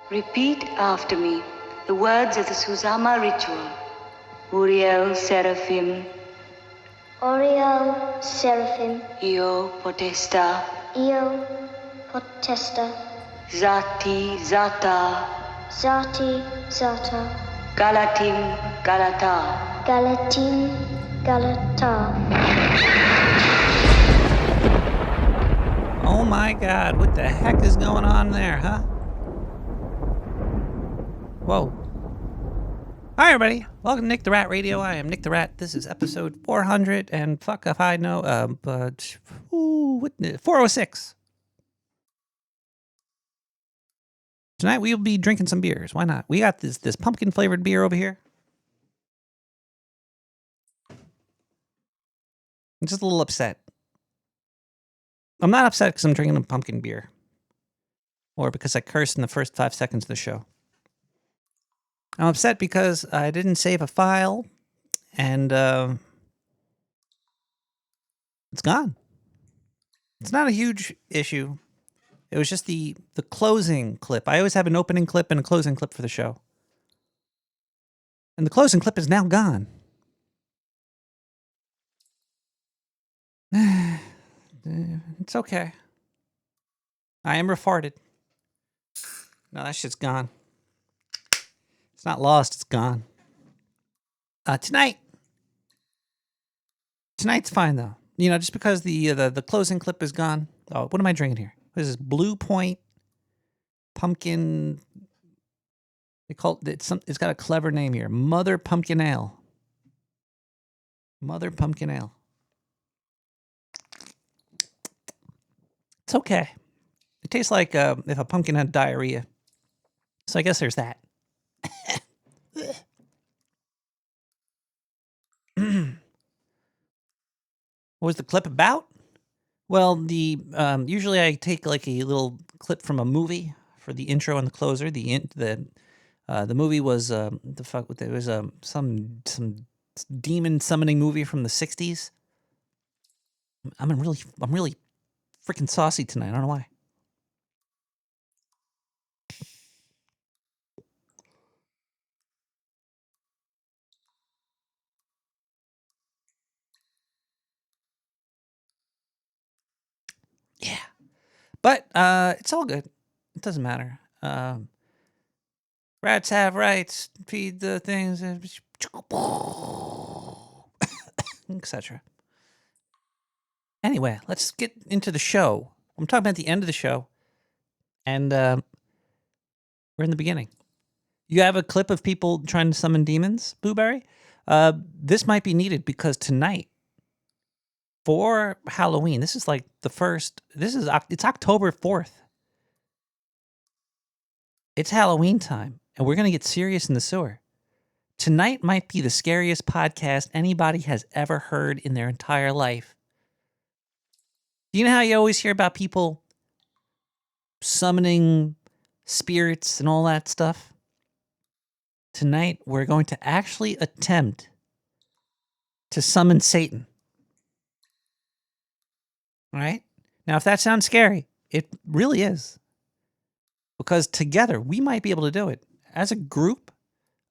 Repeat after me the words of the Susama ritual. Uriel Seraphim, Oriel Seraphim, Io Potesta, Io Potesta, Zati Zata, Zati Zata, Galatim Galata. Galatin Galata. Oh my God, what the heck is going on there, huh? Whoa. Hi, everybody. Welcome to Nick the Rat Radio. I am Nick the Rat. This is episode 400 and fuck if I know, 406. Tonight we'll be drinking some beers. Why not? We got this pumpkin flavored beer over here. I'm just a little upset. I'm not upset because I'm drinking a pumpkin beer. Or because I cursed in the first 5 seconds of the show. I'm upset because I didn't save a file, and it's gone. It's not a huge issue. It was just the closing clip. I always have an opening clip and a closing clip for the show. And the closing clip is now gone. It's okay. I am retarded. No, that shit's gone. It's not lost, it's gone. Tonight's fine though. You know, just because the closing clip is gone. Oh, what am I drinking here? What is this? Blue Point pumpkin. They call it. It's got a clever name here. Mother Pumpkin Ale. Mother Pumpkin Ale. It's okay. It tastes like if a pumpkin had diarrhea. So I guess there's that. What was the clip about? Well, usually I take like a little clip from a movie for the intro and the closer. The movie was it was some demon summoning movie from the 60s. I'm really freaking saucy tonight. I don't know why. Yeah. But it's all good. It doesn't matter. Rats have rights. Feed the things, etc. Anyway, let's get into the show. I'm talking about the end of the show, and we're in the beginning. You have a clip of people trying to summon demons, Blueberry? This might be needed because tonight, for Halloween, this is like the first. It's October 4th. It's Halloween time, and we're gonna get serious in the sewer. Tonight might be the scariest podcast anybody has ever heard in their entire life. You know how you always hear about people summoning spirits and all that stuff? Tonight, we're going to actually attempt to summon Satan. All right? Now, if that sounds scary, it really is. Because together, we might be able to do it. As a group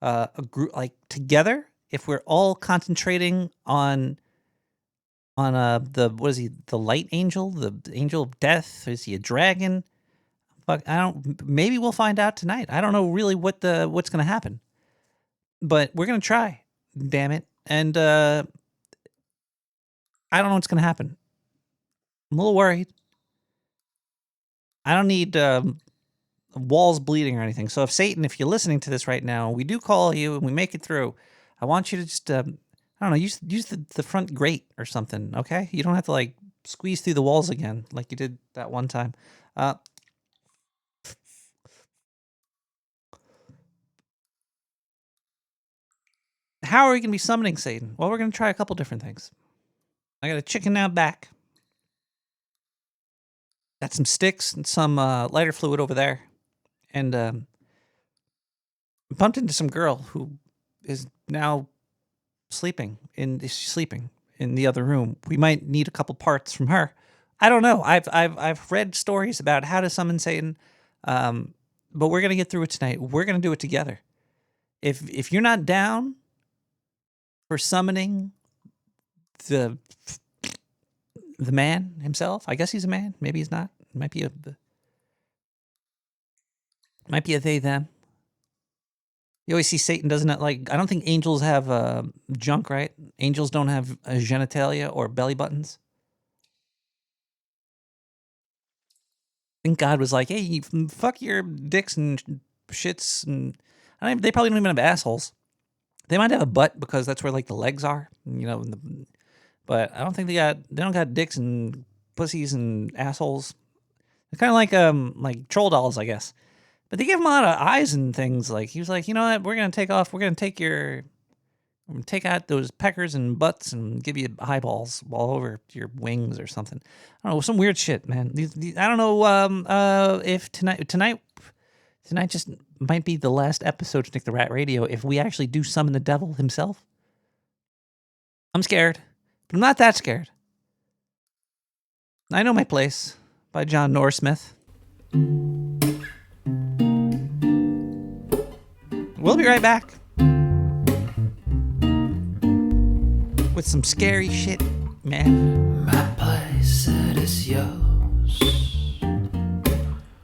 like together, if we're all concentrating on what is he, the light angel, the angel of death? Is he a dragon? Fuck, maybe we'll find out tonight. I don't know really what's going to happen. But we're going to try, damn it. And I don't know what's going to happen. I'm a little worried. I don't need walls bleeding or anything. So if Satan, if you're listening to this right now, we do call you and we make it through, I want you to just, I don't know, use the front grate or something, okay? You don't have to, like, squeeze through the walls again like you did that one time. How are we going to be summoning Satan? Well, we're going to try a couple different things. I got a chicken out back. Got some sticks and some lighter fluid over there. And bumped into some girl who is now sleeping in the other room. We might need a couple parts from her. I don't know. I've read stories about how to summon Satan. but we're gonna get through it tonight. We're gonna do it together. If you're not down for summoning the man himself, I guess he's a man. Maybe he's not. It might be a they them. You always see Satan doesn't it, like. I don't think angels have junk, right? Angels don't have genitalia or belly buttons. I think God was like, "Hey, fuck your dicks and shits," and they probably don't even have assholes. They might have a butt because that's where like the legs are, but I don't think they don't got dicks and pussies and assholes. They're kind of like troll dolls, I guess. But they give them a lot of eyes and things. Like he was like, you know what? We're gonna take out those peckers and butts and give you eyeballs all over your wings or something. I don't know, some weird shit, man. I don't know if tonight just might be the last episode of Nick the Rat Radio if we actually do summon the devil himself. I'm scared, but I'm not that scared. I Know My Place by John Northsmith. We'll be right back with some scary shit, man. My place, it is yours.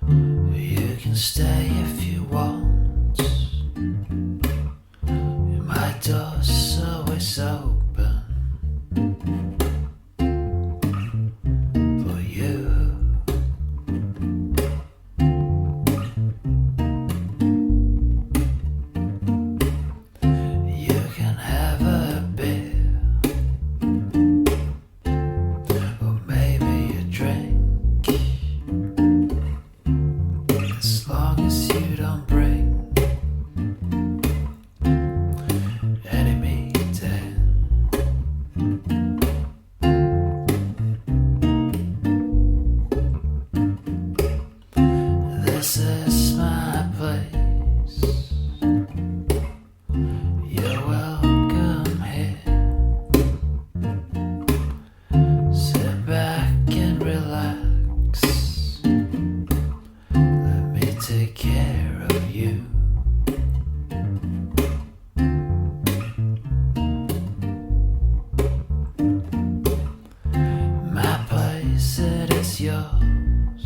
You can stay if you want. My door's always open for you. You can have a beer, or maybe a drink, as long as you don't bring any meat in. This is my place. You're welcome here. Sit back and relax. Let me take care of you. My place, it is yours.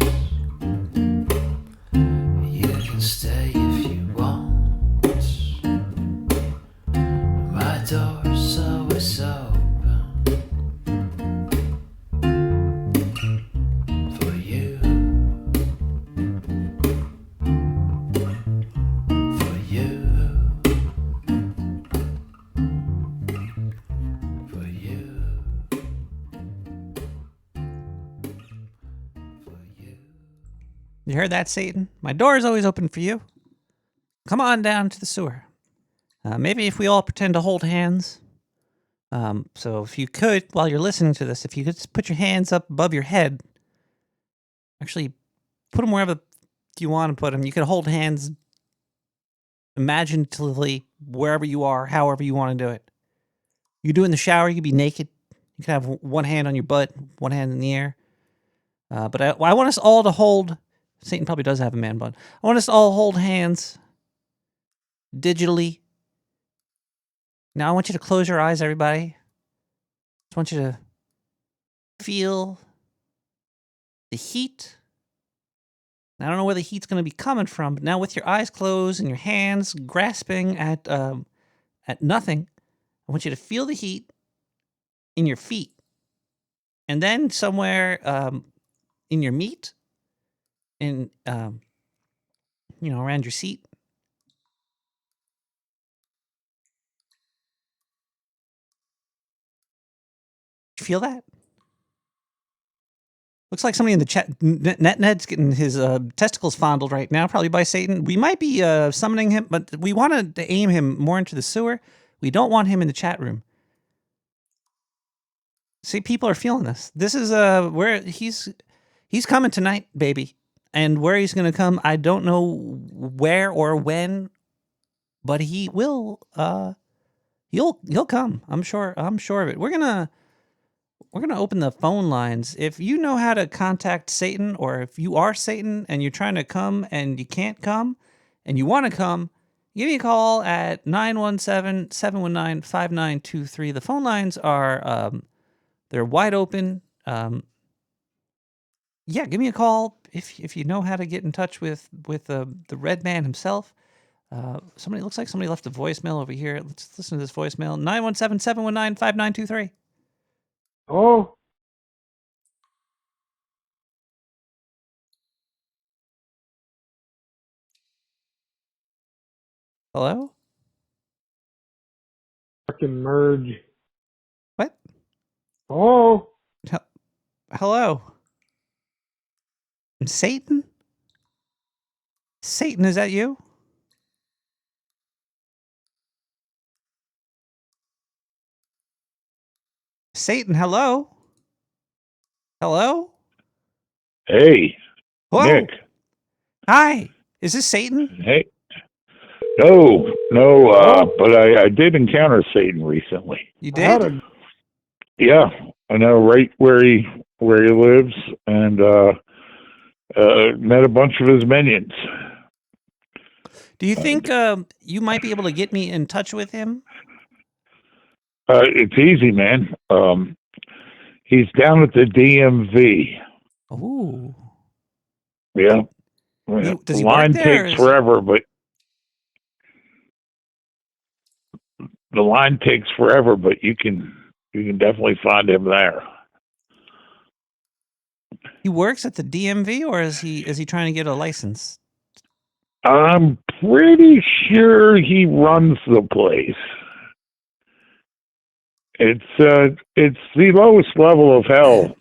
You can stay if you want. My door's always open for you. For you. For you. For you. You heard that, Satan? My door is always open for you. Come on down to the sewer. Maybe if we all pretend to hold hands. So if you could, while you're listening to this, if you could just put your hands up above your head. Actually, put them wherever you want to put them. You could hold hands imaginatively wherever you are, however you want to do it. You do it in the shower. You could be naked. You could have one hand on your butt, one hand in the air. But I want us all to hold. Satan probably does have a man bun. I want us to all hold hands digitally. Now I want you to close your eyes, everybody. I want you to feel the heat. I don't know where the heat's going to be coming from, but now with your eyes closed and your hands grasping at nothing, I want you to feel the heat in your feet, and then somewhere in your meat, and around your seat. You feel that? Looks like somebody in the chat. Ned's getting his testicles fondled right now, probably by Satan. We might be summoning him, but we want to aim him more into the sewer. We don't want him in the chat room. See, people are feeling this. This is where he's coming tonight, baby. And where he's going to come, I don't know where or when, but he will. He'll come. I'm sure of it. We're gonna We're going to open the phone lines. If you know how to contact Satan, or if you are Satan and you're trying to come and you can't come and you want to come, give me a call at 917-719-5923. The phone lines are they're wide open. Yeah, give me a call if you know how to get in touch with the Red Man himself. Somebody looks like somebody left a voicemail over here. Let's listen to this voicemail. 917-719-5923. Oh, Hello? fucking merge. What? Oh, Hello? Satan? Satan, is that you? Satan, hello? Hello? Hey, Whoa. Nick. Hi. Is this Satan? Hey. No, but I did encounter Satan recently. You how did? did Yeah, I know right where he lives, and met a bunch of his minions. Do you think you might be able to get me in touch with him? It's easy, man. He's down at the DMV. Ooh. Yeah. Does The he work line there, takes or is- forever, but the line takes forever, but you can definitely find him there. He works at the DMV, or is he trying to get a license? I'm pretty sure he runs the place. It's the lowest level of hell,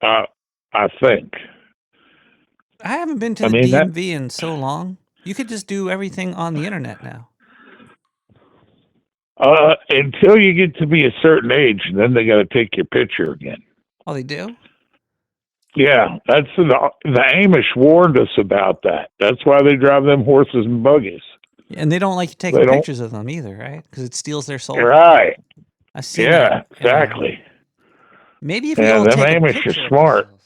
I think. I haven't been to I the mean, that DMV in so long. You could just do everything on the internet now. until you get to be a certain age, then they got to take your picture again. Oh, they do? Yeah, that's the Amish warned us about that. That's why they drive them horses and buggies. And they don't like you taking They don't- pictures of them either, right? Because it steals their soul. Right? I've seen Yeah, that. exactly. Maybe if we Yeah, all them take a Amish picture are of smart. ourselves.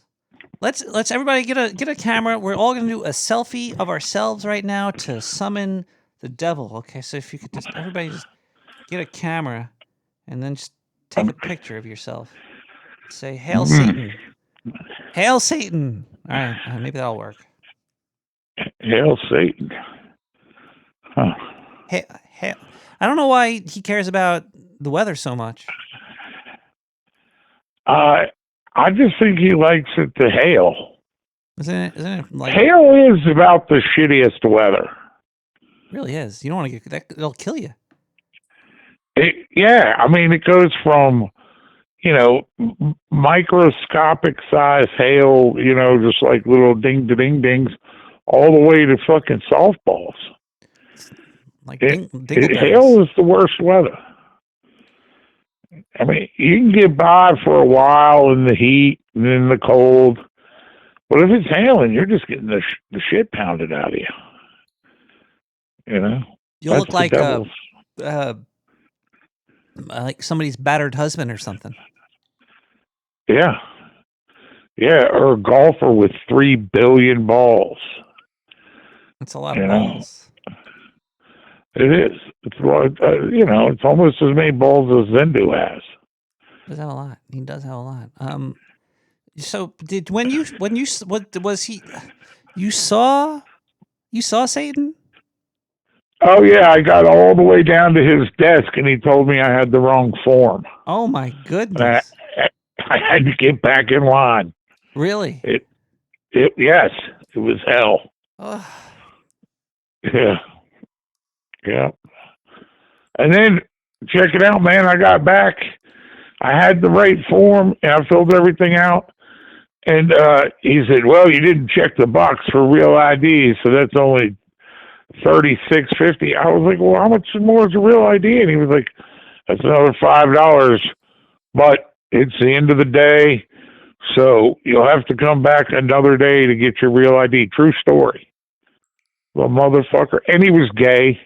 Let's everybody get a camera. We're all gonna do a selfie of ourselves right now to summon the devil. Okay, so if you could just everybody just get a camera and then just take a picture of yourself. Say "Hail Satan." Hail Satan. All right, maybe that'll work. Hail Satan. Huh. Hail. I don't know why he cares about the weather so much. I just think he likes it to hail. Isn't it like Hail is about the shittiest weather. really is? You don't want to get that. It'll kill you. Yeah, I mean, it goes from, microscopic size hail, just like little ding-dings, all the way to fucking softballs. Like Hail dingleberries. is the worst weather. I mean, you can get by for a while in the heat and in the cold, but if it's hailing, you're just getting the shit pounded out of you. You'll That's look the like somebody's battered husband or something. Yeah. Yeah, or a golfer with 3 billion balls. That's a lot of balls. It is. It's it's almost as many balls as Zendu has. He does have a lot. He does have a lot. So what was he? You saw Satan? Oh yeah, I got all the way down to his desk, and he told me I had the wrong form. Oh my goodness! I had to get back in line. Really? Yes, it was hell. Ugh. Yeah. And then check it out, man. I got back. I had the right form, and I filled everything out. And he said, "Well, you didn't check the box for real ID, so that's only $36.50." I was like, "Well, how much more is a real ID?" And he was like, "That's another $5, but it's the end of the day, so you'll have to come back another day to get your real ID." True story. Well, motherfucker, and he was gay.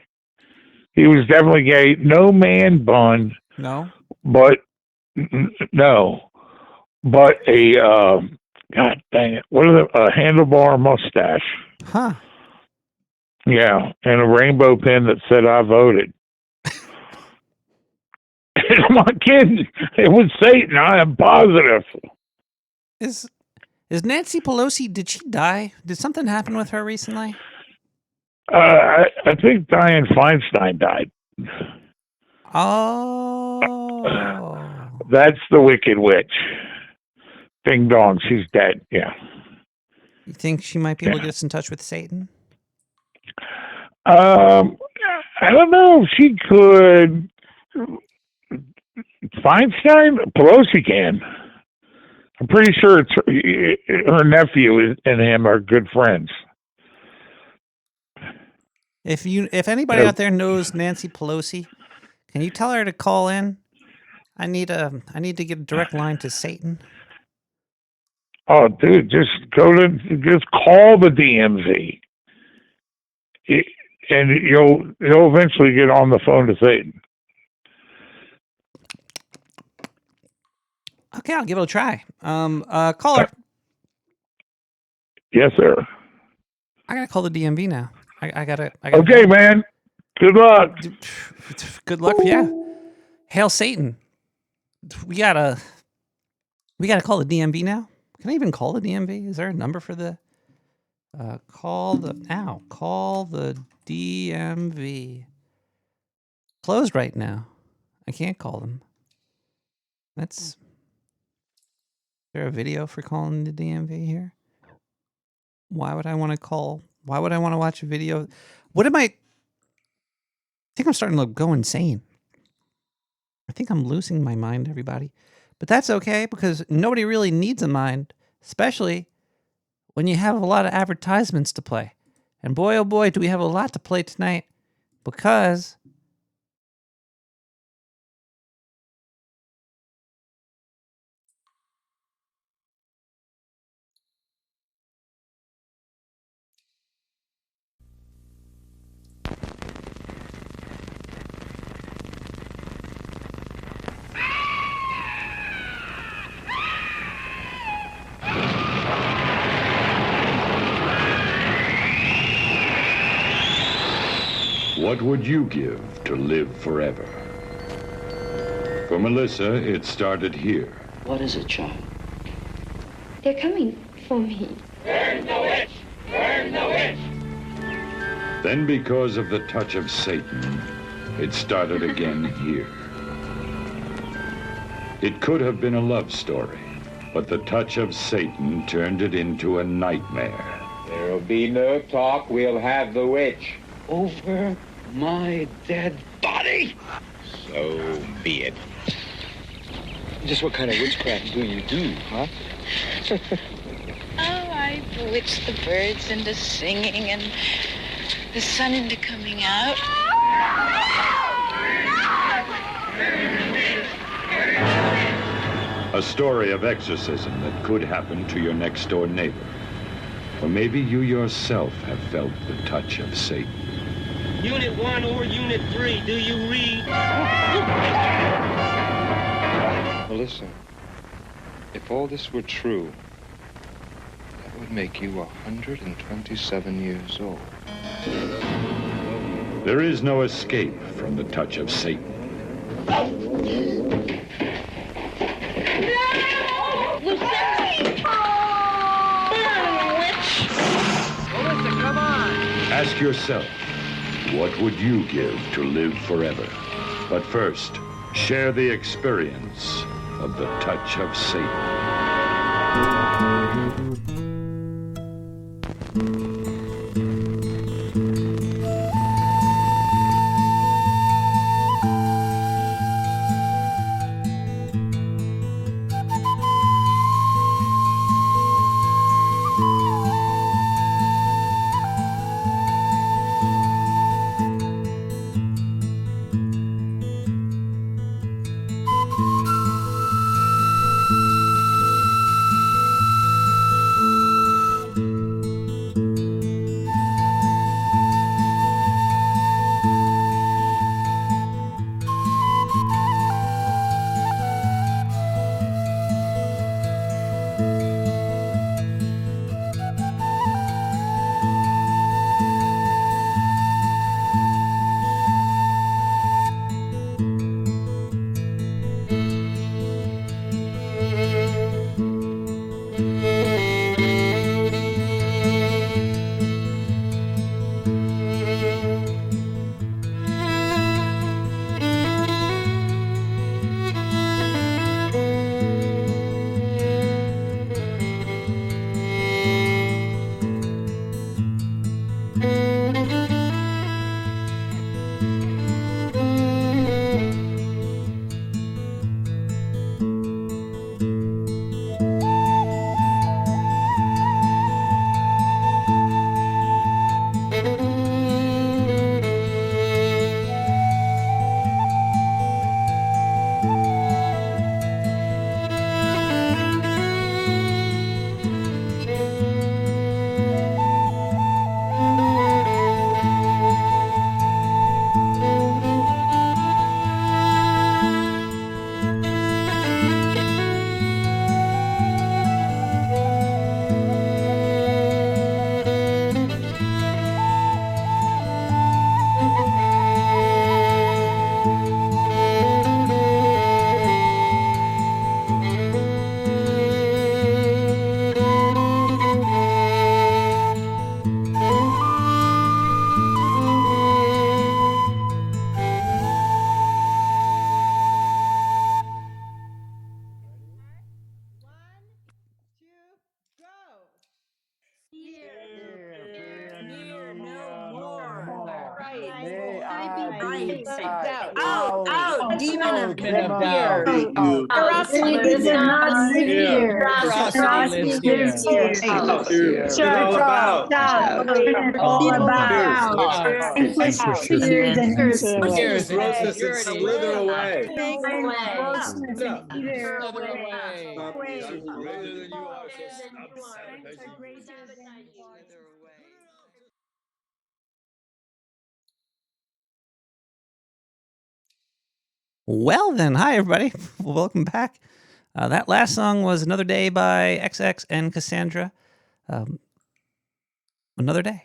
He was definitely gay. No man bun, No. but No, but a God dang it, what is it? A handlebar mustache. Huh. Yeah, and a rainbow pin that said "I voted." I'm not kidding. It was Satan. I am positive. Is Nancy Pelosi? Did she die? Did something happen with her recently? I think Dianne Feinstein died. Oh. That's the Wicked Witch. Ding dong, she's dead. Yeah. You think she might be able to get us in touch with Satan? I don't know if she could. Feinstein, Pelosi can. I'm pretty sure it's her nephew and him are good friends. If anybody out there knows Nancy Pelosi, can you tell her to call in? I need to get a direct line to Satan. Oh, dude, just call the DMZ, and you'll eventually get on the phone to Satan. Okay, I'll give it a try. Caller. Yes, sir. I gotta call the DMV now. I gotta. Okay, man. Good luck. Good luck. Yeah. Hail Satan. We gotta call the DMV now. Can I even call the DMV? Is there a number for the? Call the DMV. Closed right now. I can't call them. Is there a video for calling the DMV here? Why would I want to call? Why would I want to watch a video? I think I'm starting to go insane. I think I'm losing my mind, everybody. But that's okay because nobody really needs a mind, especially when you have a lot of advertisements to play. And boy, oh boy, do we have a lot to play tonight because What would you give to live forever? For Melissa, it started here. What is it, child? They're coming for me. Burn the witch! Burn the witch! Then because of the touch of Satan, it started again here. It could have been a love story, but the touch of Satan turned it into a nightmare. There'll be no talk. We'll have the witch. Over my dead body? So be it. Just what kind of witchcraft do you do, huh? Oh, I bewitch the birds into singing and the sun into coming out. A story of exorcism that could happen to your next-door neighbor. Or maybe you yourself have felt the touch of Satan. Unit 1 or Unit 3, do you read? Melissa, if all this were true, that would make you 127 years old. There is no escape from the touch of Satan. Ask yourself, what would you give to live forever? But first, share the experience of the touch of Satan. Out. Demon of Doubt. Ferocity does not live here. Ferocity lives here. Shut All about. all about. Endless fears and curses. Fears and insecurities. Slither away. Grossness and either Greater than you are, Well then, hi everybody. Welcome back. That last song was Another Day by XX and Cassandra. Another Day.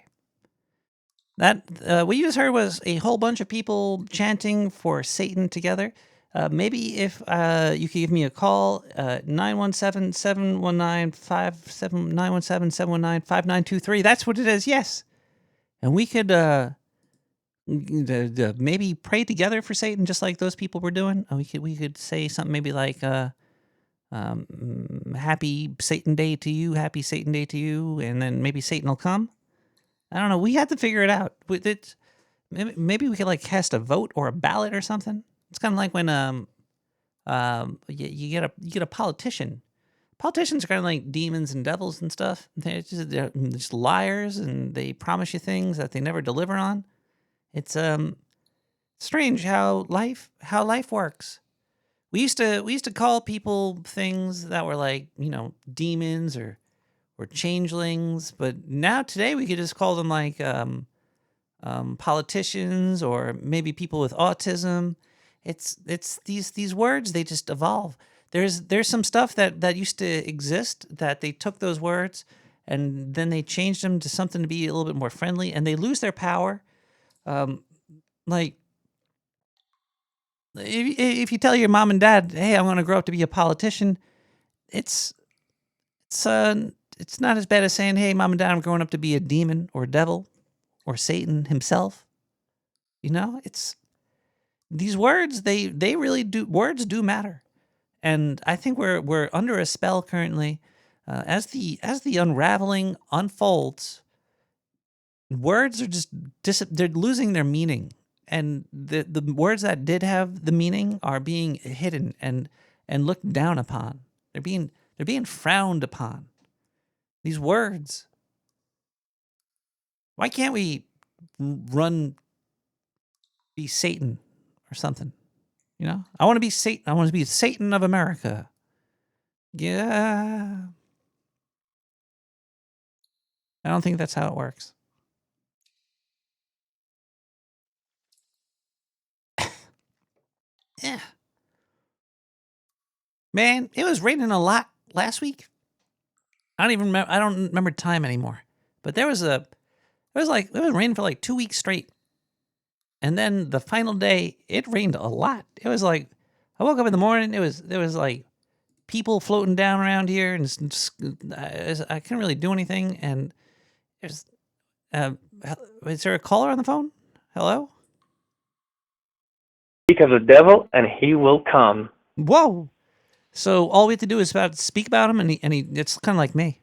That what you just heard was a whole bunch of people chanting for Satan together. Maybe if you could give me a call, 917-719-5923. That's what it is, yes. And we could maybe pray together for Satan, just like those people were doing. We could say something maybe like, happy Satan Day to you, happy Satan Day to you, and then maybe Satan will come. I don't know. We had to figure it out. Maybe we could like cast a vote or a ballot or something. It's kind of like when you get a politician. Politicians are kind of like demons and devils and stuff. They're just liars, and they promise you things that they never deliver on. It's strange how life works. We used to call people things that were like, demons or changelings, but now today we could just call them like politicians or maybe people with autism. It's these words, they just evolve. There's some stuff that used to exist that they took those words and then they changed them to something to be a little bit more friendly, and they lose their power. Like if you tell your mom and dad, hey, I'm going to grow up to be a politician, it's not as bad as saying, hey, mom and dad, I'm growing up to be a demon or a devil or Satan himself. It's these words, they really do, words do matter. And I think we're under a spell currently. As the unraveling unfolds, words are just they're losing their meaning. And the words that did have the meaning are being hidden and looked down upon. They're being frowned upon. These words. Why can't we be Satan or something? I want to be Satan. I want to be Satan of America. Yeah. I don't think that's how it works. Yeah. Man, it was raining a lot last week. I don't remember time anymore. But it was raining for like 2 weeks straight. And then the final day, it rained a lot. It was like, I woke up in the morning, there was like people floating down around here, and I couldn't really do anything. And is there a caller on the phone? Hello? Speak of the devil, and he will come. Whoa! So all we have to do is speak about him, and he it's kind of like me.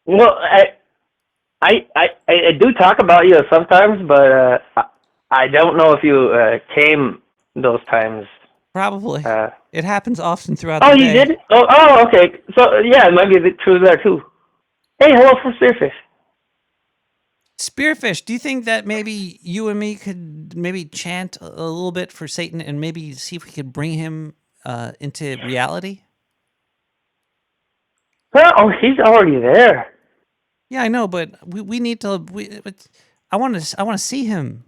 Well, I do talk about you sometimes, but I don't know if you came those times. Probably. It happens often throughout the day. Oh, you did? Oh, okay. So, yeah, it might be true there, too. Hey, hello from Spearfish. Spearfish, do you think that maybe you and me could maybe chant a little bit for Satan and maybe see if we could bring him into reality? Well, oh, he's already there. Yeah, I know, but we need to. I want to see him.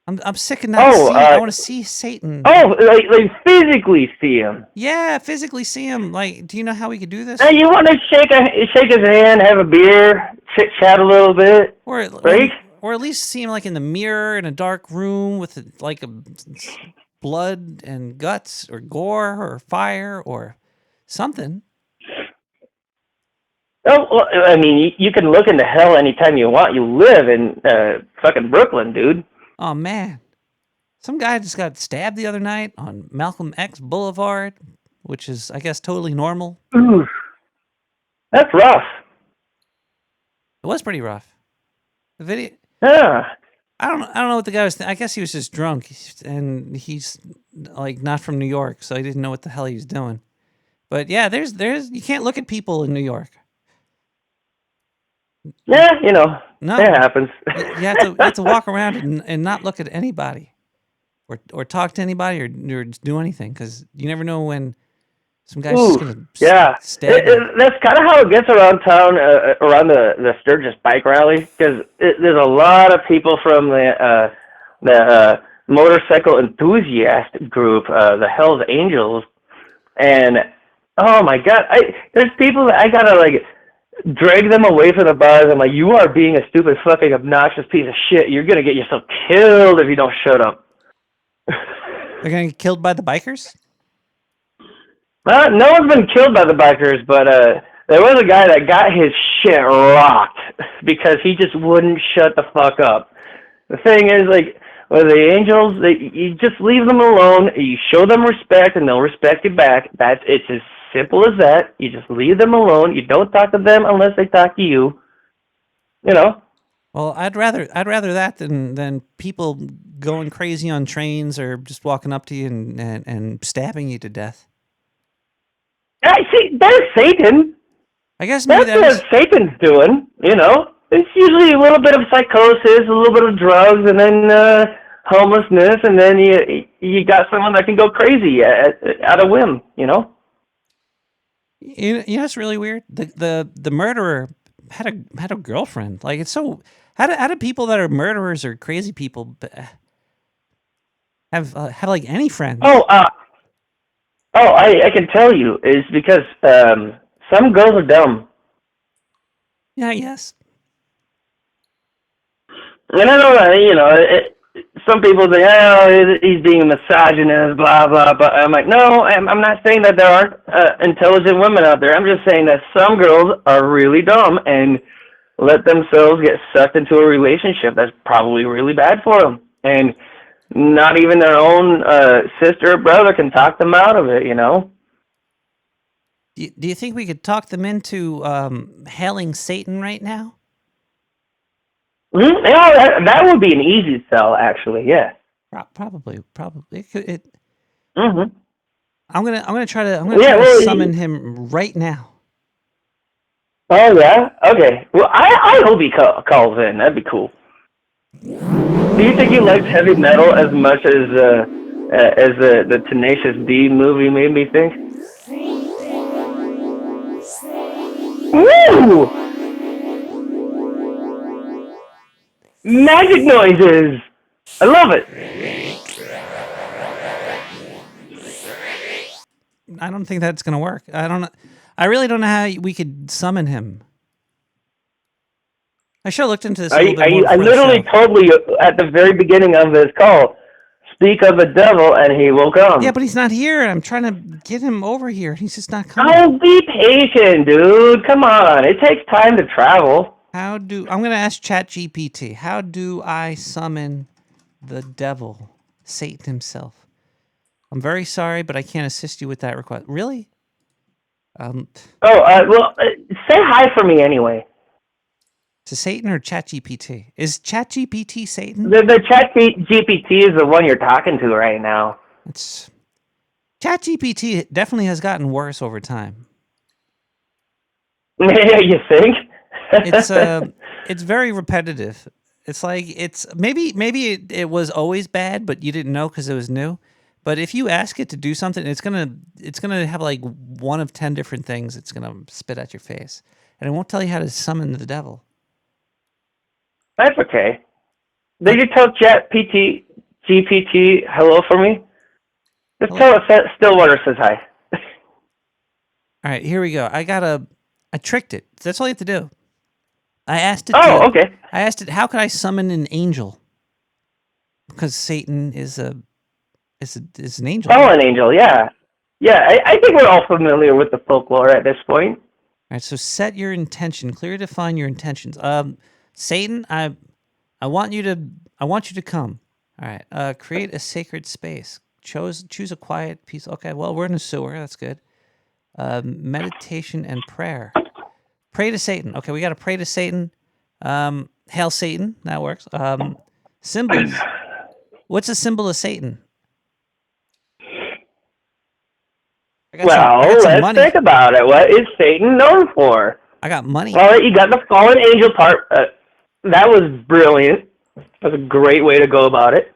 I'm sick of not seeing. I want to see Satan. Oh, like physically see him. Yeah, physically see him. Like, do you know how we could do this? Hey, you want to shake his hand, have a beer, chit chat a little bit, right? Or at least see him like in the mirror in a dark room with like blood and guts or gore or fire or something. Oh, well, I mean, you can look into hell anytime you want. You live in fucking Brooklyn, dude. Oh, man. Some guy just got stabbed the other night on Malcolm X Boulevard, which is, I guess, totally normal. Ooh, that's rough. It was pretty rough. The video. Yeah. I don't know what the guy was. I guess he was just drunk, and he's like not from New York, so he didn't know what the hell he was doing. But yeah, there's you can't look at people in New York. Yeah, No, it happens. you have to walk around and not look at anybody, or talk to anybody, or just do anything, because you never know when some guy's just gonna stab you. That's kind of how it gets around town, around the Sturgis bike rally, because there's a lot of people from the motorcycle enthusiast group, the Hells Angels, and oh my God, there's people that I gotta like drag them away from the bars. I'm like, you are being a stupid, fucking, obnoxious piece of shit. You're gonna get yourself killed if you don't shut up. They're gonna get killed by the bikers? No one's been killed by the bikers, but there was a guy that got his shit rocked because he just wouldn't shut the fuck up. The thing is, like, with the Angels, you just leave them alone. You show them respect, and they'll respect you back. It's as simple as that. You just leave them alone. You don't talk to them unless they talk to you. Well, I'd rather that than people going crazy on trains or just walking up to you and stabbing you to death. I see. There's Satan. I guess maybe that's what Satan's doing. It's usually a little bit of psychosis, a little bit of drugs, and then homelessness, and then you got someone that can go crazy at a whim. You know, it's really weird. The murderer had a girlfriend. Like, it's so. How do people that are murderers or crazy people have like any friends? I can tell you. It's because some girls are dumb. Yeah, yes. And I know that, some people say, oh, he's being a misogynist, blah, blah, but I'm like, no, I'm not saying that there aren't intelligent women out there. I'm just saying that some girls are really dumb and let themselves get sucked into a relationship that's probably really bad for them. And not even their own sister or brother can talk them out of it, Do you think we could talk them into hailing Satan right now? Mm-hmm. Yeah, that would be an easy sell, actually. Yeah. Probably. Mm-hmm. I'm gonna try to summon him right now. Oh yeah. Okay. Well, I hope he calls in. That'd be cool. Do you think he likes heavy metal as much as the Tenacious D movie made me think? Woo! Magic noises! I love it! I don't think that's going to work. I really don't know how we could summon him. I should have looked into this a little bit more. I literally told you at the very beginning of this call, speak of the devil and he will come. Yeah, but he's not here. I'm trying to get him over here. He's just not coming. Oh, be patient, dude. Come on. It takes time to travel. I'm going to ask ChatGPT, how do I summon the devil, Satan himself? I'm very sorry, but I can't assist you with that request. Really? Well, say hi for me anyway. To Satan or ChatGPT? Is ChatGPT Satan? The ChatGPT is the one you're talking to right now. ChatGPT definitely has gotten worse over time. You think? It's very repetitive. It's like maybe it was always bad, but you didn't know because it was new. But if you ask it to do something, it's gonna have like one of 10 different things it's gonna spit at your face, and it won't tell you how to summon the devil. That's okay. Did you tell GPT hello for me? Just tell it Stillwater says hi. All right, here we go. I tricked it. That's all you have to do. I asked it. Okay. I asked it, how could I summon an angel? Because Satan is an angel. Oh, an angel, yeah. Yeah, I think we're all familiar with the folklore at this point. All right, so set your intention. Clearly define your intentions. Satan, I want you to come. All right. Create a sacred space. Choose a quiet piece. Okay, well, we're in a sewer. That's good. Meditation and prayer. Pray to Satan. Okay, we got to pray to Satan. Hail Satan. That works. Symbols. What's a symbol of Satan? Let's money. think about it. What is Satan known for? I got money. All right, you got the fallen angel part. That was brilliant. That's a great way to go about it.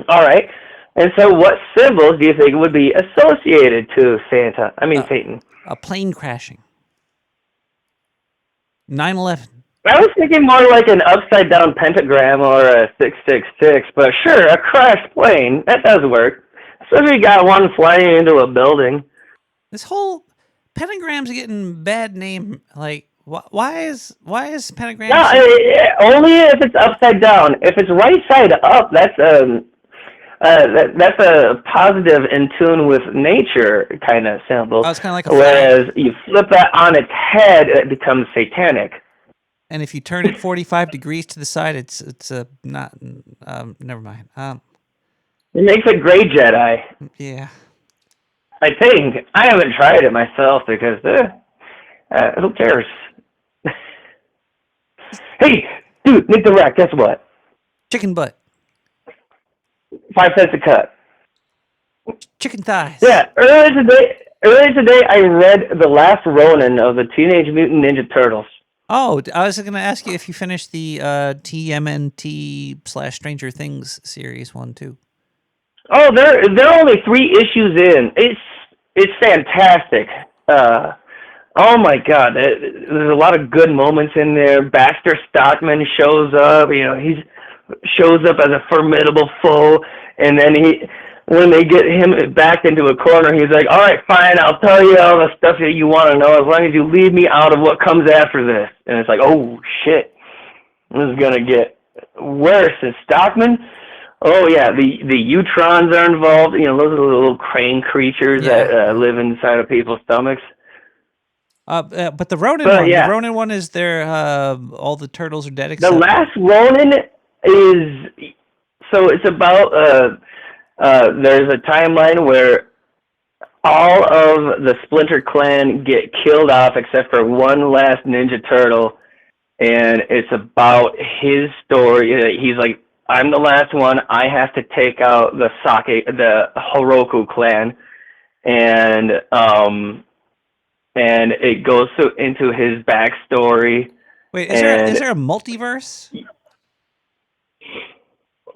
All right. And so what symbols do you think would be associated to Satan? A plane crashing. 9/11. I was thinking more like an upside-down pentagram or a 666, but sure, a crashed plane. That does work. Especially you got one flying into a building. This whole pentagram's getting bad name. Like, why is pentagram? No, only if it's upside down. If it's right side up, that's a positive in tune with nature kind of symbol. Oh, it's kind of like a whereas you flip that on its head, it becomes satanic. And if you turn it 45 degrees to the side, it's not. Never mind. It makes a gray Jedi. Yeah. I think. I haven't tried it myself because who cares? Hey, dude, Nick the Rack, guess what? Chicken butt. 5 cents a cut. Chicken thighs. Yeah, earlier today I read The Last Ronin of the Teenage Mutant Ninja Turtles. Oh, I was going to ask you if you finished the TMNT/Stranger Things series 1 too. Oh, they're only 3 issues in. It's fantastic. Oh my God, there's a lot of good moments in there. Baxter Stockman shows up. He shows up as a formidable foe, and then when they get him backed into a corner, he's like, "All right, fine, I'll tell you all the stuff that you want to know as long as you leave me out of what comes after this." And it's like, "Oh shit, this is gonna get worse." And Stockman. Oh yeah, the Utrons are involved. Those are the little crane creatures that live inside of people's stomachs. But the Ronin one, the Ronin one is there. All the turtles are dead. Except the Last Ronin is it's about there's a timeline where all of the Splinter Clan get killed off except for one last Ninja Turtle, and it's about his story. He's like, I'm the last one. I have to take out the Horoku clan, and it goes into his backstory. Wait, is there a multiverse?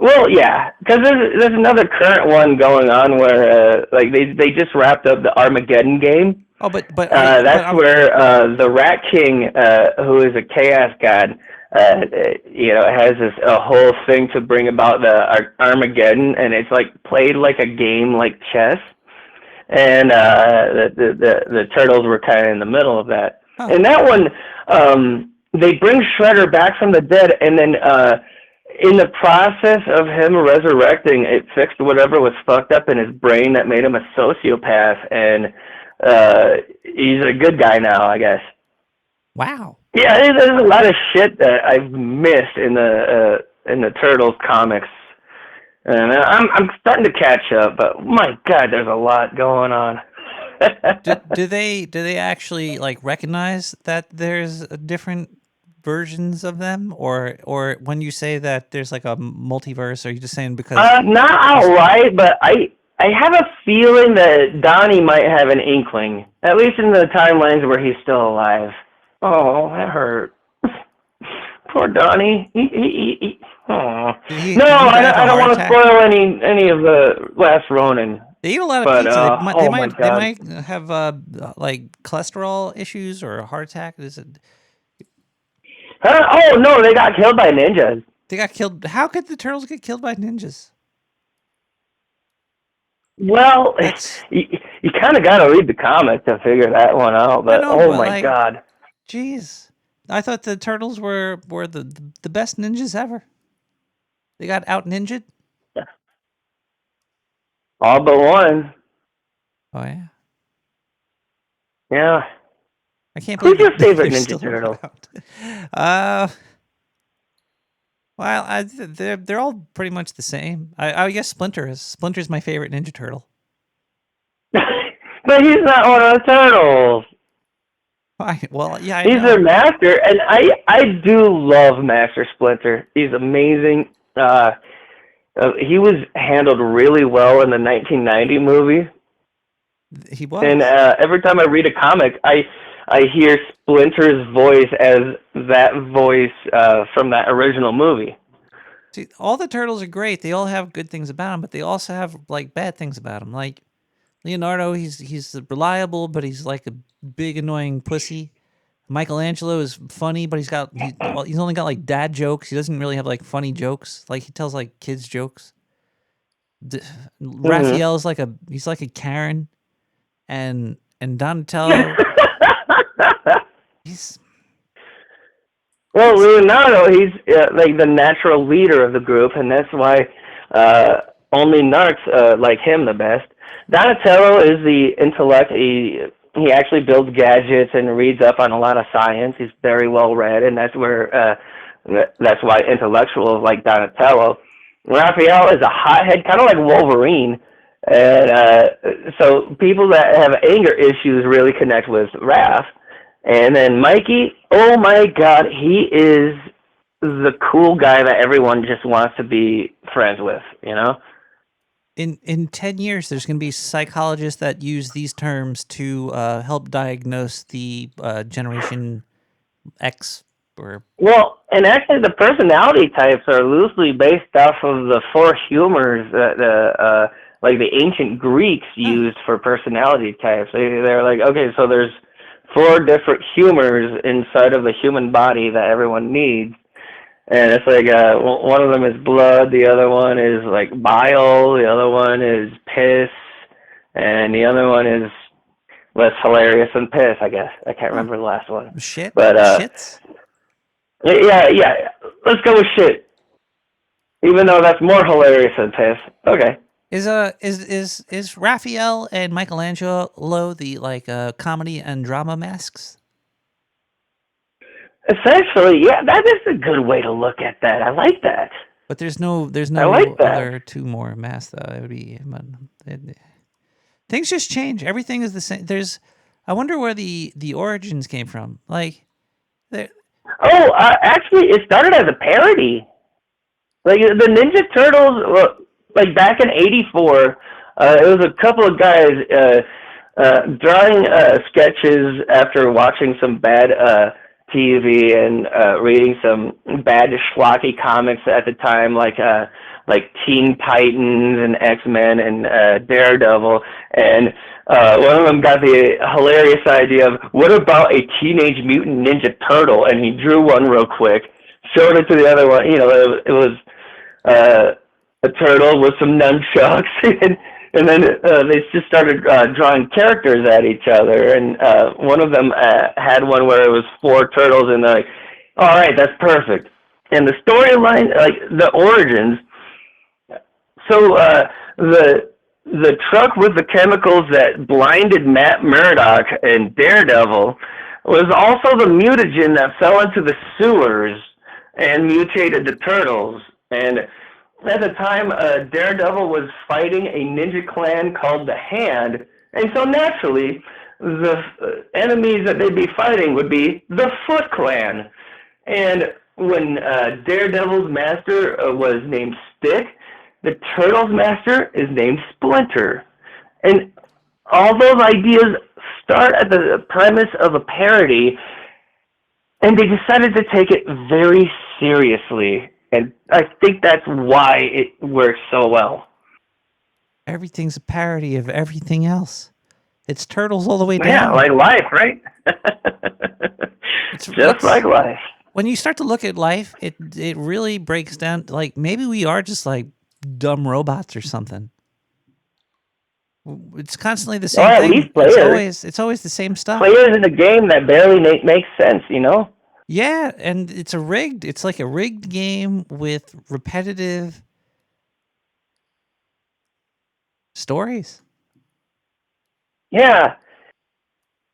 Well, yeah, because there's another current one going on where they just wrapped up the Armageddon game. Oh, but that's where the Rat King, who is a chaos god, has a whole thing to bring about the Armageddon, and it's played like a game like chess, and the turtles were kind of in the middle of that. Huh. And that one, they bring Shredder back from the dead, and then in the process of him resurrecting, it fixed whatever was fucked up in his brain that made him a sociopath, and he's a good guy now, I guess. Wow. Yeah, there's a lot of shit that I've missed in the Turtles comics, and I'm starting to catch up. But my God, there's a lot going on. do they actually recognize that there's different versions of them, or when you say that there's a multiverse, are you just saying because not outright, but I have a feeling that Donnie might have an inkling, at least in the timelines where he's still alive. Oh, that hurt. Poor Donnie. I don't want to spoil any of the Last Ronin. They eat a lot of pizza. They might have cholesterol issues or a heart attack. Is it? Oh no, they got killed by ninjas. They got killed. How could the turtles get killed by ninjas? Well, you kind of got to read the comic to figure that one out. But my God. Jeez, I thought the turtles were the best ninjas ever. They got out ninja'd. Yeah. All but one. Oh yeah. Yeah. I can't believe. Who's your favorite Ninja Turtle? Well, they're all pretty much the same. I guess Splinter's my favorite Ninja Turtle. But he's not one of the turtles. Well, yeah, I he's know. their master, and I do love Master Splinter. He's amazing. he was handled really well in the 1990 movie. He was. And every time I read a comic, I hear Splinter's voice as that voice from that original movie. See, all the turtles are great. They all have good things about them, but they also have like bad things about them. Like Leonardo, he's reliable, but he's like a big annoying pussy. Michelangelo is funny, but he's only got like dad jokes. He doesn't really have like funny jokes. Like he tells like kids jokes. Raphael is he's like a Karen, and Donatello. Well, Leonardo, he's like the natural leader of the group, and that's why only narcs like him the best. Donatello is the intellect. He actually builds gadgets and reads up on a lot of science. He's very well read, and that's why intellectuals like Donatello. Raphael is a hothead, kind of like Wolverine, and so people that have anger issues really connect with Raph. And then Mikey, oh my God, he is the cool guy that everyone just wants to be friends with, you know? In 10 years, there's going to be psychologists that use these terms to help diagnose the Generation X. Well, and actually the personality types are loosely based off of the four humors that like the ancient Greeks used for personality types. They're like, okay, so there's 4 different humors inside of the human body that everyone needs. And it's like one of them is blood, the other one is like bile, the other one is piss, and the other one is less hilarious than piss, I guess. I can't remember the last one. Shit? But, Shits? Yeah. Let's go with shit. Even though that's more hilarious than piss. Okay. Is Raphael and Michelangelo the comedy and drama masks? Essentially, yeah, that is a good way to look at that. I like that. But there's no other 2 more masks though. It would be things just change. Everything is the same. I wonder where the origins came from. Like actually, it started as a parody. Like the Ninja Turtles, like back in '84, it was a couple of guys drawing sketches after watching some bad TV and reading some bad schlocky comics at the time, like Teen Titans and X-Men and Daredevil. And one of them got the hilarious idea of, what about a Teenage Mutant Ninja Turtle? And he drew one real quick, showed it to the other one. You know, it was a turtle with some nunchucks. And then they just started drawing characters at each other. And one of them had one where it was 4 turtles, and they're like, all right, that's perfect. And the storyline, like the origins, so the truck with the chemicals that blinded Matt Murdock and Daredevil was also the mutagen that fell into the sewers and mutated the turtles. And at the time, Daredevil was fighting a ninja clan called the Hand, and so naturally, the enemies that they'd be fighting would be the Foot Clan. And when Daredevil's master was named Stick, the Turtles' master is named Splinter. And all those ideas start at the premise of a parody, and they decided to take it very seriously. And I think that's why it works so well. Everything's a parody of everything else. It's turtles all the way down. Yeah, like life, right? Just like life. When you start to look at life, it really breaks down. Like maybe we are just like dumb robots or something. It's constantly the same thing. At least players. It's always the same stuff. Players in a game that barely makes sense, you know? Yeah, and it's like a rigged game with repetitive stories. Yeah.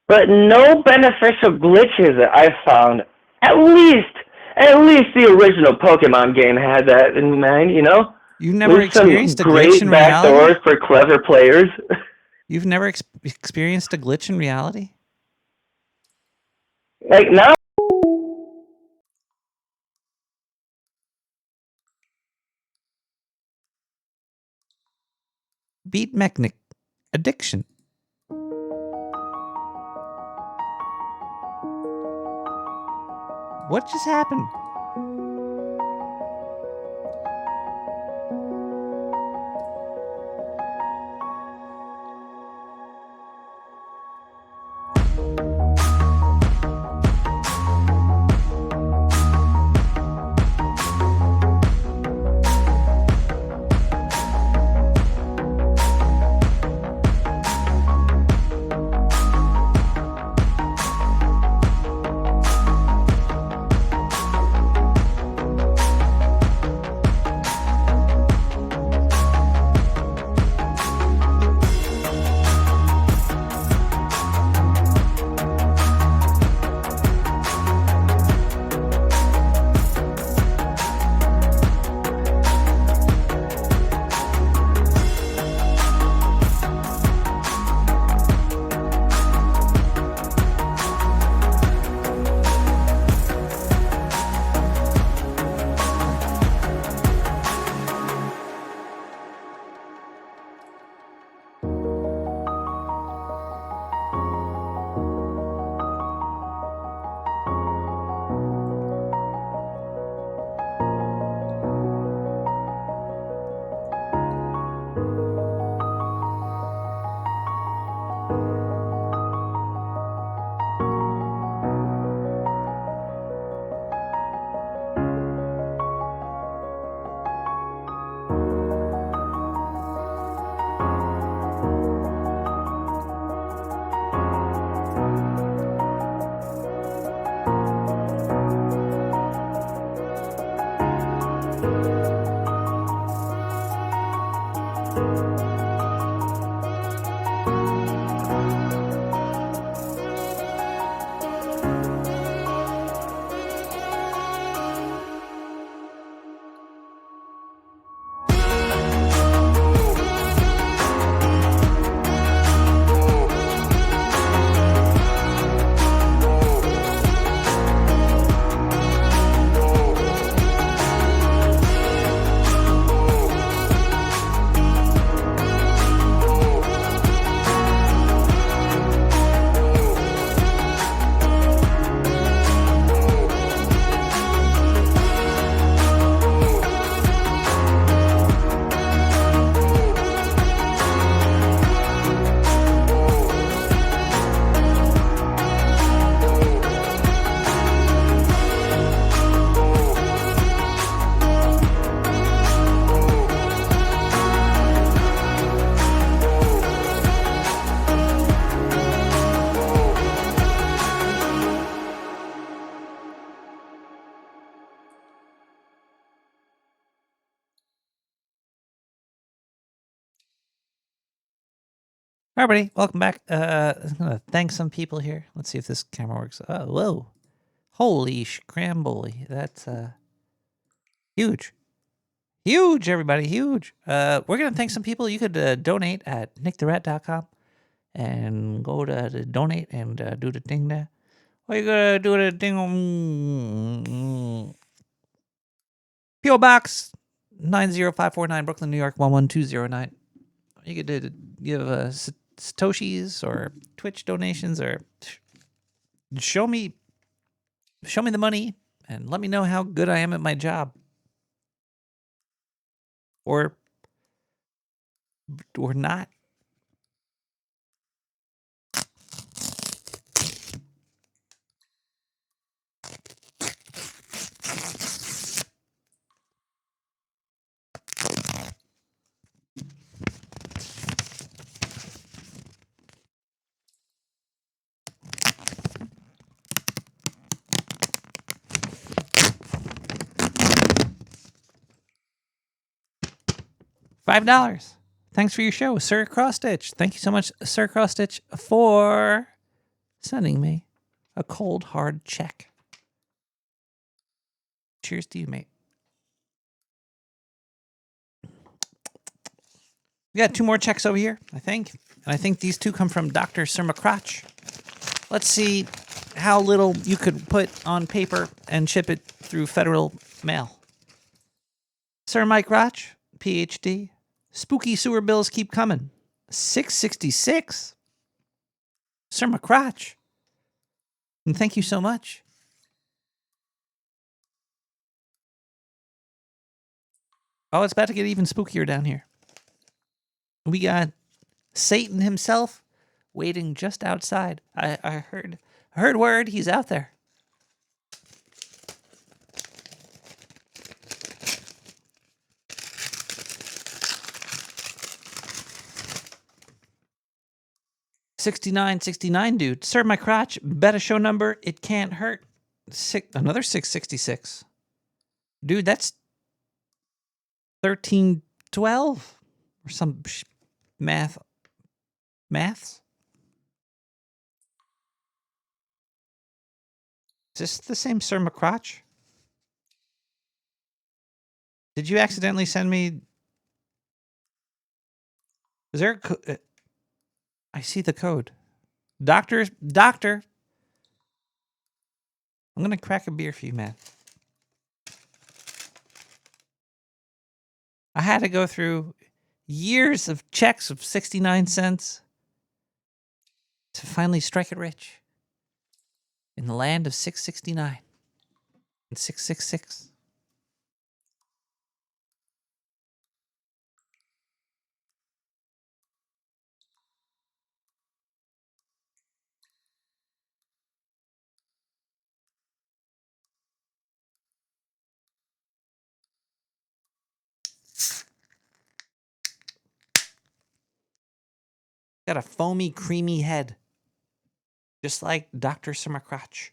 But no beneficial glitches that I've found. At least the original Pokemon game had that in mind, you know? You've never experienced a glitch in reality? Great backdoors for clever players. You've never experienced a glitch in reality? Like now Beat Mechanic Addiction. What just happened? Hi, everybody. Welcome back. I'm going to thank some people here. Let's see if this camera works. Oh, whoa. Holy scramble. That's huge. Huge, everybody. Huge. We're going to thank some people. You could donate at nicktherat.com and go to the donate and do the thing there. Or you got to do the thing. P.O. Box 90549, Brooklyn, New York 11209. You could give Satoshis or Twitch donations or show me the money and let me know how good I am at my job. Or not. $5. Thanks for your show, Sir Crossstitch. Thank you so much, Sir Crossstitch, for sending me a cold, hard check. Cheers to you, mate. We got 2 more checks over here, I think. And I think these 2 come from Dr. Sir McCrotch. Let's see how little you could put on paper and ship it through federal mail. Sir Mike Roch, PhD. Spooky sewer bills keep coming. $6.66. Sir McCrotch. And thank you so much. Oh, it's about to get even spookier down here. We got Satan himself waiting just outside. I heard word he's out there. $69.69, dude. Sir, my crotch. Bet a show number. It can't hurt. Another $6.66. Dude, that's 1312 or some maths. Is this the same Sir McCrotch? Did you accidentally send me? Is there I see the code. Doctor. I'm going to crack a beer for you, man. I had to go through years of checks of 69 cents to finally strike it rich in the land of 669 and 666. Got a foamy, creamy head, just like Dr. Summercrotch.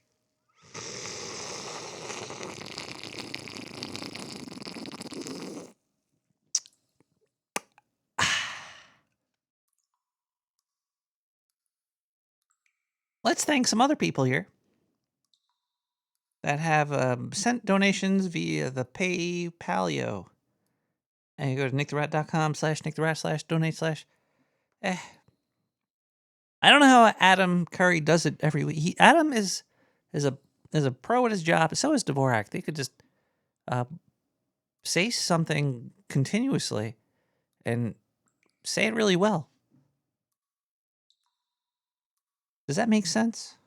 Let's thank some other people here that have sent donations via the PayPalio. And you go to nicktherat.com/nicktherat/donate/ I don't know how Adam Curry does it every week. Adam is a pro at his job. So is Dvorak. They could just say something continuously and say it really well. Does that make sense?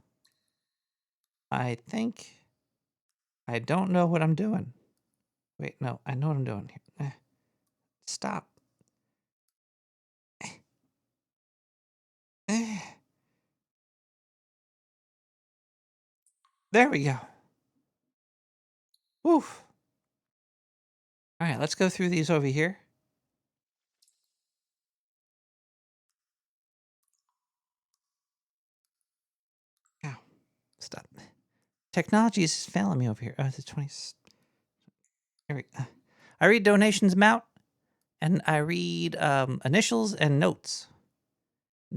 I think I don't know what I'm doing. Wait, no, I know what I'm doing here. Stop. There we go. Woof. All right, let's go through these over here. Ow. Stop. Technology is failing me over here. Oh, the 20. Here we go. I read donations amount, and I read initials and notes.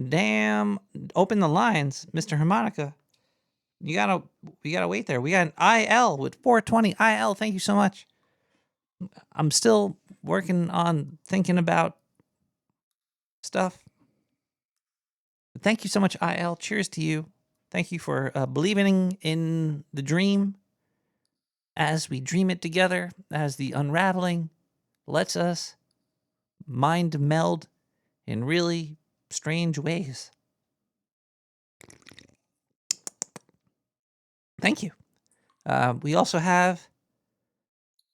Damn. Open the lines, Mr. Harmonica. We gotta wait there. We got an IL with 420. IL, thank you so much. I'm still working on thinking about stuff. But thank you so much, IL. Cheers to you. Thank you for believing in the dream as we dream it together, as the unraveling lets us mind meld in really strange ways. Thank you. We also have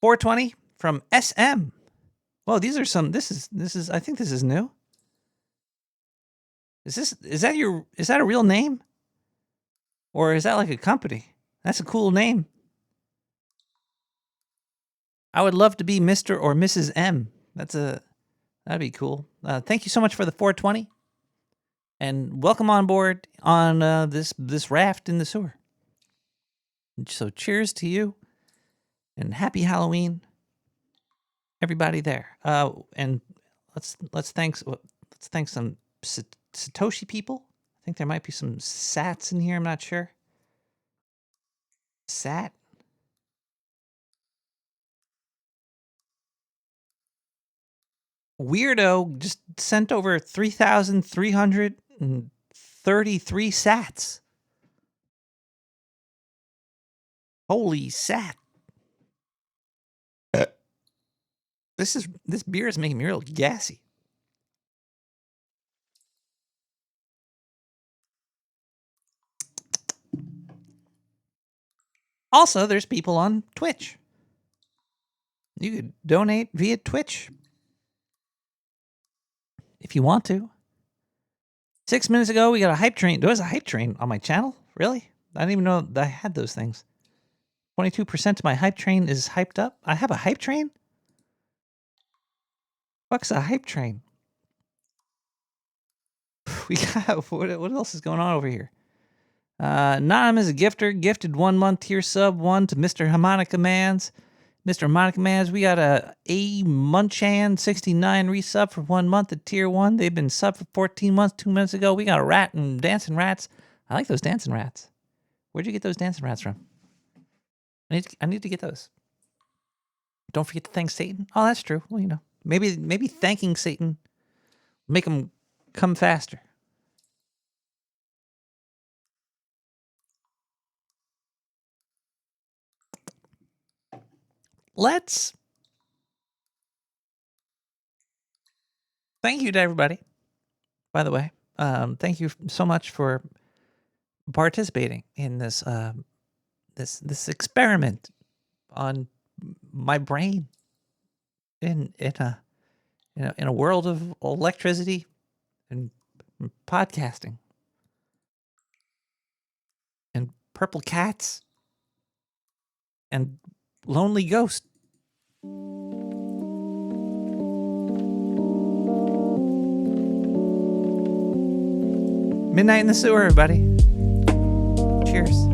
420 from SM. Well, these are some. This is. I think this is new. Is that a real name, or is that like a company? That's a cool name. I would love to be Mr. or Mrs. M. That'd be cool. Thank you so much for the 420, and welcome on board on this raft in the sewer. So cheers to you, and happy Halloween, everybody there. And let's thank some Satoshi people. I think there might be some Sats in here. I'm not sure. Sat. Weirdo just sent over 3,333 Sats. Holy Sat. This beer is making me real gassy. Also, there's people on Twitch. You could donate via Twitch if you want to. 6 minutes ago, we got a hype train. There was a hype train on my channel? Really? I didn't even know that I had those things. 22% of my hype train is hyped up. I have a hype train? Fuck's a hype train? We got, what else is going on over here? Nam is a gifter, gifted 1 month tier sub 1 to Mr. Harmonica Mans. Mr. Harmonica Mans, we got a Munchan 69 resub for 1 month at tier 1. They've been sub for 14 months, 2 minutes ago. We got a rat and dancing rats. I like those dancing rats. Where'd you get those dancing rats from? I need to get those. Don't forget to thank Satan. Oh, that's true. Well, you know, maybe thanking Satan will make him come faster. Let's thank you to everybody. By the way, thank you so much for participating in this this experiment on my brain in a world of electricity and podcasting and purple cats and lonely ghost. Midnight in the sewer, everybody. Cheers.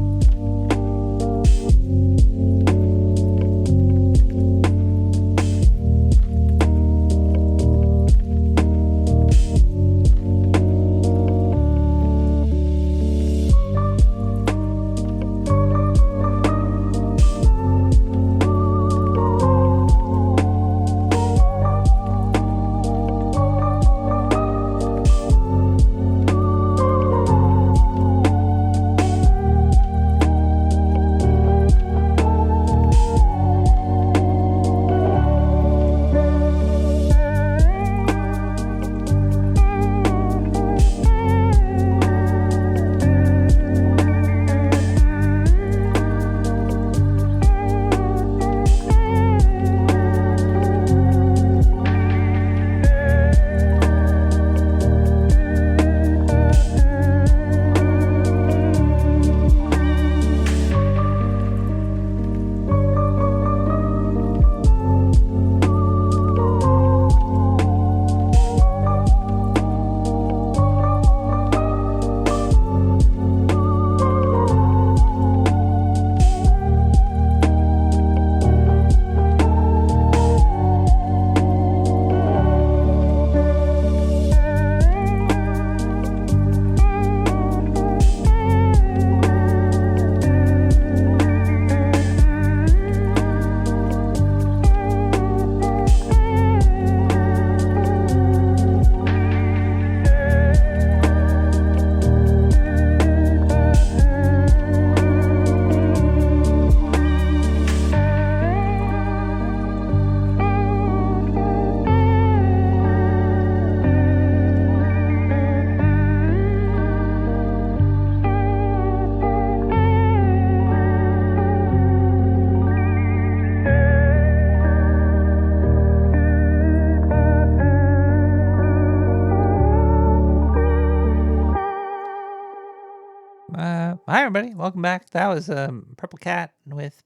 Hi, everybody. Welcome back. That was Purple Cat with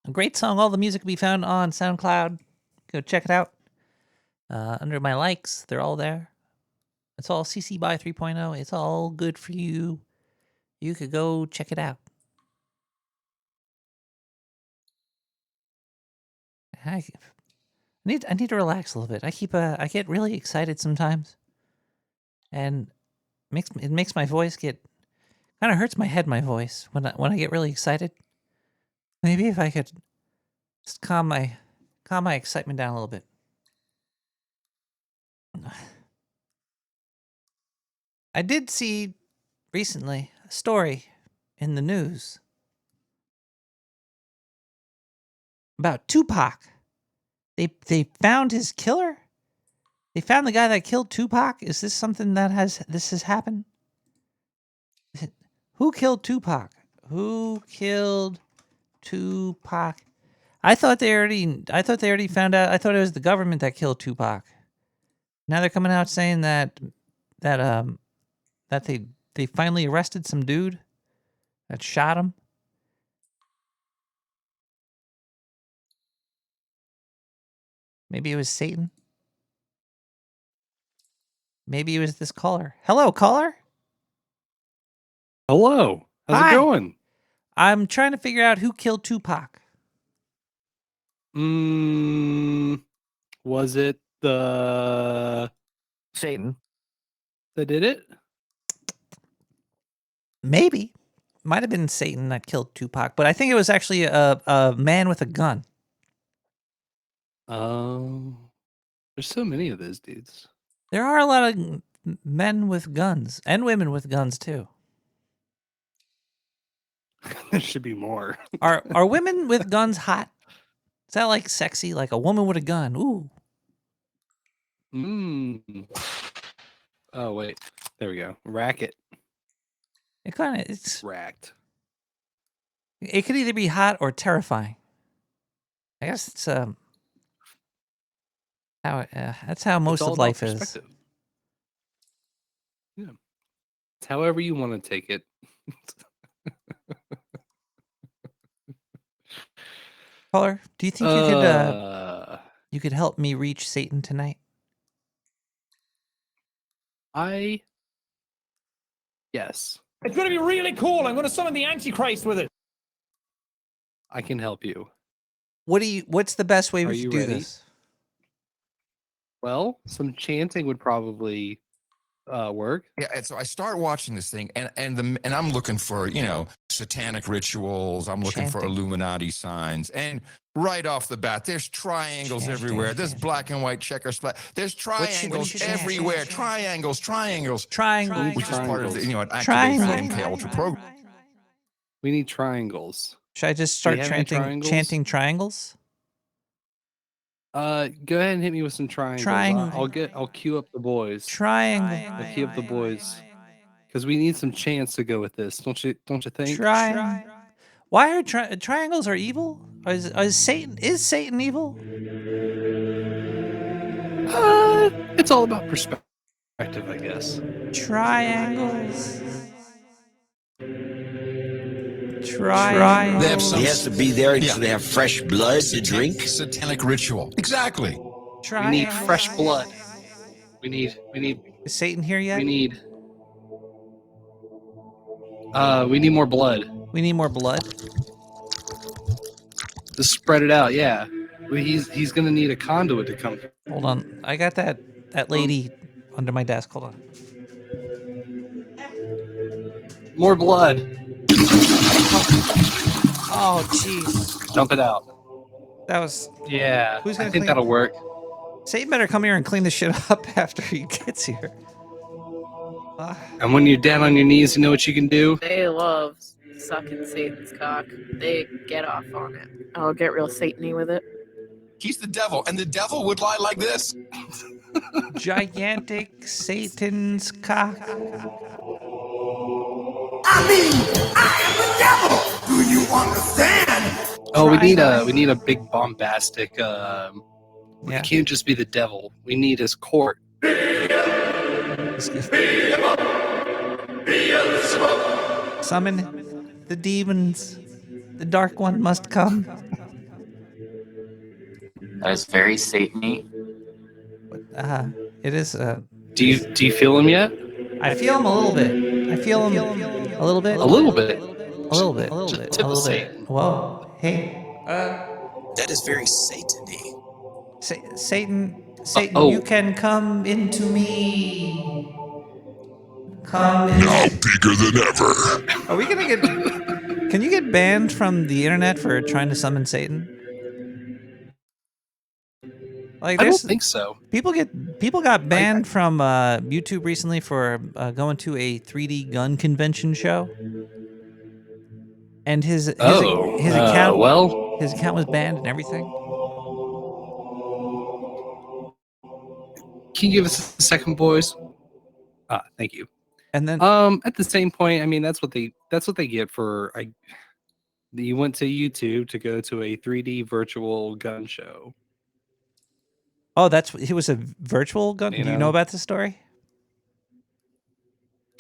a great song. All the music can be found on SoundCloud. Go check it out. Under my likes, they're all there. It's all CC by 3.0. It's all good for you. You could go check it out. I need to relax a little bit. I get really excited sometimes, and it makes my voice get kind of hurts my head. My voice when I get really excited. Maybe if I could just calm my excitement down a little bit. I did see recently a story in the news about Tupac. They found his killer. They found the guy that killed Tupac. Is this something that has happened? Who killed Tupac? Who killed Tupac. I thought they already found out. I thought it was the government that killed Tupac. Now they're coming out saying that they finally arrested some dude that shot him. Maybe it was Satan. Maybe it was this caller. Hello, caller. Hello. How's Hi. it going? I'm trying to figure out who killed Tupac. Was it the Satan that did it? Maybe. Might have been Satan that killed Tupac, but I think it was actually a man with a gun. There's so many of those dudes. There are a lot of men with guns and women with guns too. There should be more. Are women with guns hot? Is that like sexy? Like a woman with a gun? Ooh. Oh wait, there we go. Racket. It's racked. It could either be hot or terrifying. I guess it's that's how most of life is. Yeah. It's however you want to take it. Caller, do you think you could help me reach Satan tonight? Yes. It's going to be really cool. I'm going to summon the Antichrist with it. I can help you. What's the best way we should do this? Well, some chanting would probably work. Yeah, and so I start watching this thing, and I'm looking for satanic rituals. I'm looking for Illuminati signs, and right off the bat, there's triangles everywhere. There's black and white checker splat. There's triangles everywhere. Triangles, which is part of the activate the MK Ultra program. We need triangles. Should I just start chanting triangles? Go ahead and hit me with some triangles. I'll queue up the boys. Triangle. I'll queue up the boys. Because we need some chants to go with this, don't you think? Why are triangles are evil? Is Satan evil? It's all about perspective, I guess. Triangles. He has to be there so they have fresh blood to drink. Satanic ritual. Exactly. We need fresh blood. We need. Is Satan here yet? We need more blood. We need more blood. To spread it out, yeah. He's gonna need a conduit to come. Hold on, I got that lady under my desk. Hold on. More blood. Oh, jeez. Dump it out. That was... Yeah, Who's gonna I think clean that'll work. Satan better come here and clean this shit up after he gets here. And when you're down on your knees, you know what you can do? They love sucking Satan's cock. They get off on it. I'll get real Satan-y with it. He's the devil, and the devil would lie like this. Gigantic Satan's cock. I am the devil. Do you understand? Oh, we need a big bombastic. It can't just be the devil. We need his court. Summon the demons. The dark one must come. That is very Satan-y. It is. Do you feel him yet? I feel him a little bit. I feel him a little bit. A little bit. A little bit. Tip of Satan. Whoa. Hey. That is very Satan-y. Satan, you can come into me. Come in. Now bigger than ever. Are we gonna get... Can you get banned from the internet for trying to summon Satan? I don't think so. People got banned from YouTube recently for going to a 3D gun convention show. And his account was banned and everything. Can you give us a second, boys? Thank you. And then at the same point, I mean that's what they get for You went to YouTube to go to a 3D virtual gun show. Oh, it was a virtual gun. Do you know about this story?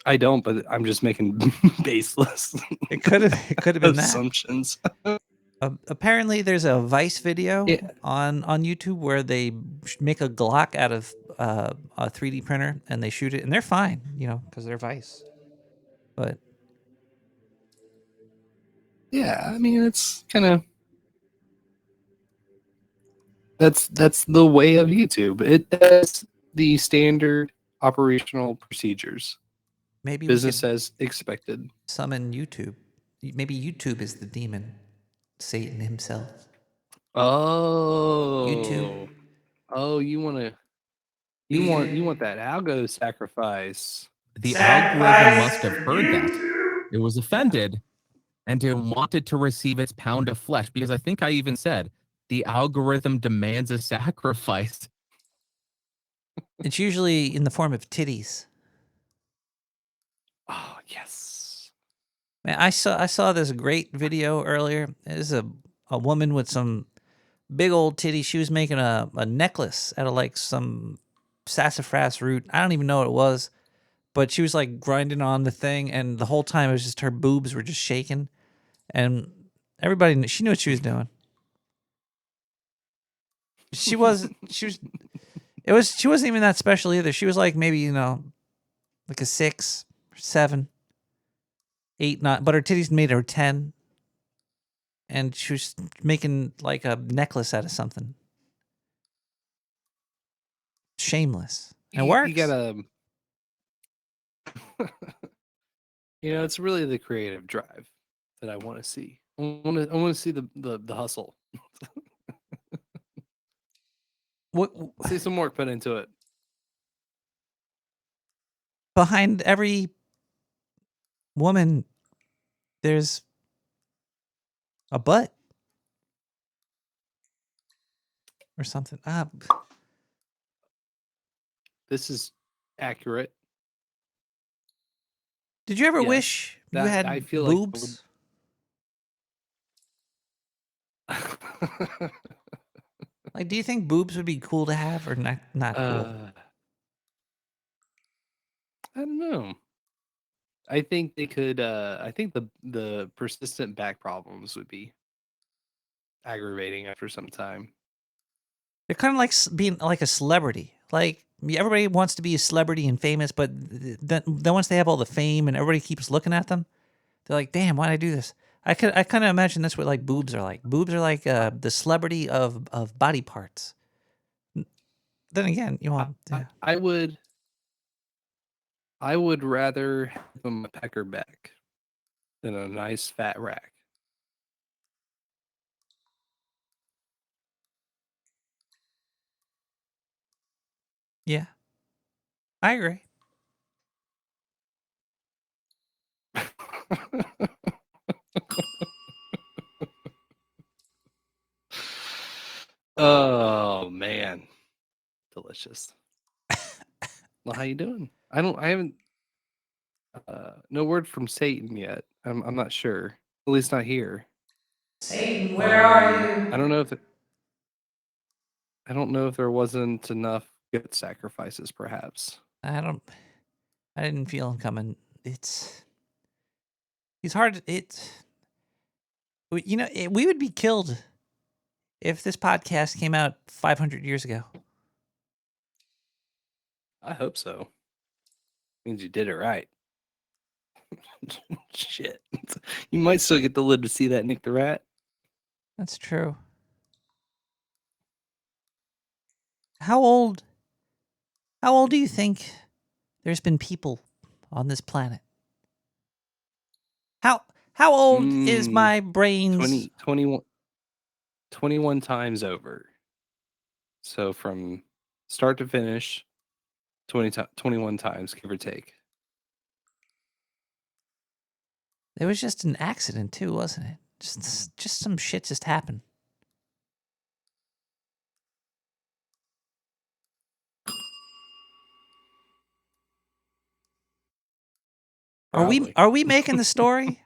I don't, but I'm just making baseless. It could have been that. Assumptions. Apparently, there's a Vice video on YouTube where they make a Glock out of a 3D printer and they shoot it, and they're fine, because they're Vice. But yeah, I mean, it's kind of that's the way of YouTube. It has the standard operational procedures. maybe Business we could as expected. summon YouTube. Maybe YouTube is the demon, Satan himself. Oh, YouTube. Oh, you want that algo sacrifice? The algorithm must have heard that. It was offended, and it wanted to receive its pound of flesh, because I think I even said the algorithm demands a sacrifice. It's usually in the form of titties. Oh, yes. Man, I saw this great video earlier. There's a woman with some big old titties. She was making a necklace out of like some sassafras root. I don't even know what it was, but she was like grinding on the thing, and the whole time it was just her boobs were just shaking, and everybody she knew what she was doing. She wasn't even that special either. She was like maybe like a 6, 7, 8, 9, but her titties made her 10. And she was making like a necklace out of something. Shameless. And it works. You gotta, it's really the creative drive that I want to see. I want to see the hustle. See some work put into it. Behind every woman, there's a butt or something. This is accurate. Did you ever wish you had I feel boobs? Like, do you think boobs would be cool to have or not cool? I don't know. I think they could. I think the persistent back problems would be aggravating after some time. They're kind of like being like a celebrity. Like, everybody wants to be a celebrity and famous, but then once they have all the fame and everybody keeps looking at them, they're like, "Damn, why'd I do this?" I kind of imagine that's what like boobs are like. Boobs are like the celebrity of body parts. Then again, you want. I would rather have them a pecker back than a nice fat rack. Yeah, I agree. Oh man, delicious. Well, how you doing? I haven't. No word from Satan yet. I'm not sure. At least not here. Satan, where are you? I don't know if there wasn't enough good sacrifices, perhaps. I didn't feel him coming. He's hard. We would be killed if this podcast came out 500 years ago. I hope so. Means you did it right. Shit. You might still get the lid to see that Nick the Rat. That's true. How old do you think there's been people on this planet? How old is my brain's 21 times over. So from start to finish, 21 times, give or take. It was just an accident too, wasn't it? Just some shit just happened. Are we making the story?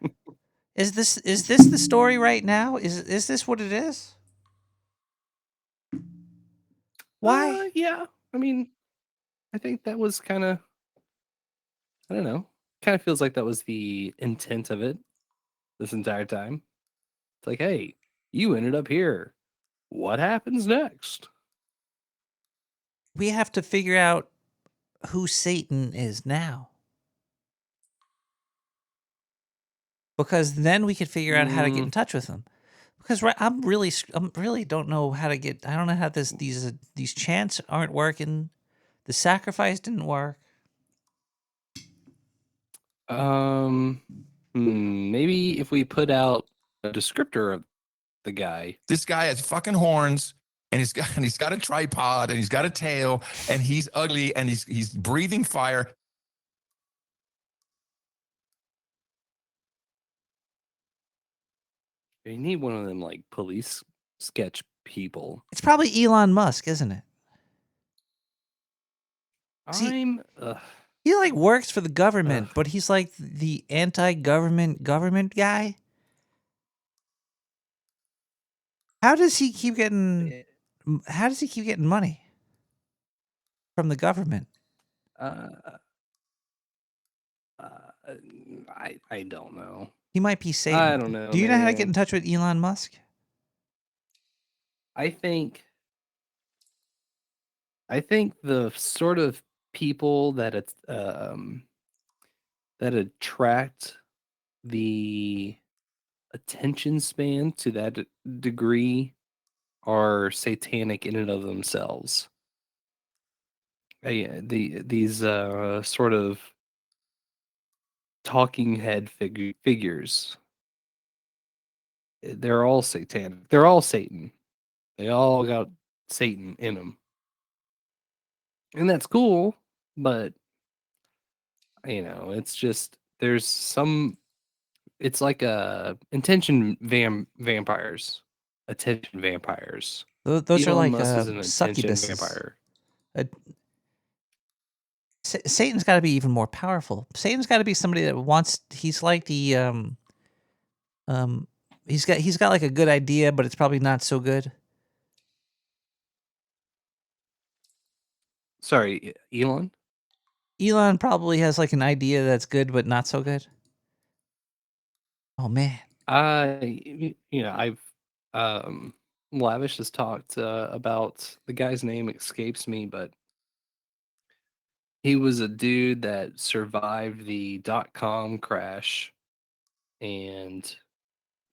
Is this the story right now? Is this what it is? Why? Yeah. I mean, I think that was kind of, I don't know, kind of feels like that was the intent of it this entire time. It's like, hey, you ended up here. What happens next? We have to figure out who Satan is now. Because then we could figure out how to get in touch with him. Because I'm really don't know how to get. I don't know how these chants aren't working. The sacrifice didn't work. Maybe if we put out a descriptor of the guy. This guy has fucking horns, and he's got a tripod, and he's got a tail, and he's ugly, and he's breathing fire. You need one of them like police sketch people. It's probably Elon Musk, isn't it? He like works for the government, but he's like the anti-government guy. How does he keep getting money from the government? I don't know. He might be Satan. I don't know. Do you know how to get man. in touch with Elon Musk? I think the sort of people that that attract the attention span to that degree are satanic in and of themselves. These sort of talking head figures. They're all satanic. They're all Satan. They all got Satan in them. And that's cool, but it's just there's some it's like intention vampires. Attention vampires. Those are Elon like Musk is an attention succubuses. vampire. Satan's got to be even more powerful. Satan's got to be somebody that wants. He's like the He's got like a good idea, but it's probably not so good. Sorry, Elon? Elon probably has like an idea that's good, but not so good. Oh man. I've Lavish has talked about the guy's name escapes me, but he was a dude that survived the .com crash and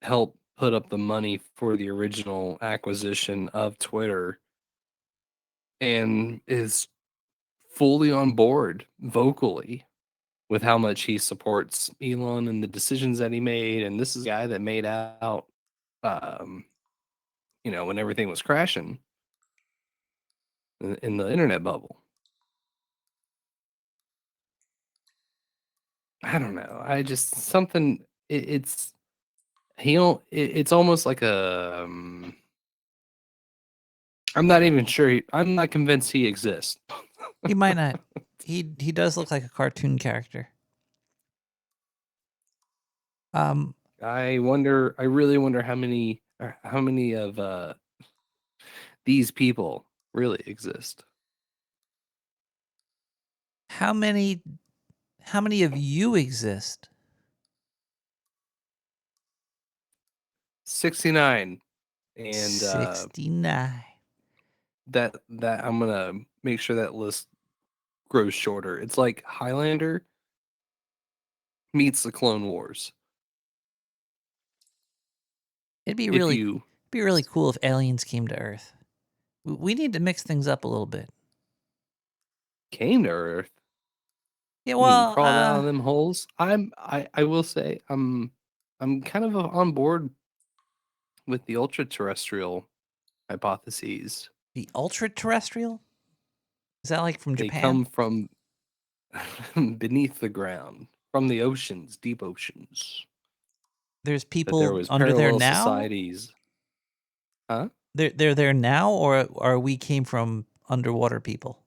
helped put up the money for the original acquisition of Twitter and is fully on board vocally with how much he supports Elon and the decisions that he made. And this is a guy that made out, when everything was crashing in the internet bubble. I don't know. I just something. It's almost like a. I'm not even sure. I'm not convinced he exists. He might not. He does look like a cartoon character. I really wonder how many of these people really exist. How many of you exist? 69. And 69. That I'm gonna make sure that list grows shorter. It's like Highlander meets the Clone Wars. It'd be really cool if aliens came to Earth. We need to mix things up a little bit. Came to Earth. Yeah, well, crawled out of them holes. I will say I'm kind of on board with the ultra-terrestrial hypotheses. The ultra-terrestrial? Is that like from Japan? They come from beneath the ground, from the oceans, deep oceans. There's people there was under there now? Societies. Huh? They're there now, or we came from underwater people?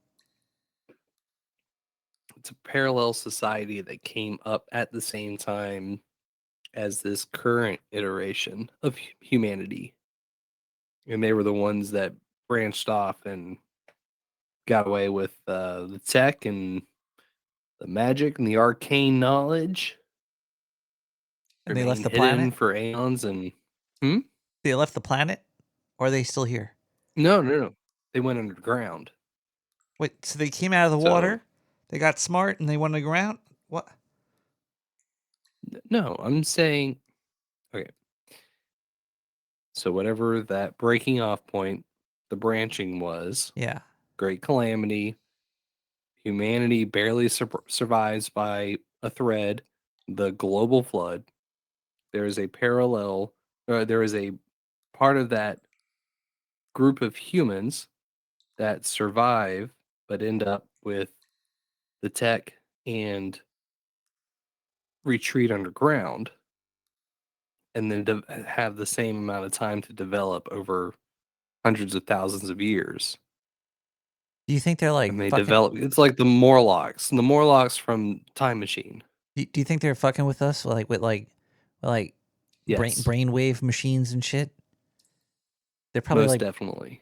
It's a parallel society that came up at the same time as this current iteration of humanity. And they were the ones that branched off and got away with the tech and the magic and the arcane knowledge. And they left the hidden planet? for aeons and They left the planet? Or are they still here? No. They went underground. Wait, so they came out of the So- water, they got smart, and they went underground? What? No, I'm saying, okay. So whatever that breaking off point, the branching was, Yeah. great calamity. Humanity barely survives by a thread. The global flood. There is a parallel, there is a part of that group of humans that survive but end up with the tech and retreat underground, and then have the same amount of time to develop over hundreds of thousands of years. Do you think they're like And they fucking, develop. It's like the Morlocks from Time Machine. do you think they're fucking with us with Yes. brainwave machines and shit? They're probably Most like definitely.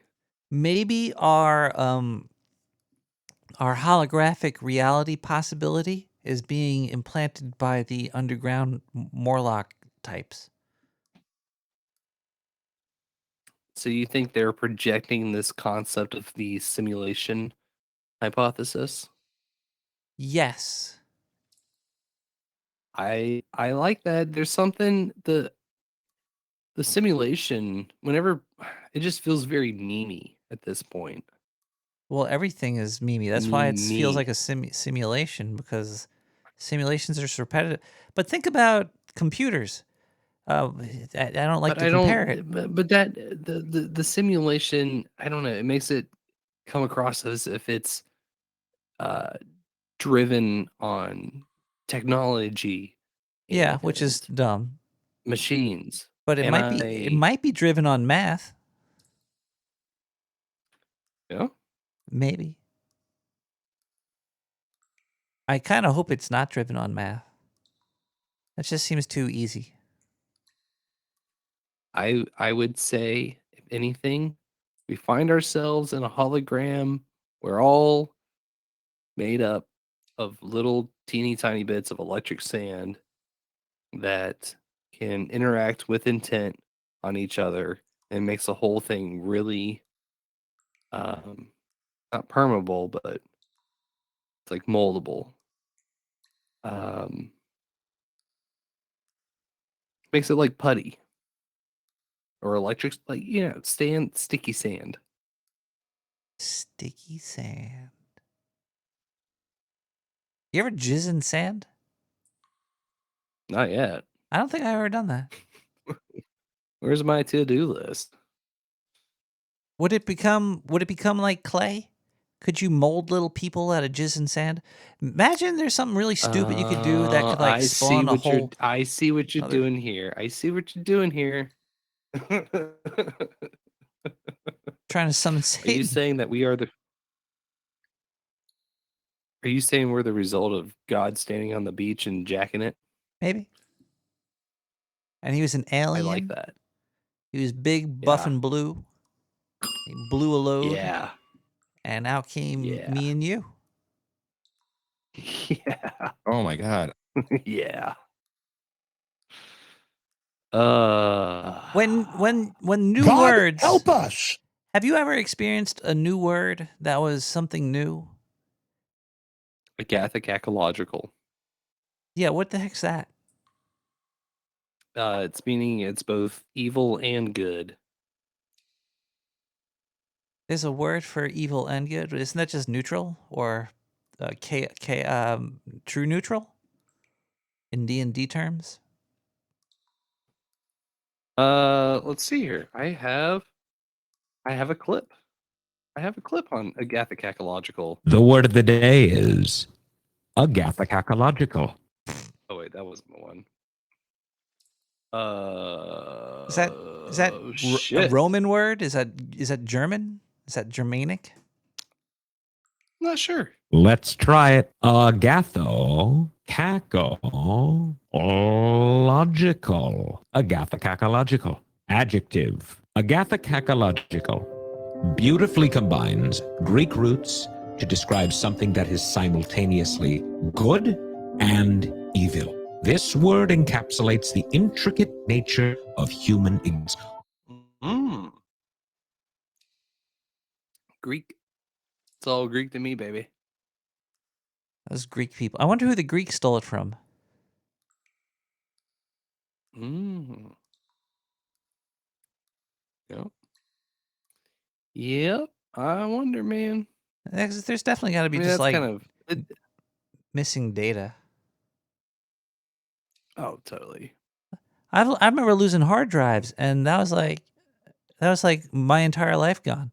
maybe our holographic reality possibility is being implanted by the underground Morlock types. So you think they're projecting this concept of the simulation hypothesis? Yes. I like that. There's something the simulation, whenever it just feels very memey at this point. Well, everything is memey. That's why it Me. feels like a simulation, because simulations are repetitive. But think about computers. I don't like to compare it. But that the simulation, I don't know. It makes it come across as if it's driven on technology. Yeah, which is dumb. Machines. But it might be driven on math. Yeah. Maybe. I kind of hope it's not driven on math. That just seems too easy. I would say, if anything, we find ourselves in a hologram. We're all made up of little teeny tiny bits of electric sand that can interact with intent on each other, and makes the whole thing really not permeable, but it's like moldable. Makes it like putty or electric, like, sticky sand. Sticky sand. You ever jizz in sand? Not yet. I don't think I've ever done that. Where's my to-do list? Would it become like clay? Could you mold little people out of jizz and sand? Imagine there's something really stupid you could do that could like spawn a whole. I see what you're doing here. I see what you're doing here. Trying to summon Satan. Are you saying that we are the? Are you saying we're the result of God standing on the beach and jacking it? Maybe. And he was an alien. I like that. He was big, buff, and blue. He blew a load. Yeah. And out came me and you. Yeah. Oh my God. Yeah. When new God words help us. Have you ever experienced a new word that was something new? Agathicacological. Yeah, what the heck's that? It's meaning it's both evil and good. There's a word for evil and good. Isn't that just neutral or true neutral in D&D terms? Let's see here. I have a clip. I have a clip on agathicacological. The word of the day is agathicacological. Oh wait, that wasn't the one. Is that a shit. Roman word? Is that German? Is that Germanic? Not sure. Let's try it. Agathocacological. Agathocacological. Adjective. Agathocacological. Beautifully combines Greek roots to describe something that is simultaneously good and evil. This word encapsulates the intricate nature of human existence. Greek. It's all Greek to me, baby. Those Greek people. I wonder who the Greeks stole it from. Yep. Yep. I wonder, man. There's definitely got to be I mean, just that's like kind of missing data. Oh, totally. I remember losing hard drives, and that was like my entire life gone.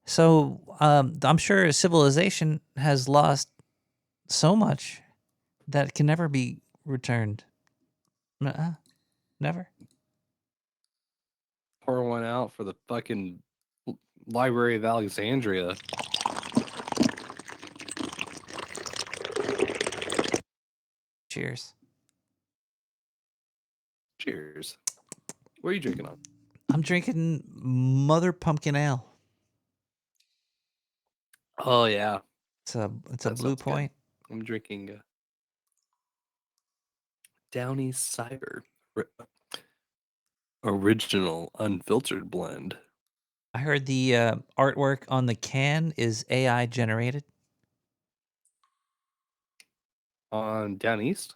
So I'm sure civilization has lost so much that it can never be returned. Never. Pour one out for the fucking Library of Alexandria. Cheers. Cheers. What are you drinking on? I'm drinking Mother Pumpkin Ale. Oh yeah, it's a Blue Point. Good. I'm drinking Downey Cider Original Unfiltered Blend. I heard the artwork on the can is AI generated. On Down East?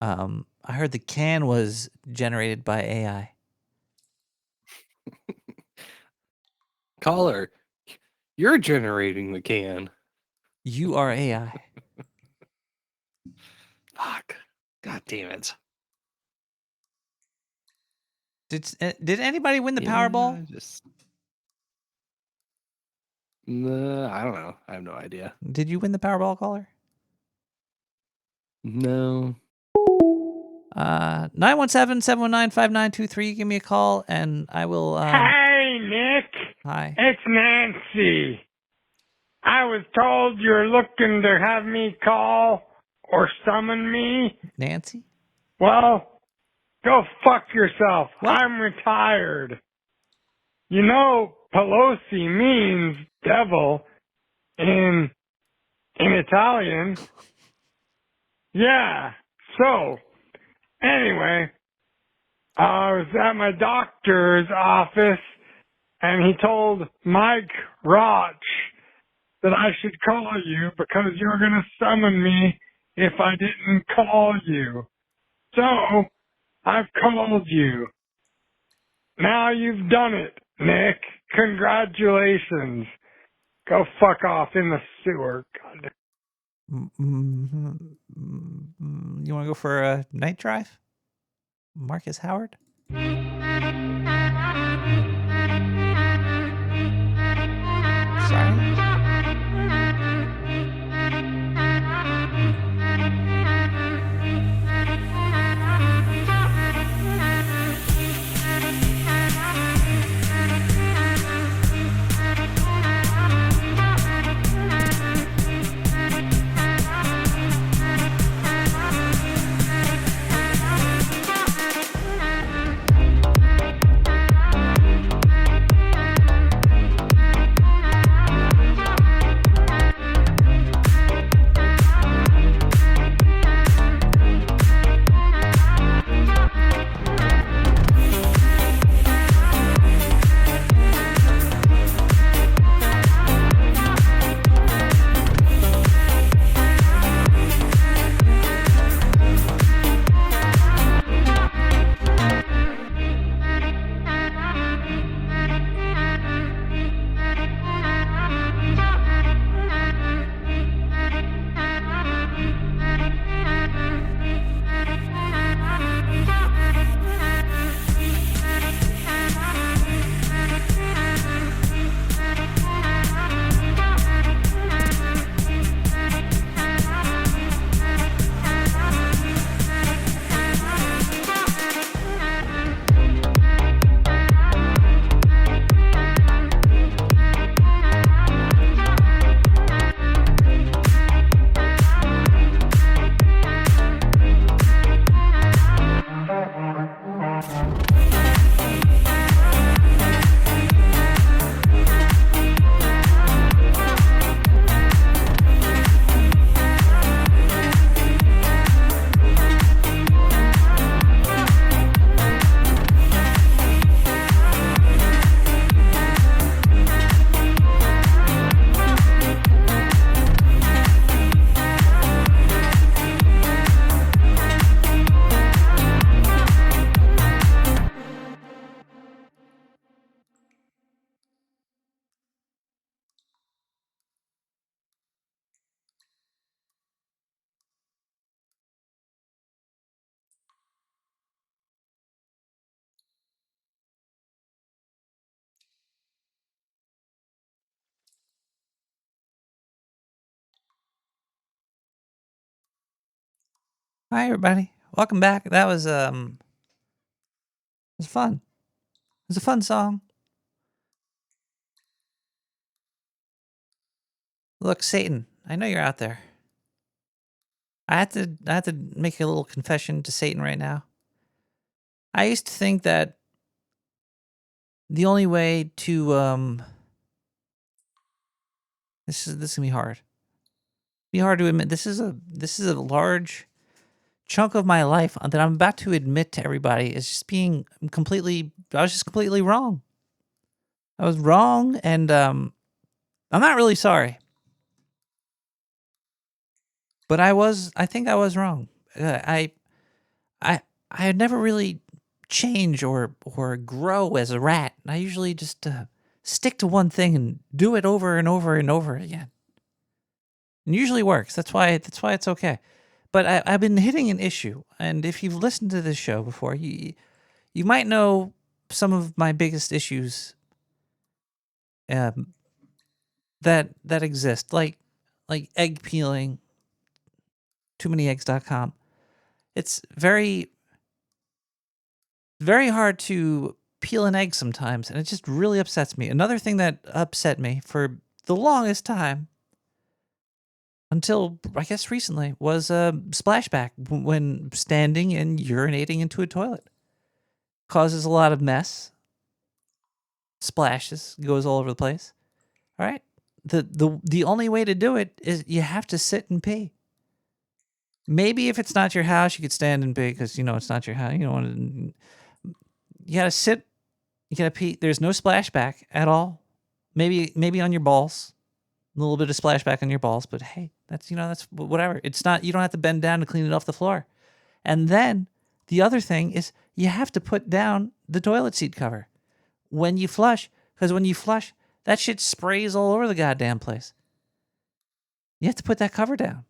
I heard the can was generated by AI. Caller, you're generating the can. You are AI. Fuck. God damn it. Did anybody win the Powerball? No, I don't know. I have no idea. Did you win the Powerball, caller? No. 917-719-5923. Give me a call and I will. Hey, Nick. Hi. It's Nancy. I was told you're looking to have me call or summon me. Nancy? Well, go fuck yourself. What? I'm retired. You know, Pelosi means devil in Italian. Yeah. So, anyway, I was at my doctor's office and he told Mike Roch that I should call you because you were going to summon me if I didn't call you. So, I've called you. Now you've done it, Nick. Congratulations. Go fuck off in the sewer. God. You want to go for a night drive? Marcus Howard? Sorry. Hi, everybody. Welcome back. That was it was fun. It was a fun song. Look, Satan, I know you're out there. I have to make a little confession to Satan right now. I used to think that the only way to this is gonna be hard. Be hard to admit. This is a large chunk of my life that I'm about to admit to everybody is just being I was just completely wrong. I was wrong, and I'm not really sorry. But I think I was wrong. I had never really change or grow as a rat. I usually just stick to one thing and do it over and over and over again. And usually works. That's why it's okay. But I've been hitting an issue, and if you've listened to this show before, you might know some of my biggest issues that exist, like egg peeling, too-many-eggs.com. It's very hard to peel an egg sometimes, and it just really upsets me. Another thing that upset me for the longest time, until I guess recently, was a splashback when standing and urinating into a toilet. Causes a lot of mess. Splashes, goes all over the place. All right? The only way to do it is you have to sit and pee. Maybe if it's not your house, you could stand and pee because, it's not your house. You don't want to... You got to sit. You got to pee. There's no splashback at all. Maybe on your balls. A little bit of splashback on your balls. But hey, that's whatever. It's not... You don't have to bend down to clean it off the floor. And then the other thing is you have to put down the toilet seat cover when you flush. Because when you flush, that shit sprays all over the goddamn place. You have to put that cover down.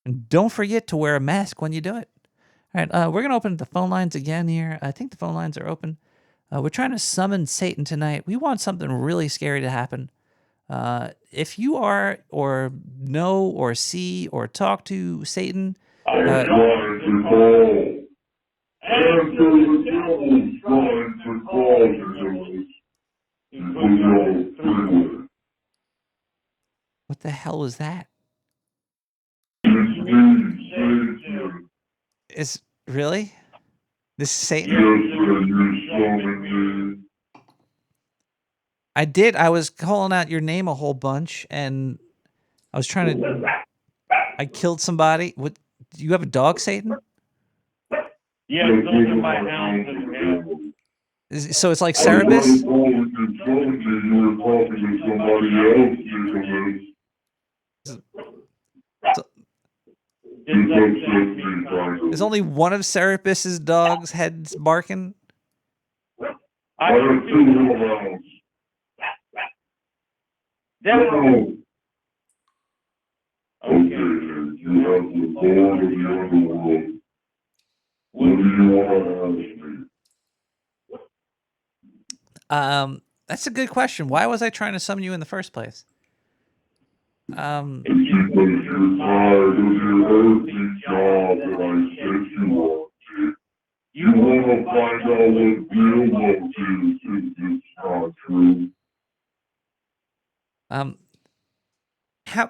And don't forget to wear a mask when you do it. All right, we're going to open the phone lines again here. I think the phone lines are open. We're trying to summon Satan tonight. We want something really scary to happen. If you are or know or see or talk to Satan... I'm trying to call. Answer the devil's trying to call you. What the hell was that? Is really? This is Satan? I did. I was calling out your name a whole bunch, and I was trying to... I killed somebody. What? Do you have a dog, Satan? Yeah, those are my hounds. So it's like Cerebus? Is only one of Cerebus's dogs' heads barking? I have two little hounds. Okay, you have the Lord of the underworld. What do you want to ask me? That's a good question. Why was I trying to summon you in the first place? It's because you're tired of your earthly job that I set you up to. You want to find out what real love is if it's not true. How?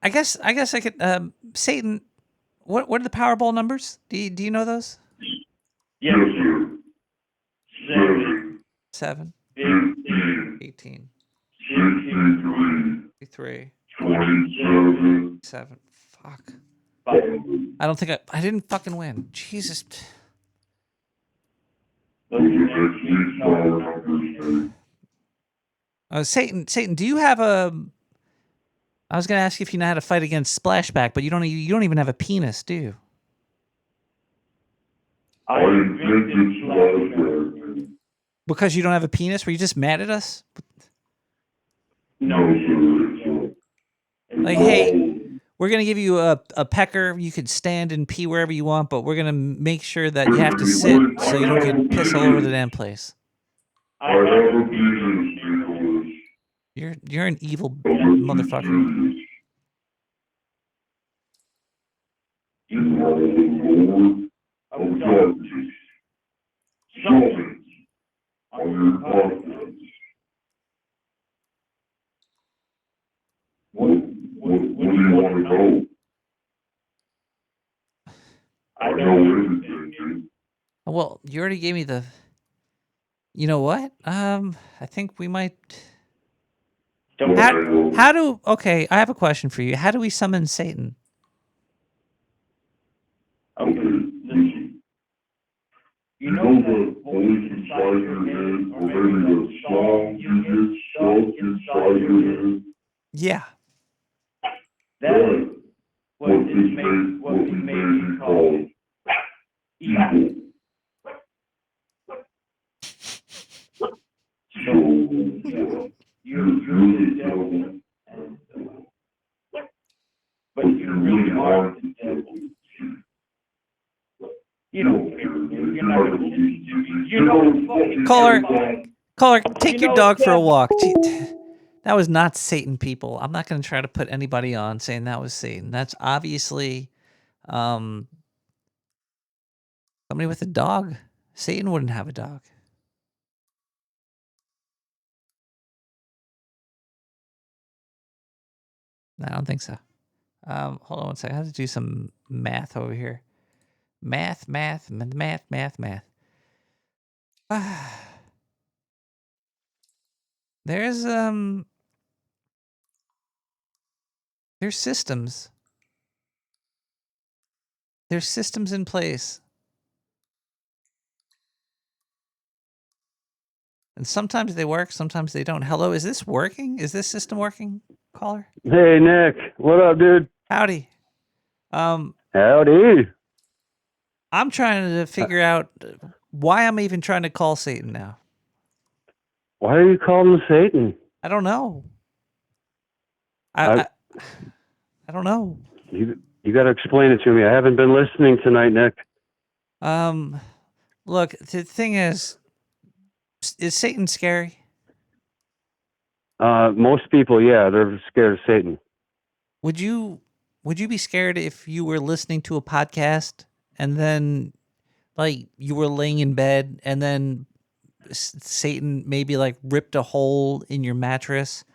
I guess I could. Satan, what are the Powerball numbers? Do you know those? Yes, sir. 7. 15. 18. 63. 23. 27. 7. Fuck. I don't think I didn't fucking win. Jesus. Satan, do you have a... I was going to ask you if you know how to fight against Splashback, but you don't even have a penis, do you? I invented Splashback. Because you don't have a penis? Were you just mad at us? No, sir. Like, hey, we're going to give you a pecker. You could stand and pee wherever you want, but we're going to make sure that you have to sit so you don't get piss all over the damn place. I have a penis, Nicholas. You're an evil motherfucker. You are the Lord of darkness. Summons on your podcast. What do you want to know? I know everything, dude. Well, you already gave me the. You know what? I think we might. How do? Okay, I have a question for you. How do we summon Satan? Okay, listen. You know the voice inside your head, or maybe the song you get stuck inside your head? Yeah. That's what we may call evil. So, you're the devil, but you really aren't the devil. You don't care. You're not gonna you know. Caller, take your dog for a walk. Gee, that was not Satan, people. I'm not going to try to put anybody on saying that was Satan. That's obviously somebody with a dog. Satan wouldn't have a dog. No, I don't think so. Hold on one second. I have to do some math over here. Math. There's systems. There's systems in place. And sometimes they work, sometimes they don't. Hello, is this working? Is this system working, caller? Hey, Nick. What up, dude? Howdy. Howdy. I'm trying to figure out why I'm even trying to call Satan now. Why are you calling him Satan? I don't know. I don't know. You got to explain it to me. I haven't been listening tonight, Nick. Look, the thing is Satan scary? Most people, yeah, they're scared of Satan. Would you be scared if you were listening to a podcast and then like you were laying in bed and then Satan maybe like ripped a hole in your mattress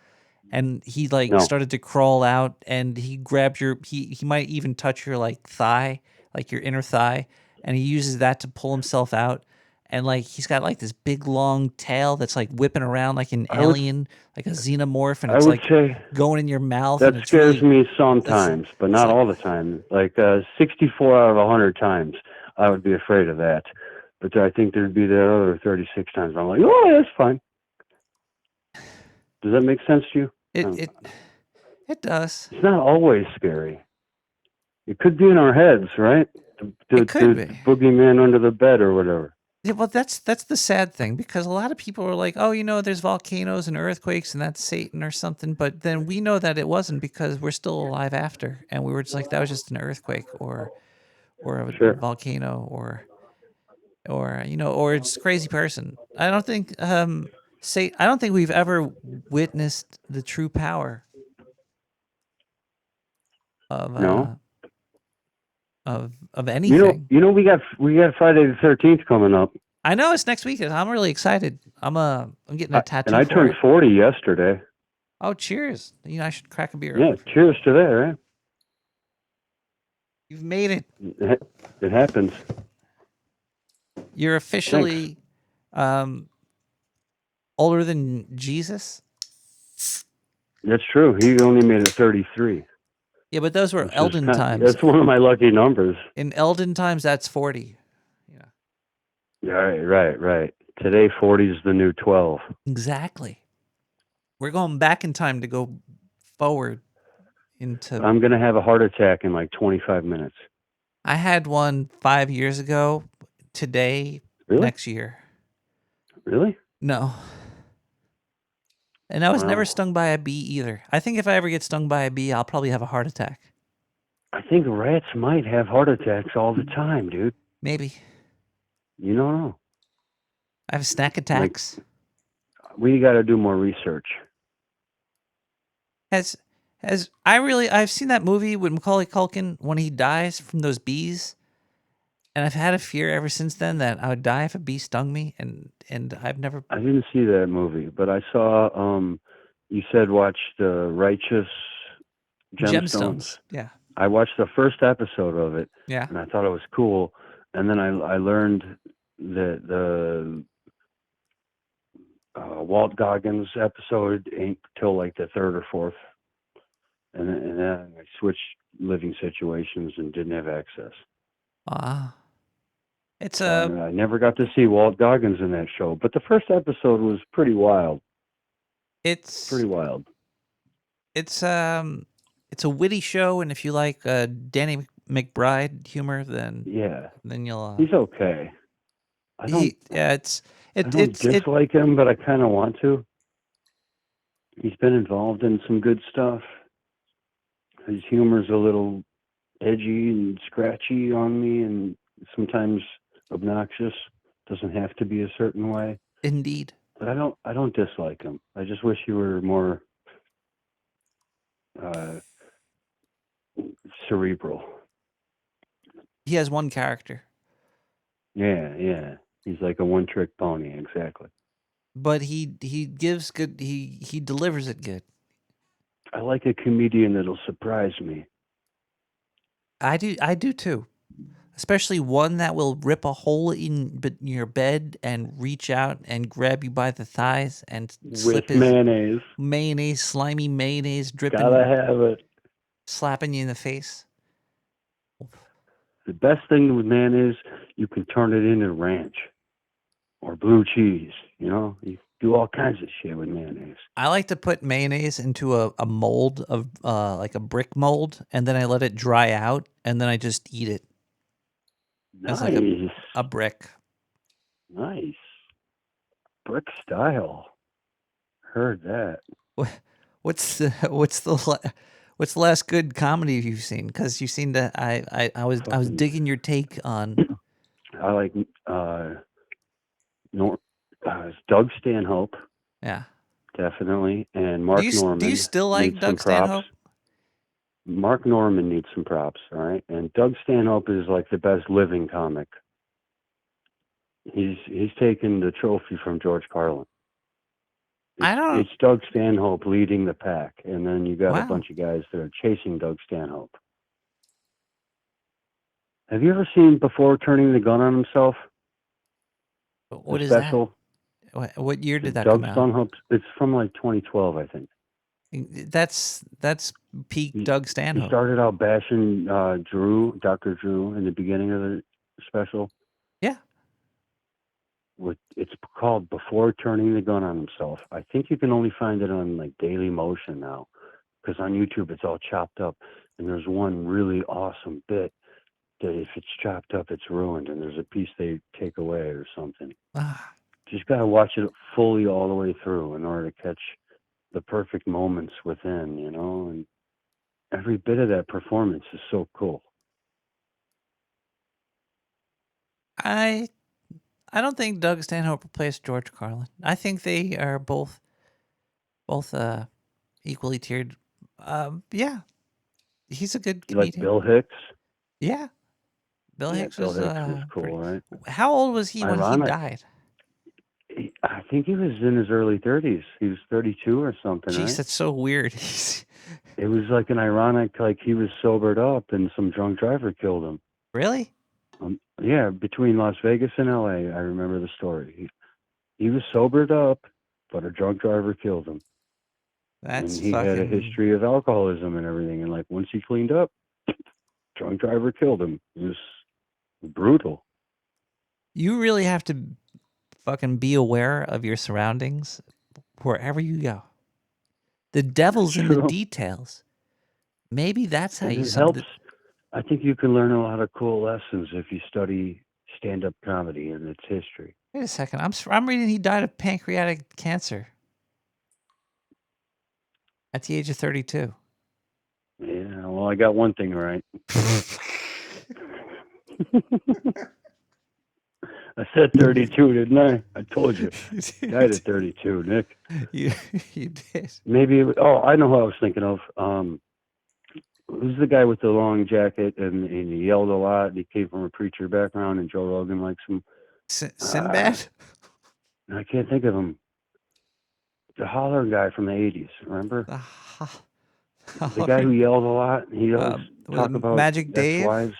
and he like started to crawl out and he grabbed your he might even touch your like thigh, like your inner thigh, and he uses that to pull himself out, and like he's got like this big long tail that's like whipping around like an alien, like a xenomorph, and it's like going in your mouth. That and it's scares really, me sometimes, but not all the time. Like 64 out of 100 times, I would be afraid of that. But I think there'd be the other 36 times I'm like, oh, that's fine. Does that make sense to you? It does. It's not always scary. It could be in our heads, right? It could be. Boogeyman under the bed or whatever. Yeah, well, that's the sad thing, because a lot of people are like, oh, there's volcanoes and earthquakes and that's Satan or something. But then we know that it wasn't, because we're still alive after. And we were just like, that was just an earthquake or a volcano or it's a crazy person. I don't think I don't think we've ever witnessed the true power of of anything. We got Friday the 13th coming up. I know it's next week. I'm really excited. I'm getting a tattoo. And I turned 40 yesterday. Oh, cheers! I should crack a beer. Yeah, cheers to that, right? You've made it. It happens. You're officially older than Jesus. That's true. He only made it 33. Yeah, but those were Elden times. That's one of my lucky numbers. In Elden times, that's 40. Yeah. Right. Today, 40 is the new 12. Exactly. We're going back in time to go forward into... I'm going to have a heart attack in like 25 minutes. I had one 5 years ago. Today, next year. Really? No. And I was never stung by a bee either. I think if I ever get stung by a bee, I'll probably have a heart attack. I think rats might have heart attacks all the time, dude. Maybe. You don't know. I have snack attacks. We got to do more research. Has I've seen that movie with Macaulay Culkin when he dies from those bees, and I've had a fear ever since then that I would die if a bee stung me, and I've never. I didn't see that movie, but I saw. You said watch the Righteous Gemstones. Yeah. I watched the first episode of it, Yeah. and I thought it was cool. And then I learned that the Walt Goggins episode ain't till like the third or fourth, and then I switched living situations and didn't have access. It's So I never got to see Walt Goggins in that show, but the first episode was pretty wild. It's pretty wild. It's a witty show, and if you like Danny McBride humor, then then you'll. He's okay. I don't it's dislike him, but I kind of want to. He's been involved in some good stuff. His humor's a little edgy and scratchy on me, and sometimes obnoxious. Doesn't have to be a certain way. Indeed. But I don't dislike him. I just wish he were more cerebral. He has one character. Yeah. He's like a one-trick pony, exactly. But he gives good. He delivers it good. I like a comedian that'll surprise me. I do too. Especially one that will rip a hole in your bed and reach out and grab you by the thighs and slip his mayonnaise, slimy mayonnaise dripping. Gotta have it. Slapping you in the face. The best thing with mayonnaise, you can turn it into ranch or blue cheese. You know, you do all kinds of shit with mayonnaise. I like to put mayonnaise into a mold of like a brick mold, and then I let it dry out, and then I just eat it. Nice. As like a brick. Nice. Brick style. Heard that. What's the last good comedy you've seen? Because you've seen that I was digging your take on. I like Doug Stanhope. Yeah. Definitely. And Mark Norman. Do you still like Doug Stanhope? Mark Norman needs some props, all right? And Doug Stanhope is like the best living comic. He's taken the trophy from George Carlin. It's Doug Stanhope leading the pack, and then you got a bunch of guys that are chasing Doug Stanhope. Have you ever seen Before Turning the Gun on Himself? What is special? That? What year did that Doug come out? Stanhope. It's from like 2012, I think. That's peak Doug Stanhope. He started out bashing Dr. Drew, in the beginning of the special. Yeah. It's called Before Turning the Gun on Himself. I think you can only find it on like Daily Motion now, because on YouTube it's all chopped up. And there's one really awesome bit that if it's chopped up, it's ruined, and there's a piece they take away or something. Just got to watch it fully all the way through in order to catch the perfect moments within, you know, and every bit of that performance is so cool. I don't think Doug Stanhope replaced George Carlin. I think they are both equally tiered. Yeah, he's a good comedian. Like Bill Hicks. Yeah, Bill Hicks was cool, right? How old was he when he died? I think he was in his early 30s. He was 32 or something. Jeez, right? That's so weird. It was like an ironic, like he was sobered up and some drunk driver killed him. Really? Yeah, between Las Vegas and LA, I remember the story. He was sobered up, but a drunk driver killed him. And he had a history of alcoholism and everything. And like once he cleaned up, drunk driver killed him. It was brutal. You really have to fucking be aware of your surroundings wherever you go. The devil's in the details. Maybe that's how you helps. I think you can learn a lot of cool lessons if you study stand-up comedy and its history. Wait a second. I'm reading he died of pancreatic cancer at the age of 32. Yeah, well, I got one thing right. I said 32, didn't I? I told you. Died at 32, Nick. You did. Maybe. I know who I was thinking of. Who's the guy with the long jacket and he yelled a lot? He came from a preacher background, and Joe Rogan likes him. Sinbad? I can't think of him. The holler guy from the 80s, remember? The guy who yelled a lot. He always talk about Magic Dave? ex-wives.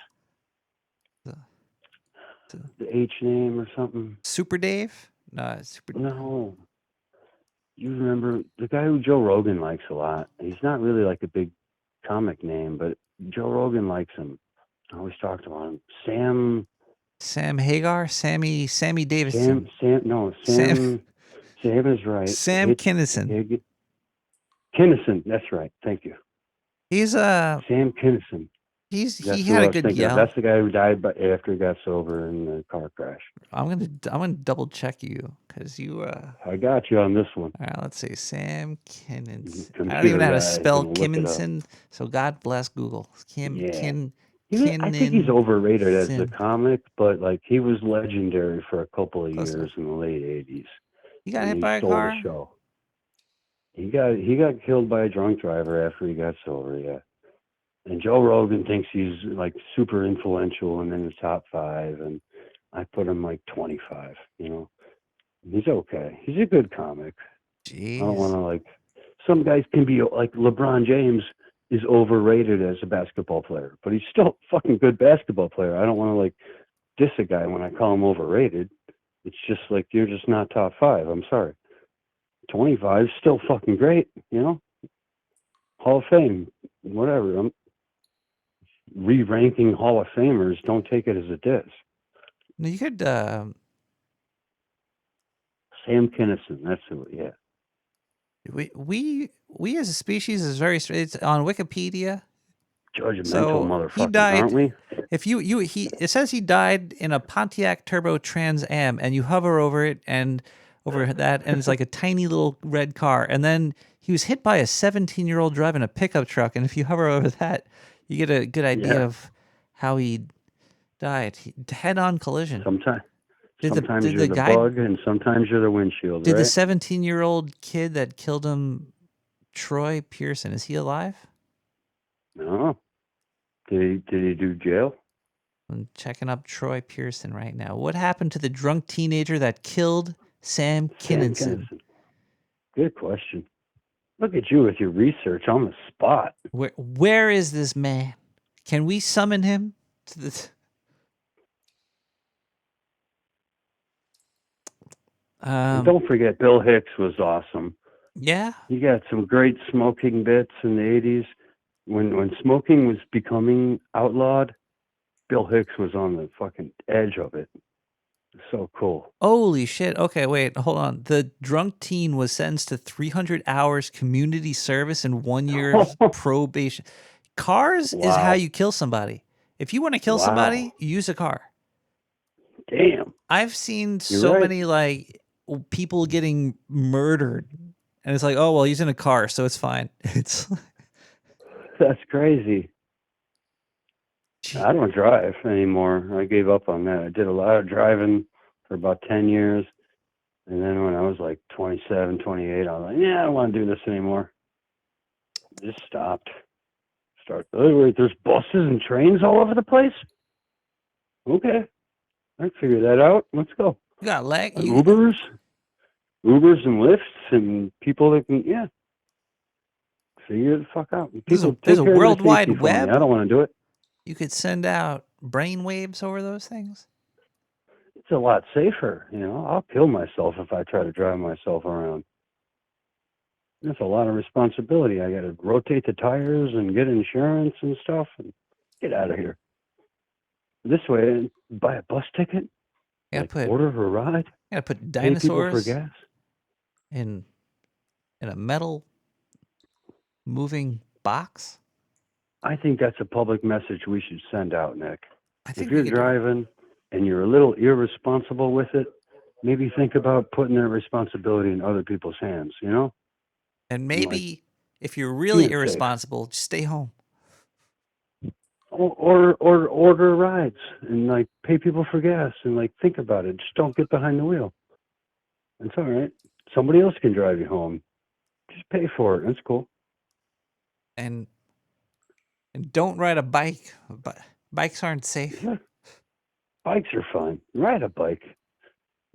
The H name or something. Super Dave? No, No. You remember the guy who Joe Rogan likes a lot. He's not really like a big comic name, but Joe Rogan likes him. I always talk about him. Sam Hagar? Sammy Davidson. Sam is right. Sam Kinison. Kinison, that's right. Thank you. He's Sam Kinison. He That's had who I a was good thinking of. yell. That's the guy who died after he got sober in the car crash. I'm gonna double check you because you. I got you on this one. All right, let's see. Sam Kinison. I Computer don't even know how to guy, spell gonna look it up. Kinison. So God bless Google. I think he's overrated as a comic, but like he was legendary for a couple of years in the late 80s. He got And hit by a stole car? The show. He got killed by a drunk driver after he got sober, yeah. And Joe Rogan thinks he's like super influential and in the top 5, and I put him like 25, you know. He's okay. He's a good comic. Jeez. I don't want to like, some guys can be like LeBron James is overrated as a basketball player, but he's still a fucking good basketball player. I don't want to like diss a guy when I call him overrated. It's just like, you're just not top 5. I'm sorry. 25 is still fucking great, you know? Hall of Fame, whatever. I'm re-ranking Hall of Famers. Don't take it as a diss. You could. Sam Kinison, that's who, yeah. We as a species is very. It's on Wikipedia. Judgmental motherfuckers, he died. aren't we? If it says he died in a Pontiac Turbo Trans Am, and you hover over it and over that, and it's like a tiny little red car, and then he was hit by a 17-year-old driving a pickup truck, and if you hover over that, you get a good idea of how he died. Head-on collision. Sometimes Did you're the the guy, bug, and sometimes you're the windshield, did right? the 17-year-old kid that killed him, Troy Pearson, is he alive? No. Did he do jail? I'm checking up Troy Pearson right now. What happened to the drunk teenager that killed Sam Kinison? Good question. Look at you with your research on the spot. Where is this man? Can we summon him to this? And don't forget, Bill Hicks was awesome. Yeah. He got some great smoking bits in the 80s. When smoking was becoming outlawed, Bill Hicks was on the fucking edge of it. So cool. Holy shit. Okay, wait, hold on. The drunk teen was sentenced to 300 hours community service and 1 year probation. Cars is how you kill somebody. If you want to kill somebody, use a car. Damn. I've seen You're so right. many like people getting murdered, and it's like, oh well, he's in a car, so it's fine. It's That's crazy. I don't drive anymore. I gave up on that. I did a lot of driving for about 10 years. And then when I was like 27, 28, I was like, yeah, I don't want to do this anymore. Just stopped. Wait, there's buses and trains all over the place? Okay. I can figure that out. Let's go. You got leg. Ubers and Lyfts and people that can, yeah. Figure the fuck out. There's People a, there's take a care of their World safety Wide for me. Web. I don't want to do it. You could send out brain waves over those things. It's a lot safer, you know. I'll kill myself if I try to drive myself around. That's a lot of responsibility. I got to rotate the tires and get insurance and stuff and get out of here. This way, buy a bus ticket, order a ride, Gotta put pay people for dinosaurs gas. in a metal moving box. I think that's a public message we should send out, Nick. think If we you're could do it. driving and you're a little irresponsible with it, maybe think about putting that responsibility in other people's hands, you know? And maybe if you're really being safe. irresponsible, just stay home. or order rides and like pay people for gas and like think about it. Just don't get behind the wheel. It's all right. Somebody else can drive you home. Just pay for it. That's cool. And don't ride a bike. Bikes aren't safe. Yeah. Bikes are fine. Ride a bike.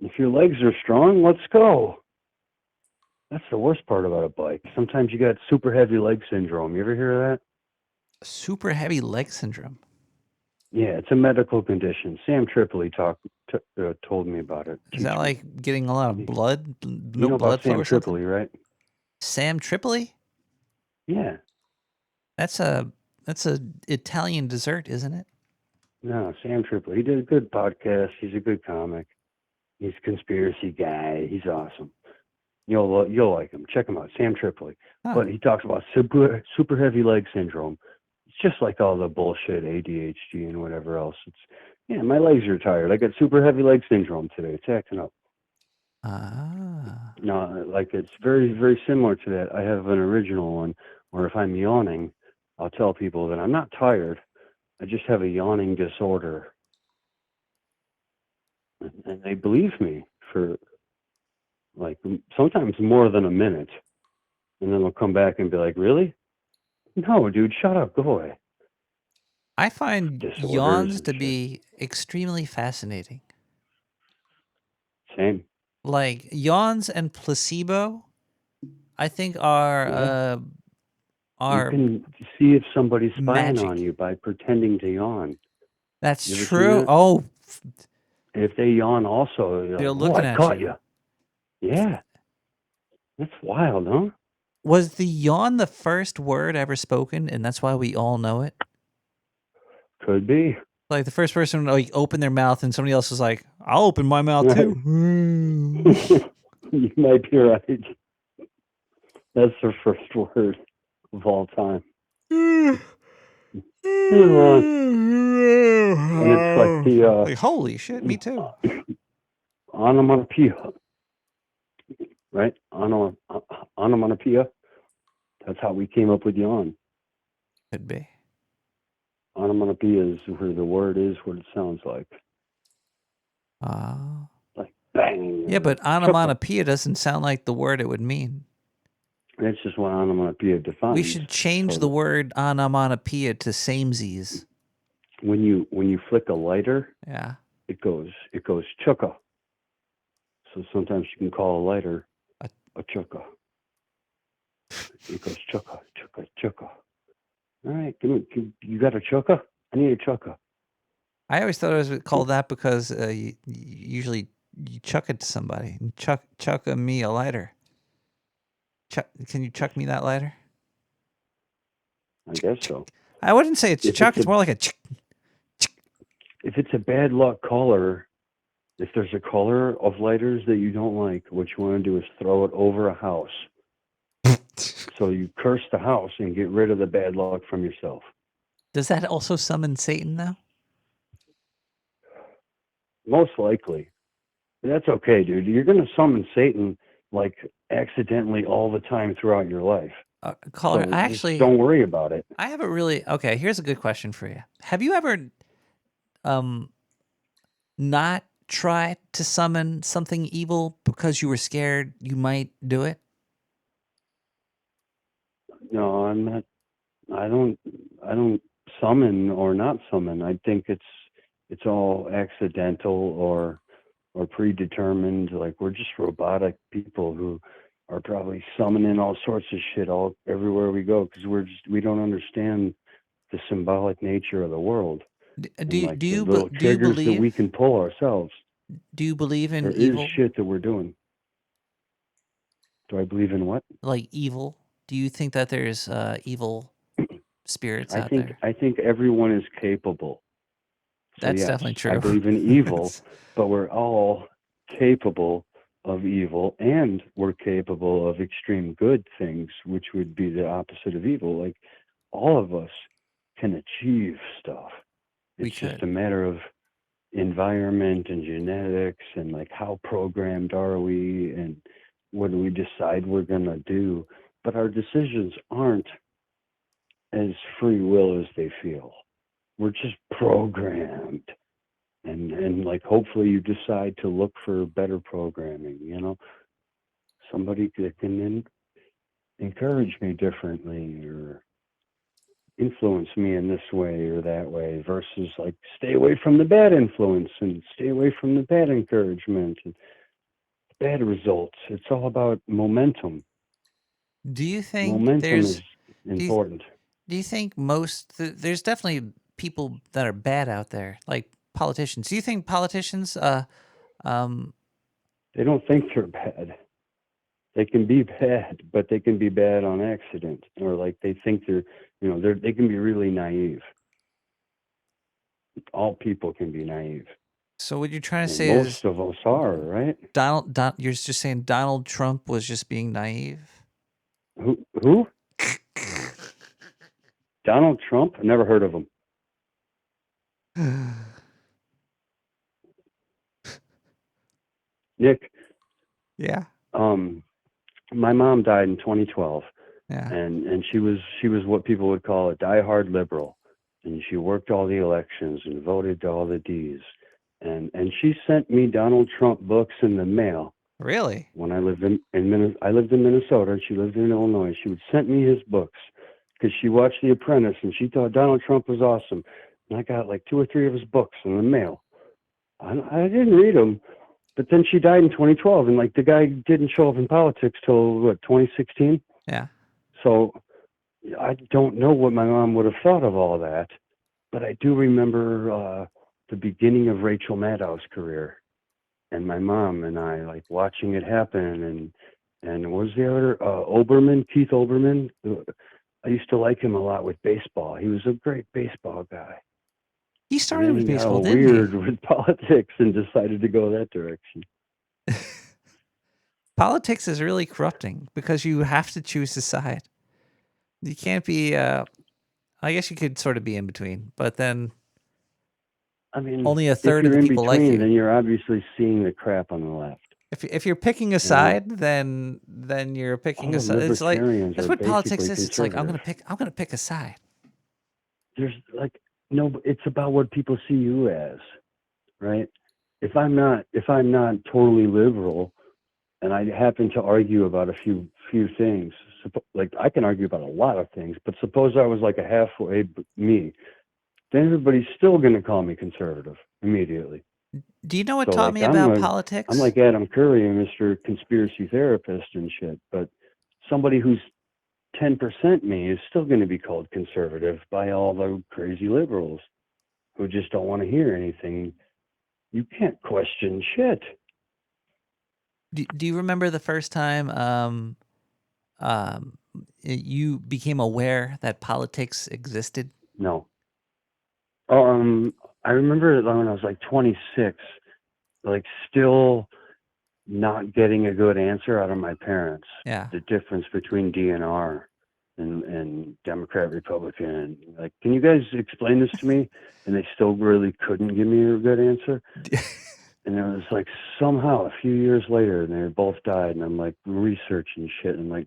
If your legs are strong, let's go. That's the worst part about a bike. Sometimes you got super heavy leg syndrome. You ever hear of that? Super heavy leg syndrome. Yeah, it's a medical condition. Sam Tripoli told me about it. Is that like getting a lot of blood? You No know blood about flow Sam or something? Tripoli, right? Sam Tripoli? Yeah. That's a Italian dessert, isn't it? No, Sam Tripoli. He did a good podcast. He's a good comic. He's a conspiracy guy. He's awesome. You'll like him. Check him out, Sam Tripoli. Huh. But he talks about super heavy leg syndrome. It's just like all the bullshit ADHD and whatever else. It's my legs are tired. I got super heavy leg syndrome today. It's acting up. No, like it's very, very similar to that. I have an original one where if I'm yawning, I'll tell people that I'm not tired. I just have a yawning disorder. And they believe me for like sometimes more than a minute. And then they'll come back and be like, really? No, dude, shut up. Go away. I find Disorders yawns and to shit. be extremely fascinating. Same. Like yawns and placebo, I think are You can see if somebody's spying magic. on you by pretending to yawn. That's You ever seen true. that? Oh, If they yawn also, you're they're like, looking I at caught you. you. Yeah. That's wild, huh? Was the yawn the first word ever spoken, and that's why we all know it? Could be. Like the first person like opened their mouth, and somebody else was like, "I'll open my mouth too." You might be right. That's the first word of all time. And it's like the Like, holy shit, me too. onomatopoeia, right? Onomatopoeia. That's how we came up with yawn. Could be. Onomatopoeia is where the word is what it sounds like. Like bang. Yeah, but onomatopoeia doesn't sound like the word it would mean. That's just what onomatopoeia defines. We should change the word onomatopoeia to samesies. When you flick a lighter, Yeah. it goes chukka. So sometimes you can call a lighter a chukka. It goes chukka, chukka, chukka. All right, you got a chukka? I need a chukka. I always thought it was called that because usually you chuck it to somebody. Chuck me a lighter. Can you chuck me that lighter? I guess so. I wouldn't say it's chuck. It's more like a chick. If it's a bad luck color, if there's a color of lighters that you don't like, what you want to do is throw it over a house. So you curse the house and get rid of the bad luck from yourself. Does that also summon Satan, though? Most likely. But that's okay, dude. You're going to summon Satan like accidentally all the time throughout your life. Caller, So I just actually don't worry about it. I have a really okay. Here's a good question for you. Have you ever, not tried to summon something evil because you were scared you might do it? No, I'm not. I don't summon or not summon. I think it's all accidental or predetermined. Like we're just robotic people who are probably summoning all sorts of shit everywhere we go because we don't understand the symbolic nature of the world. Do you triggers that we believe? can pull ourselves? Do you believe in There evil? is shit that we're doing. Do I believe in what? Like evil? Do you think that there's evil spirits out there? I think everyone is capable. So That's yes, definitely true. I believe in evil, but we're all capable of evil, and we're capable of extreme good things, which would be the opposite of evil. Like all of us can achieve stuff. It's just a matter of environment and genetics and like how programmed are we and what do we decide we're going to do. But our decisions aren't as free will as they feel. we're just programmed. And like hopefully you decide to look for better programming, you know, somebody that can encourage me differently or influence me in this way or that way versus like stay away from the bad influence and stay away from the bad encouragement and bad results. It's all about momentum. Do you think Momentum there's is important. do you think there's definitely people that are bad out there, like politicians? Do you think politicians They don't think they're bad. They can be bad, but they can be bad on accident, or like they think they're, you know, they can be really naive. All people can be naive. So what you're trying to And say is most of us are, right? you're just saying Donald Trump was just being naive? Who? Donald Trump? I never heard of him. Nick. Yeah. My mom died in 2012. Yeah. And she was what people would call a diehard liberal, and she worked all the elections and voted all the D's, and she sent me Donald Trump books in the mail. Really? When I lived in Minnesota, and she lived in Illinois, she would send me his books because she watched The Apprentice and she thought Donald Trump was awesome, and I got like 2 or 3 of his books in the mail. I didn't read them, but then she died in 2012, and like the guy didn't show up in politics till what, 2016? Yeah. So I don't know what my mom would have thought of all that, but I do remember the beginning of Rachel Maddow's career, and my mom and I like watching it happen. And what was the other Keith Olbermann? I used to like him a lot with baseball. He was a great baseball guy. He started with baseball, got didn't weird he? with politics and decided to go that direction. Politics is really corrupting because you have to choose a side. You can't be. I guess you could sort of be in between, but then I mean, only a third if of the you're in people between, like you. then you're obviously seeing the crap on the left. If you're picking a side, then you're picking a side. It's like that's what politics is. It's like I'm gonna pick a side. There's like no, it's about what people see you as, right? If I'm not totally liberal, and I happen to argue about a few things, like I can argue about a lot of things, but suppose I was like a halfway me, then everybody's still going to call me conservative immediately. Do you know what taught me about politics? I'm like Adam Curry and Mr. Conspiracy Therapist and shit, but somebody who's 10% me is still going to be called conservative by all the crazy liberals who just don't want to hear anything. You can't question shit. Do you remember the first time you became aware that politics existed? No. I remember when I was like 26, like still not getting a good answer out of my parents. Yeah. The difference between DNR and Democrat, Republican. Like, can you guys explain this to me? And they still really couldn't give me a good answer. And it was like somehow a few years later, and they both died, and I'm like researching shit and like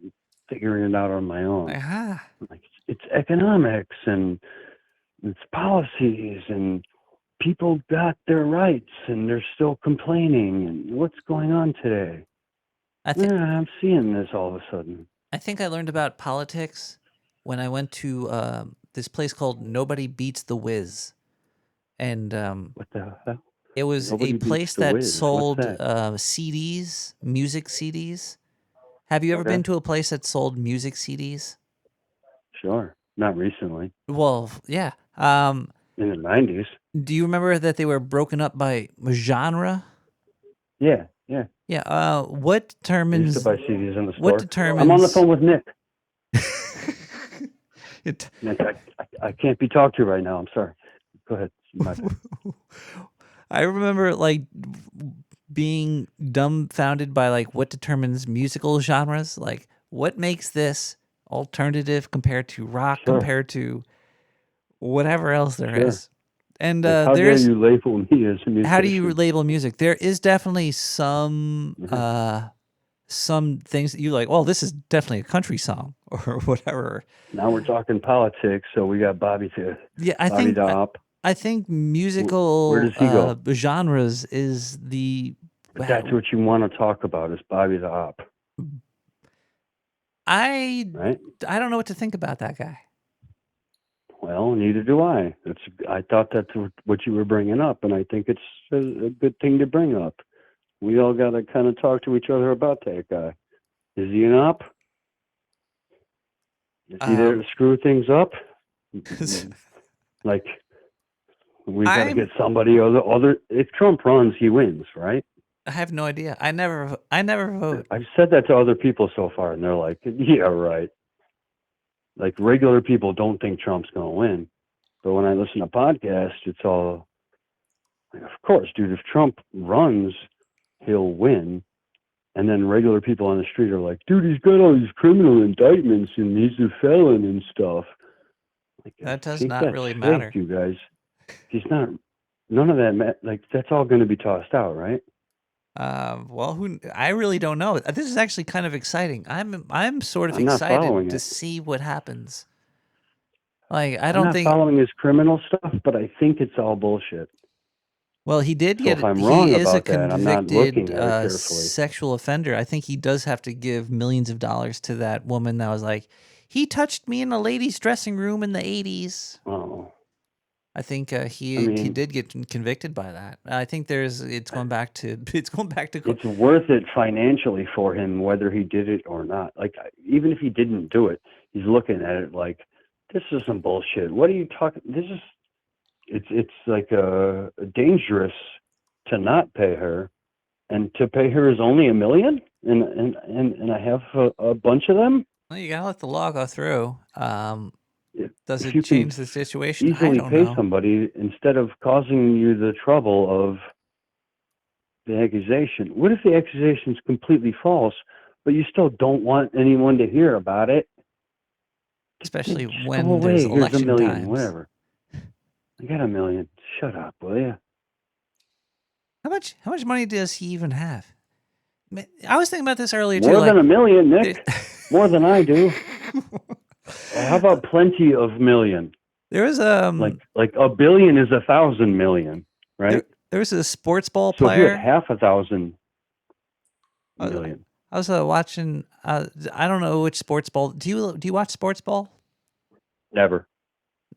figuring it out on my own. Like it's economics and it's policies, and people got their rights, and they're still complaining. And what's going on today? I'm seeing this all of a sudden. I think I learned about politics when I went to this place called Nobody Beats the Whiz, and what the hell? It was Nobody a Beats place the that Whiz. sold What's that? CDs, music CDs. Have you ever Okay. been to a place that sold music CDs? Sure. Not recently. Well, yeah. In the 90s. Do you remember that they were broken up by genre? Yeah. Yeah. What determines? I used to buy CDs in the store. What determines? I'm on the phone with Nick. Nick, I can't be talked to right now. I'm sorry. Go ahead. My bad. I remember like being dumbfounded by like what determines musical genres. Like what makes this alternative compared to rock, compared to whatever else there is. And like, how dare you label me as a musician? How do you label music? There is definitely some some things that you like, well, this is definitely a country song or whatever. Now we're talking politics, so we got Bobby Yeah, I Bobby think the Op. I think Where musical does he go? genres is the. But that's what you want to talk about is Bobby the Op, I right? don't know what to think about that guy. Well, neither do I. I thought that's what you were bringing up, and I think it's a good thing to bring up. We all got to kind of talk to each other about that guy. Is he an op? Is he there to screw things up? Like, we got to get somebody other. If Trump runs, he wins, right? I have no idea. I never vote. I've said that to other people so far, and they're like, "Yeah, right." Like regular people don't think Trump's going to win, but when I listen to podcasts, it's all, like, of course, dude. If Trump runs, he'll win. And then regular people on the street are like, "Dude, he's got all these criminal indictments, and he's a felon and stuff." Like, That does think not that's really fake, matter. you guys. He's not. None of that. Like, that's all going to be tossed out, right? Well, I really don't know. This is actually kind of exciting. I'm sort of I'm not following excited to it. see what happens. Like, I I'm don't not think. following his criminal stuff, but I think it's all bullshit. Well, he did So get. if I'm He wrong is a about that, I'm not looking convicted at it carefully. sexual offender. I think he does have to give millions of dollars to that woman that was like, he touched me in a ladies' dressing room in the 80s. Oh. I think he did get convicted by that. I think it's going back to It's worth it financially for him whether he did it or not. Like, even if he didn't do it, he's looking at it like, this is some bullshit. What are you talking? It's like dangerous to not pay her, and to pay her is only $1 million, and I have a bunch of them. Well, you gotta let the law go through. Does If it you can change the situation? I easily don't pay know. somebody instead of causing you the trouble of the accusation. What if the accusation is completely false, but you still don't want anyone to hear about it? Especially Just when go there's away. Here's $1 election million, times. whatever. I got $1 million. Shut up, will you? How much money does he even have? I was thinking about this earlier More too. than Like, $1 million, Nick. More than I do. How about plenty of million? There was like $1 billion is 1,000 million, right? There was a sports ball So if you had player. half 1,000 million, I was watching. I don't know which sports ball. Do you watch sports ball? never.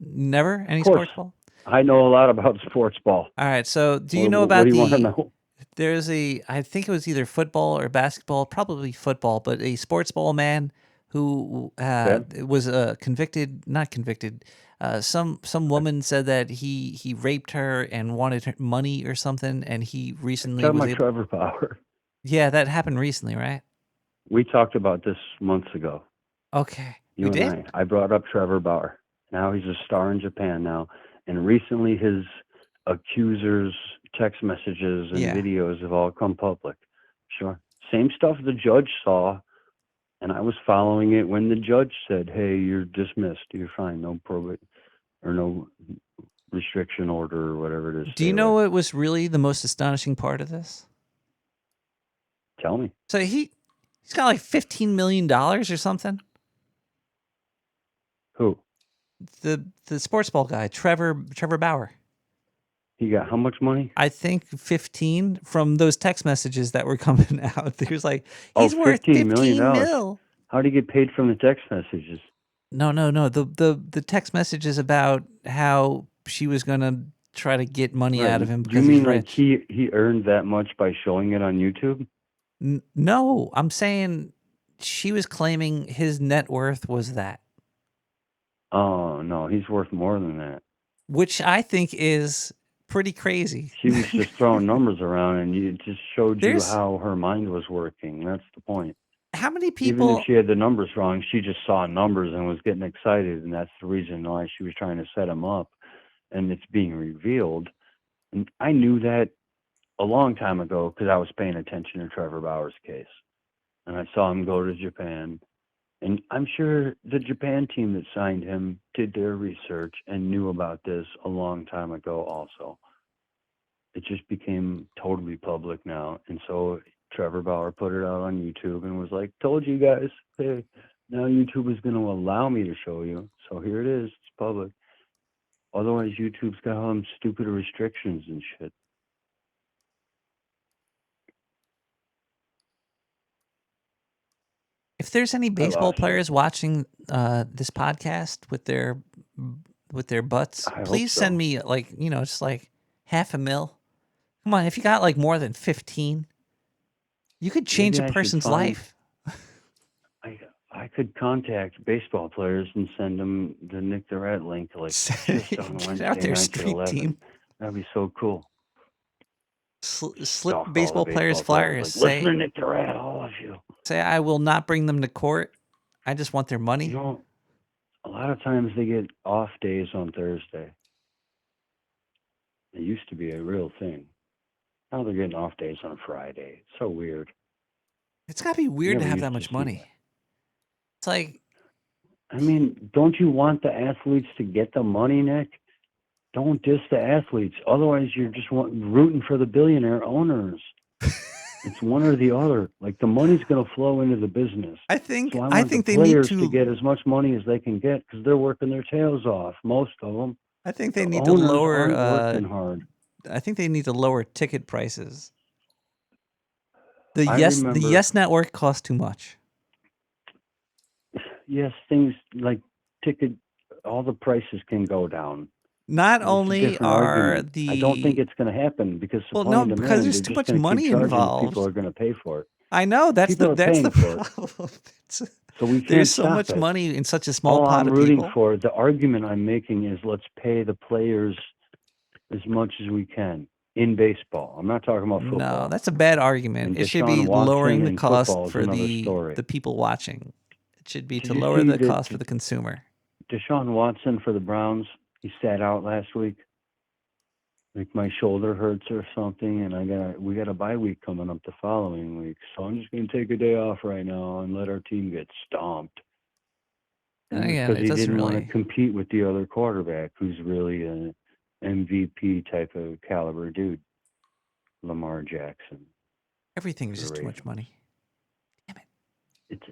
Never any Of course. sports ball. I know a lot about sports ball. All right. So do you What- know what about do you wanna the? know? There's I think it was either football or basketball, probably football, but a sports ball man who was convicted, not convicted. Some woman said that he raped her and wanted her money or something, and he recently Talking was about able. Trevor Bauer. Yeah, that happened recently, right? We talked about this months ago. Okay, You and did? I brought up Trevor Bauer. Now he's a star in Japan now, and recently his accusers' text messages and Yeah. videos have all come public. Sure, same stuff the judge saw, and I was following it when the judge said, "Hey, you're dismissed. You're fine. No probate or no restriction order or whatever it is." Do you know what was really the most astonishing part of this? Tell me. So he's got like $15 million or something. Who? The sports ball guy, Trevor Bauer. He got how much money? I think 15 from those text messages that were coming out. There's like, he's worth $15 million. mil. How do you get paid from the text messages? No. The text messages about how she was gonna try to get money out of him Do because you he's mean like rich. he earned that much by showing it on YouTube? No, I'm saying she was claiming his net worth was that. Oh no, he's worth more than that. Which I think is pretty crazy. She was just throwing numbers around, and it just showed There's- you how her mind was working. That's the point. How many Even people? if she had the numbers wrong, she just saw numbers and was getting excited, and that's the reason why she was trying to set him up. And it's being revealed. And I knew that a long time ago because I was paying attention to Trevor Bauer's case, and I saw him go to Japan. And I'm sure the Japan team that signed him did their research and knew about this a long time ago also. It just became totally public now. And so Trevor Bauer put it out on YouTube and was like, "Told you guys, hey, now YouTube is going to allow me to show you. So here it is. It's public. Otherwise, YouTube's got all them stupid restrictions and shit." If there's any baseball lost you. players watching this podcast with their butts, I hope please so. send me like, just like $500,000. Come on, if you got like more than 15, you could change Maybe a I should person's find- life. I could contact baseball players and send them the Nick the Rat link, like just on Get Wednesday out there, nights at street 11. team. That'd be so cool. Slip Stalk all the baseball players' flyers. Like, listen to Nick the Rat, all of you. Say, I will not bring them to court. I just want their money. You know, a lot of times they get off days on Thursday. It used to be a real thing. Now they're getting off days on Friday. It's so weird. It's got to be weird to Never have used that to much see money. It's like, I mean, don't you want the athletes to get the money, Nick? Don't diss the athletes. Otherwise, you're just rooting for the billionaire owners. It's one or the other. Like, the money's going to flow into the business. I think So I think the they need players to get as much money as they can get because they're working their tails off. Most of them. I think they The need to owners lower aren't working hard. I think they need to lower ticket prices. The I Yes remember- Network costs too much. Yes, things like ticket, all the prices can go down. Not It's a only different are argument. I don't think it's going to happen because Well, supply no, and demand, because there's they're too just much gonna keep money charging, involved. People are going to pay for it. I know that's People are the paying for it. problem. So we can't There's so stop much it. money in such a small All pot I'm of rooting people. for, the argument I'm making is let's pay the players as much as we can in baseball. I'm not talking about football. No, that's a bad argument. And It should Deshaun be lowering Watson the and cost football is for another the story. people watching. It should be Did to you lower see the that- cost for the consumer. Deshaun Watson for the Browns, he sat out last week. Like my shoulder hurts or something, and we got a bye week coming up the following week. So I'm just going to take a day off right now and let our team get stomped. And Again, because it he doesn't didn't want really- to compete with the other quarterback, who's really an MVP type of caliber dude, Lamar Jackson. Everything is just too much money.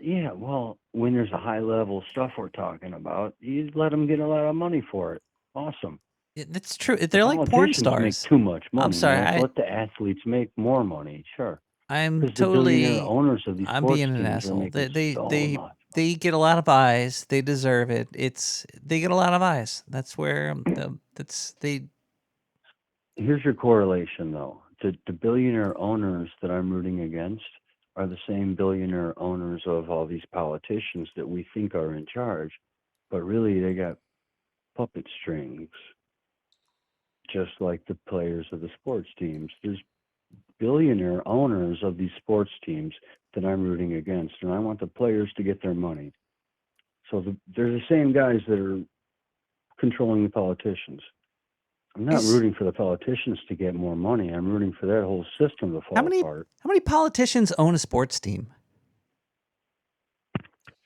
Yeah, well, when there's a high level stuff we're talking about, you let them get a lot of money for it. Awesome. That's true. They're like porn Politicians stars. make too much money. I'm sorry. man. Let the athletes make more money. Sure. I'm 'Cause the totally. billionaire owners of these I'm sports being an teams are asshole. making They get a lot of eyes. They deserve it. They get a lot of eyes. That's where they. Here's your correlation, though. The billionaire owners that I'm rooting against are the same billionaire owners of all these politicians that we think are in charge, but really they got puppet strings, just like the players of the sports teams. There's billionaire owners of these sports teams that I'm rooting against, and I want the players to get their money. So they're the same guys that are controlling the politicians. I'm not rooting for the politicians to get more money. I'm rooting for that whole system to fall apart. How many politicians own a sports team?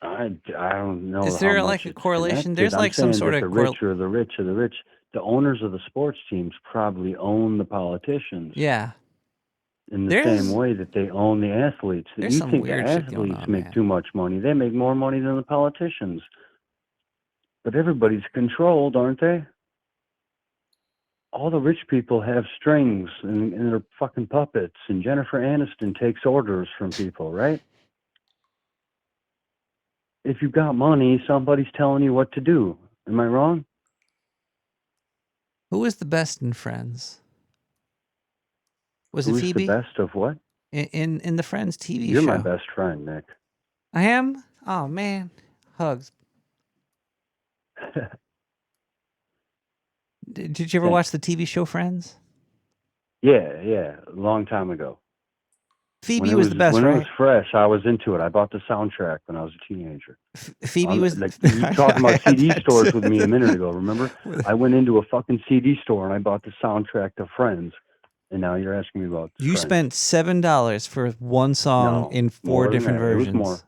I don't know. Is there how like much a it's correlation? connected. There's I'm like some saying sort that of the rich are the rich are the rich. The owners of the sports teams probably own the politicians. Yeah. In the same way that they own the athletes. That There's you some think the weird shit going athletes on, make man. too much money. They make more money than the politicians. But everybody's controlled, aren't they? All the rich people have strings and they're fucking puppets. And Jennifer Aniston takes orders from people, right? If you've got money, somebody's telling you what to do. Am I wrong? Who is the best in Friends? Was Who's it Phoebe? the best of what? In the Friends TV You're show? my best friend, Nick. I am? Oh man. Hugs. Did you ever watch the TV show Friends? Yeah, a long time ago. Phoebe When it was the best, when right? it was fresh, I was into it. I bought the soundtrack when I was a teenager. Phoebe was like you talking about I had CD that stores too. with me a minute ago. Remember? I went into a fucking CD store and I bought the soundtrack to Friends. And now you're asking me about You Friends. spent $7 for one song No, in 4 more than different that. It was versions. more.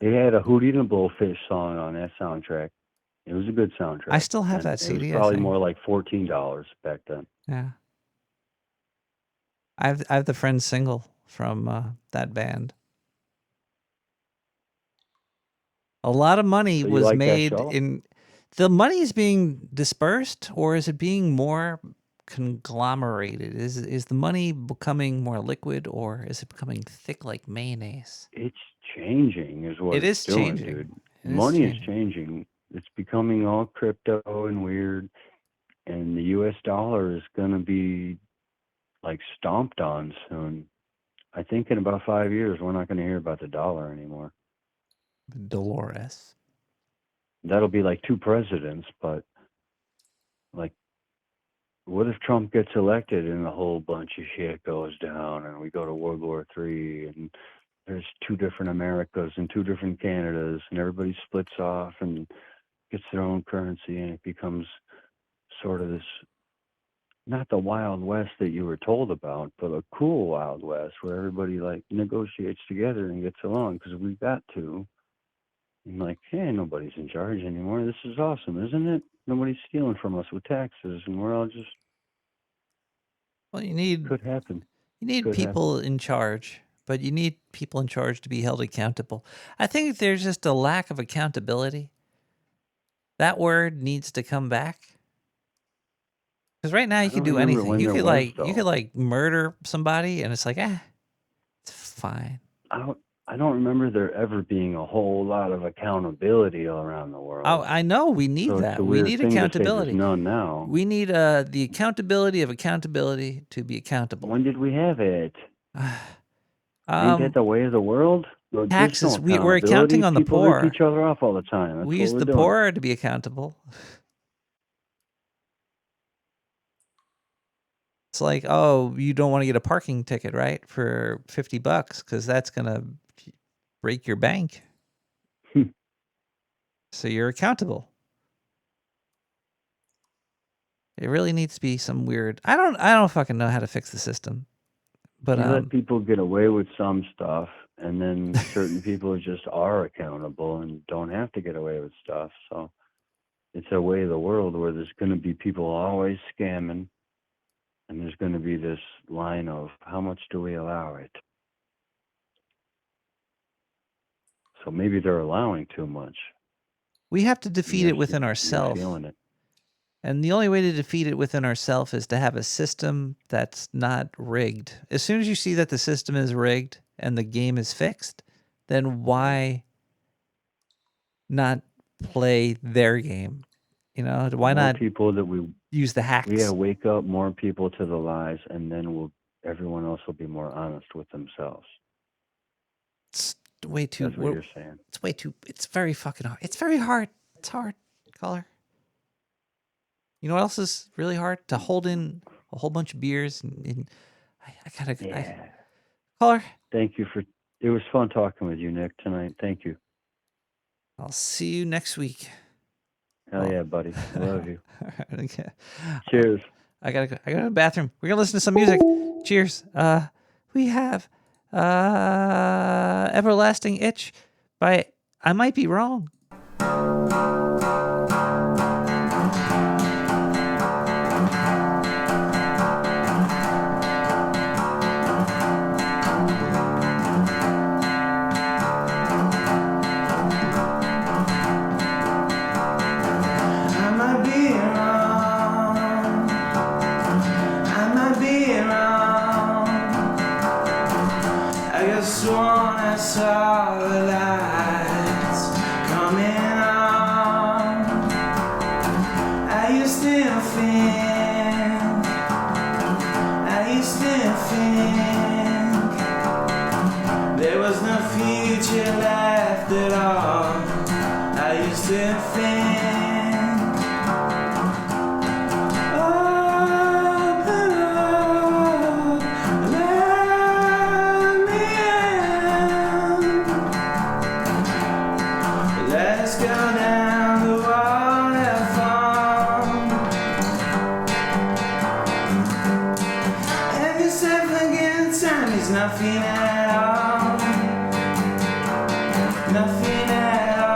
They had a Hootie and the Blowfish song on that soundtrack. It was a good soundtrack. I still have And that CD, It I was probably think. more like $14 back then. Yeah. I have the Friends single from that band. A lot of money So you was like that made show? in. The money is being dispersed, or is it being more conglomerated? Is the money becoming more liquid, or is it becoming thick like mayonnaise? It's changing, is what It it's is doing, changing. dude. It is Money is changing. changing. It's becoming all crypto and weird, and the U.S. dollar is gonna be like stomped on soon. I think in about 5 years, we're not gonna hear about the dollar anymore. Dolores. That'll be like 2 presidents, but like, what if Trump gets elected and a whole bunch of shit goes down and we go to World War III and there's 2 different Americas and 2 different Canadas and everybody splits off and gets their own currency and it becomes sort of this, not the Wild West that you were told about, but a cool Wild West where everybody like negotiates together and gets along because we got to. And like, hey, nobody's in charge anymore. This is awesome, isn't it? Nobody's stealing from us with taxes, and we're all just. Well, you need could happen. You need Could people in charge, but you need people in charge to be held accountable. I think there's just a lack of accountability. That word needs to come back. Because right now you can do anything. You could like murder somebody, and it's like, it's fine. I don't remember there ever being a whole lot of accountability around the world. Oh, I know we need So that. it's a We weird need thing to say accountability. there's none now. We need the accountability of accountability to be accountable. When did we have it? Ain't that the way of the world? Well, there's Taxes. no We're accounting accountability. on the People poor. rip each other off all the time. That's We what use we're the doing. poor to be accountable. It's like, oh, you don't want to get a parking ticket, right? For $50 because that's going to break your bank. So you're accountable. It really needs to be some weird. I don't fucking know how to fix the system. But you let people get away with some stuff, and then certain people just are accountable and don't have to get away with stuff. So it's a way of the world where there's going to be people always scamming, and there's going to be this line of how much do we allow it? So maybe they're allowing too much. We have to defeat it within ourselves. Feeling it. And the only way to defeat it within ourselves is to have a system that's not rigged. As soon as you see that the system is rigged and the game is fixed, then why not play their game? You know, why more not people that we use the hacks? We gotta wake up more people to the lies, and then everyone else will be more honest with themselves. It's way too. That's what you're saying. It's way too. It's very fucking hard. It's very hard. It's hard, caller. You know what else is really hard? To hold in a whole bunch of beers and I gotta. Yeah. Caller. Thank you for. It was fun talking with you, Nick, tonight. Thank you. I'll see you next week. Hell yeah, buddy. I love you. Okay. Cheers. I gotta go to the bathroom. We're gonna listen to some music. Cheers. We have Everlasting Itch by I Might Be Wrong. I saw the lights coming on. I used to think there was no future left at all. I used to think nothing at all. Nothing at all.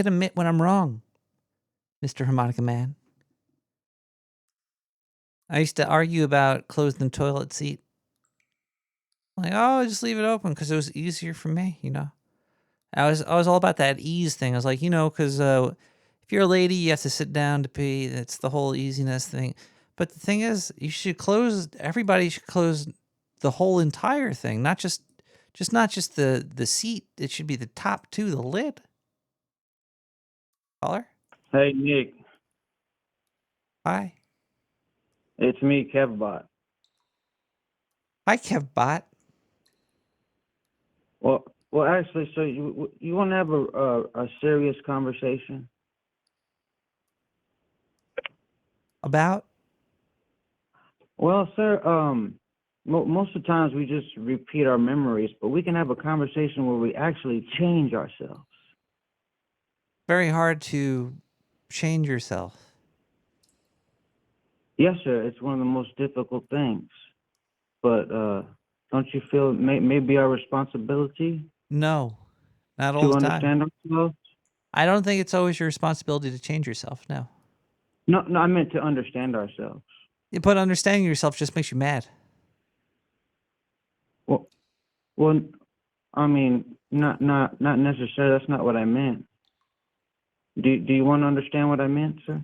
can admit when I'm wrong, Mr. Harmonica Man. I used to argue about closing the toilet seat. Like, oh, just leave it open because it was easier for me, you know. I was all about that ease thing. I was like, you know, because if you're a lady, you have to sit down to pee. It's the whole easiness thing. But the thing is, everybody should close the whole entire thing, not just the seat. It should be the top too, the lid. Caller? Hey, Nick. Hi. It's me, Kevbot. Hi, Kevbot. Well, actually, so you want to have a serious conversation about? Well, sir, most of the times we just repeat our memories, but we can have a conversation where we actually change ourselves. Very hard to change yourself. Yes, sir. It's one of the most difficult things. But don't you feel it may be our responsibility? No, not all to the time. understand ourselves? I don't think it's always your responsibility to change yourself. No. No, I meant to understand ourselves. But understanding yourself just makes you mad. Well, I mean, not necessarily. That's not what I meant. Do you want to understand what I meant, sir?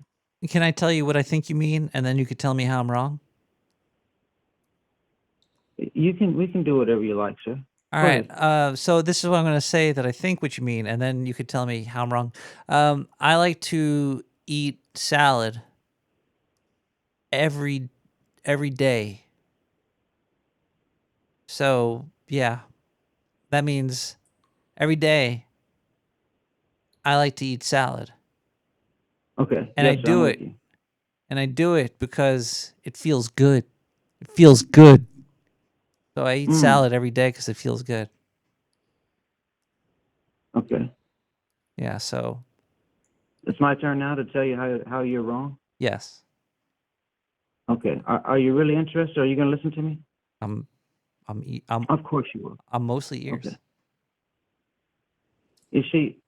Can I tell you what I think you mean, and then you could tell me how I'm wrong? We can do whatever you like, sir. All right. So this is what I'm going to say that I think what you mean, and then you could tell me how I'm wrong. I like to eat salad every day. So yeah, that means every day I like to eat salad. Okay. And yes, I do I'm it. with you. And I do it because it feels good. It feels good. So I eat salad every day because it feels good. Okay. Yeah, so. It's my turn now to tell you how you're wrong? Yes. Okay. Are you really interested? Are you going to listen to me? Of course you will. I'm mostly ears. Okay. You see,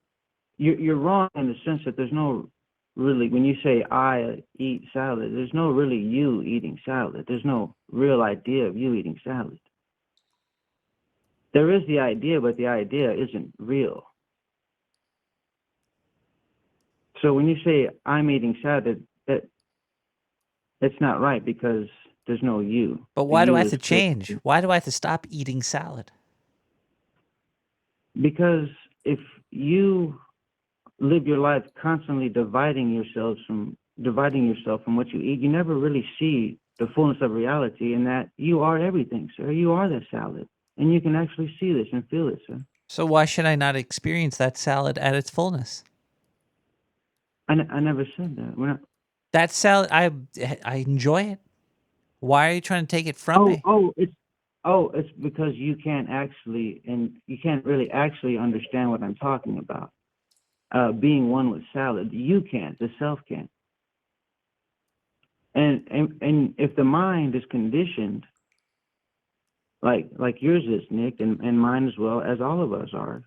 you're wrong in the sense that there's no really, when you say I eat salad, there's no really you eating salad. There's no real idea of you eating salad. There is the idea, but the idea isn't real. So when you say I'm eating salad, that's not right because there's no you. But why do I have to change? Why do I have to stop eating salad? Because if you live your life constantly dividing yourself from what you eat, you never really see the fullness of reality in that you are everything, sir. You are the salad. And you can actually see this and feel it, sir. So why should I not experience that salad at its fullness? I never said that. That salad, I enjoy it. Why are you trying to take it from me? It's because you can't really actually understand what I'm talking about. Being one with salad, you can't. The self can't. And if the mind is conditioned, like yours is, Nick, and mine as well, as all of us are,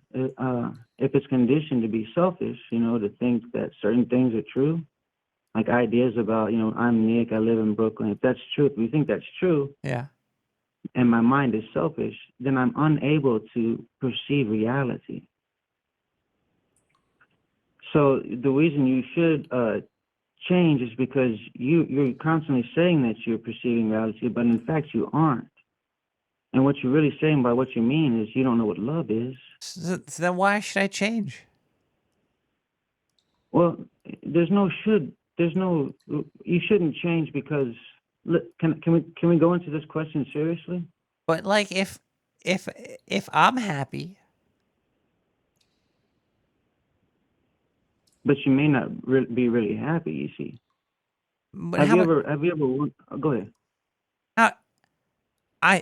if it's conditioned to be selfish, to think that certain things are true, like ideas about, I'm Nick, I live in Brooklyn. If that's true, if we think that's true, yeah, and my mind is selfish, then I'm unable to perceive reality. So the reason you should change is because you're constantly saying that you're perceiving reality, but in fact you aren't. And what you're really saying by what you mean is you don't know what love is. So then why should I change? Well, you shouldn't change because, can we go into this question seriously? But like if I'm happy. But you may not be really happy, you see. But have you ever go ahead.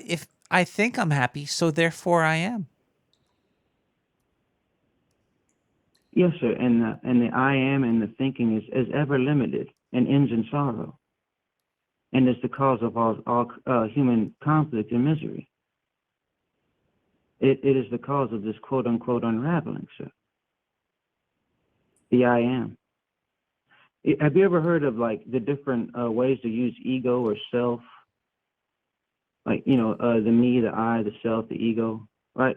If I think I'm happy, so therefore I am. Yes, sir. And the I am and the thinking is ever limited and ends in sorrow, and is the cause of all human conflict and misery. It is the cause of this quote unquote unraveling, sir. the I am. Have you ever heard of like the different ways to use ego or self? Like, the me, the I, the self, the ego, right?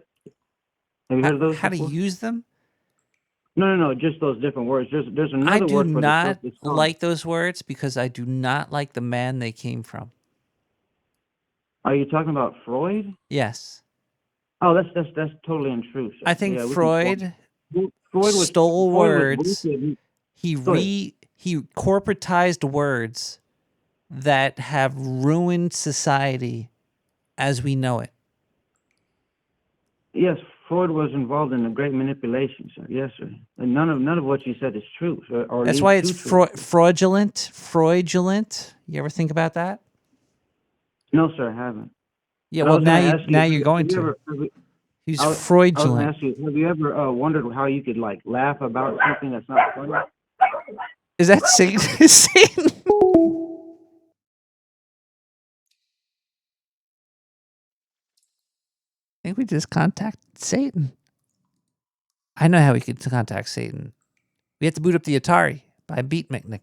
Have you heard of those How to before? use them? No, just those different words. There's I another do word for the self. not It's called, like those words because I do not like the man they came from. are you talking about Freud? Yes. Oh, that's totally untrue, sir. I think Yeah, we can Freud Freud stole was words. bullshit. He Go ahead. he corporatized words that have ruined society as we know it. Yes, Freud was involved in a great manipulation, sir. Yes, sir. And none of what you said is true, sir, or That's leads why it's to truth. fraudulent. Fraudulent. You ever think about that? No, sir, I haven't. Yeah, But I well was gonna now ask you, you're going have you to. ever- He's I was gonna fraudulent. ask you, have you ever wondered how you could like laugh about something that's not funny? Is that Satan? Satan? I think we just contacted Satan. I know how we could contact Satan. We have to boot up the Atari by Beatnik.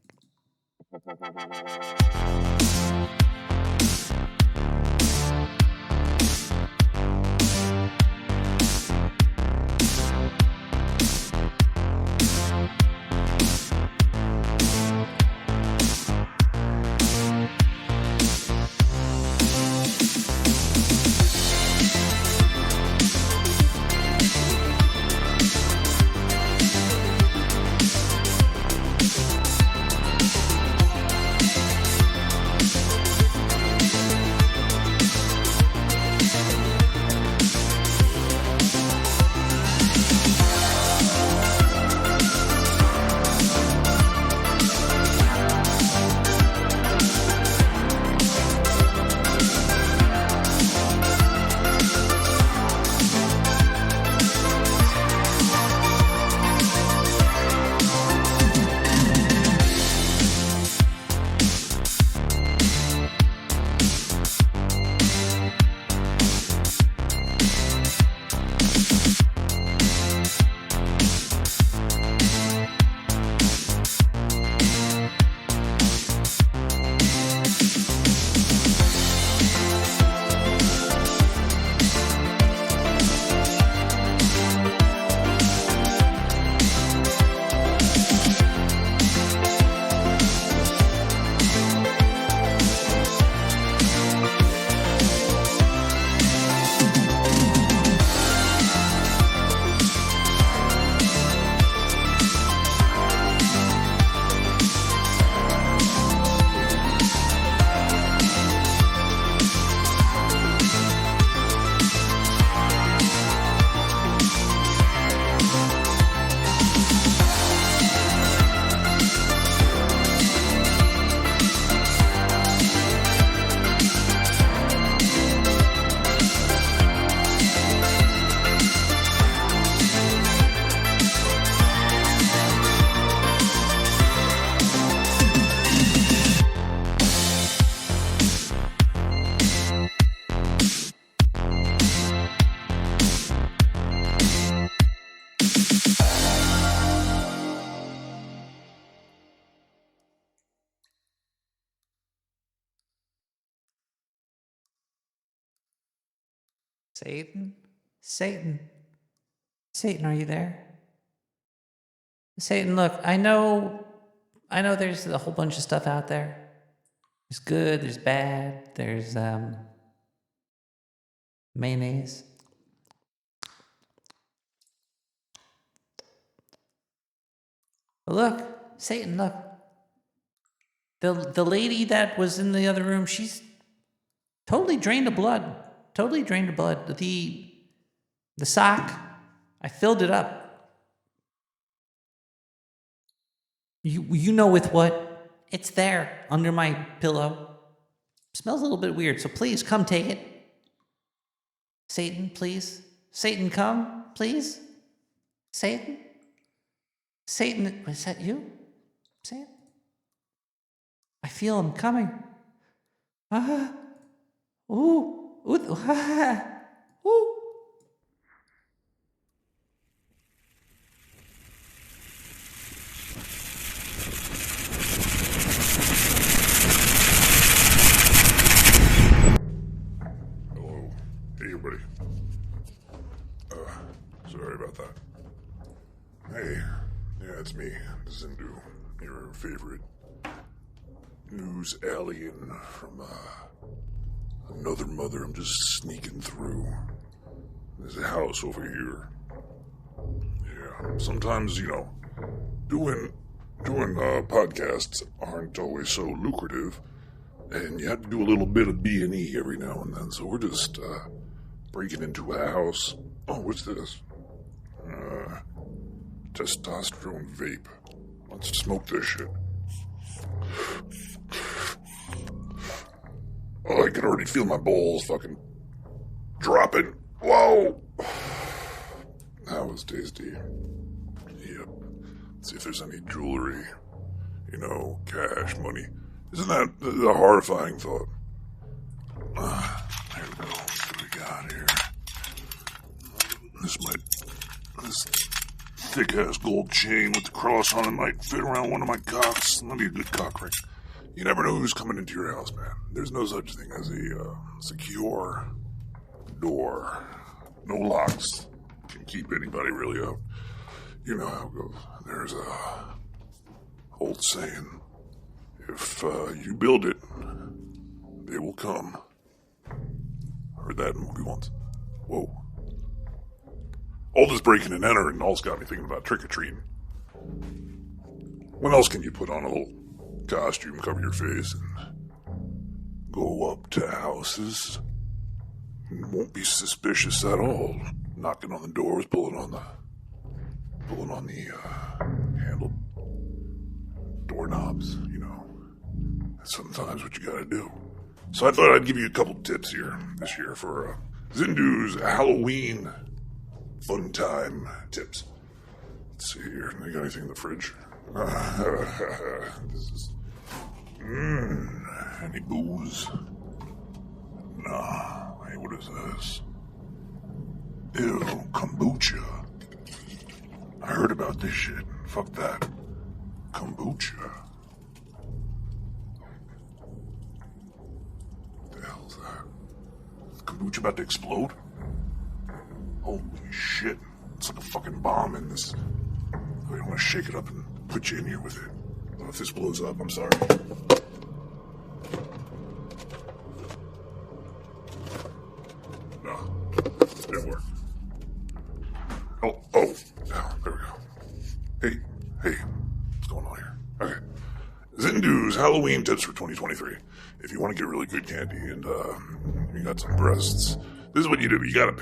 Satan? Satan? Satan, are you there? Satan, look, I know there's a whole bunch of stuff out there. There's good, there's bad, there's mayonnaise. But look, Satan, look. The lady that was in the other room, she's totally drained of blood. Totally drained of blood. The sock, I filled it up. You know with what? It's there under my pillow. Smells a little bit weird, so please come take it. Satan, please. Satan, come, please. Satan? Satan, is that you? Satan? I feel him coming. Ah. Ooh. Ooh. Ah. Ooh. about that. Hey, yeah, it's me, Zindu, your favorite news alien from another mother. I'm just sneaking through. There's a house over here. Yeah, sometimes, doing podcasts aren't always so lucrative, and you have to do a little bit of B&E every now and then, so we're just breaking into a house. Oh, what's this? Testosterone vape. Let's smoke this shit. Oh, I can already feel my balls fucking dropping. Whoa! That was tasty. Yep. Let's see if there's any jewelry. Cash, money. Isn't that a horrifying thought? There we go. Let's see what we got here. This thick-ass gold chain with the cross on it might fit around one of my cocks. That'd be a good cock ring. You never know who's coming into your house, man. There's no such thing as a secure door. No locks can keep anybody really out. You know how it goes. There's a old saying. If you build it, they will come. Heard that in a movie once. Whoa. All this breaking and entering all's got me thinking about trick-or-treating. When else can you put on a little costume, cover your face, and go up to houses? And won't be suspicious at all. Knocking on the doors, pulling on the handle doorknobs, That's sometimes what you gotta do. So I thought I'd give you a couple tips here this year for Zindu's Halloween fun time tips. Let's see here. You got anything in the fridge? This is... any booze? Nah. Hey, what is this? Ew, kombucha. I heard about this shit. Fuck that. Kombucha. What the hell is that? Is kombucha about to explode? Holy shit. It's like a fucking bomb in this. I don't want to shake it up and put you in here with it. Well, if this blows up, I'm sorry. No. Didn't work. Oh, there we go. Hey, what's going on here? Okay. Zindu's Halloween tips for 2023. If you want to get really good candy and you got some breasts, this is what you do. You gotta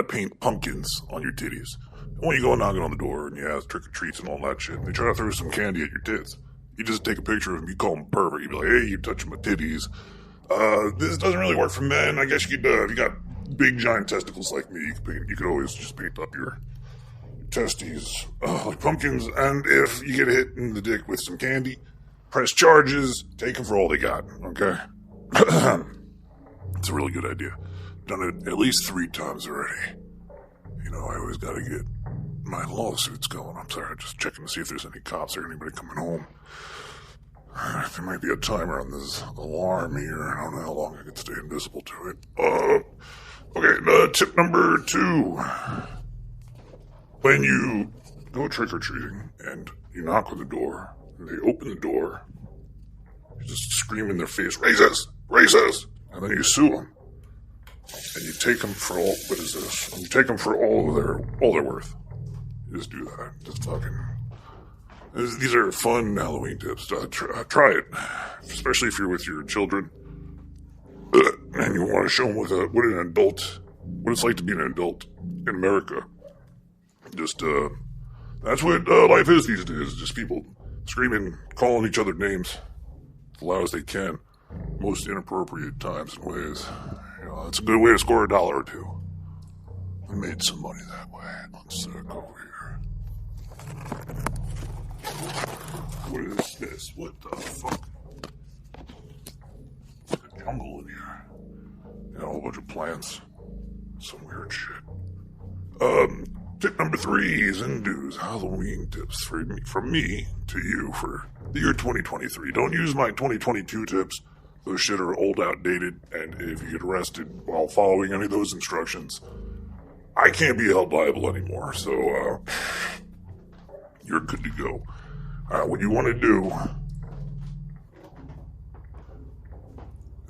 paint pumpkins on your titties. And when you go knocking on the door and you ask trick or treats and all that shit, and they try to throw some candy at your tits, you just take a picture of them, you call them pervert, you be like, hey, you're touching my titties. This doesn't really work for men. I guess you could, if you got big giant testicles like me, you could always just paint up your testes like pumpkins, and if you get hit in the dick with some candy, press charges, take them for all they got, okay? It's a really good idea. Done it at least 3 times already. I always gotta get my lawsuits going. I'm sorry, just checking to see if there's any cops or anybody coming home. There might be a timer on this alarm here. I don't know how long I can stay invisible to it. Okay, tip number 2. When you go trick-or-treating and you knock on the door, and they open the door, you just scream in their face, racist, racist, and then you sue them. And you take them for all, what is this? You take them for all they're worth. You just do that. Just fucking... These are fun Halloween tips. Try it. Especially if you're with your children. And you want to show them what it's like to be an adult in America. Just, that's what life is these days. Just people screaming, calling each other names as loud as they can. Most inappropriate times and ways. It's a good way to score $1 or 2. I made some money that way. Let's go over here. What is this? What the fuck? It's a jungle in here. A whole bunch of plants. Some weird shit. Tip number 3 is Zindu's Halloween tips from me to you for the year 2023. Don't use my 2022 tips. Those shit are old, outdated, and if you get arrested while following any of those instructions, I can't be held liable anymore, so you're good to go. What you want to do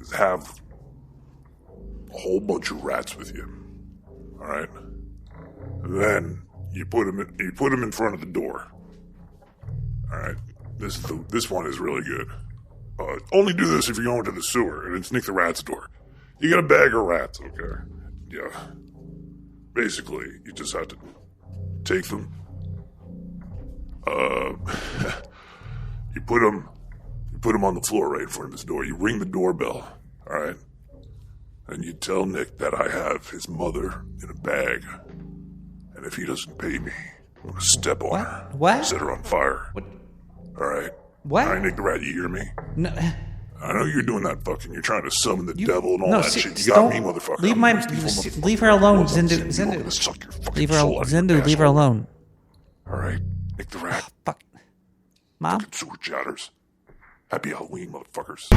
is have a whole bunch of rats with you. All right. And then you put them in front of the door. All right. This one is really good. Only do this if you're going to the sewer, and it's Nick the Rat's door. You get a bag of rats, okay? Yeah. Basically, you just have to take them. You put them on the floor right in front of his door. You ring the doorbell, all right? And you tell Nick that I have his mother in a bag. And if he doesn't pay me, I'm gonna step on her. What? Set her on fire. What? All right. What? All right, Nick the Rat, you hear me? No. I know you're doing that fucking. You're trying to summon the devil and all No, that see, shit. You got don't- me, motherfucker. Leave I'm my, the most evil motherfucker leave her alone, ever was. I'm Zindu. gonna Zindu. suck your fucking Leave her, soul out of your Zindu. Leave her asshole. alone. All right, Nick the Rat. Fuck. Mom. Fucking sewer chatters. Happy Halloween, motherfuckers.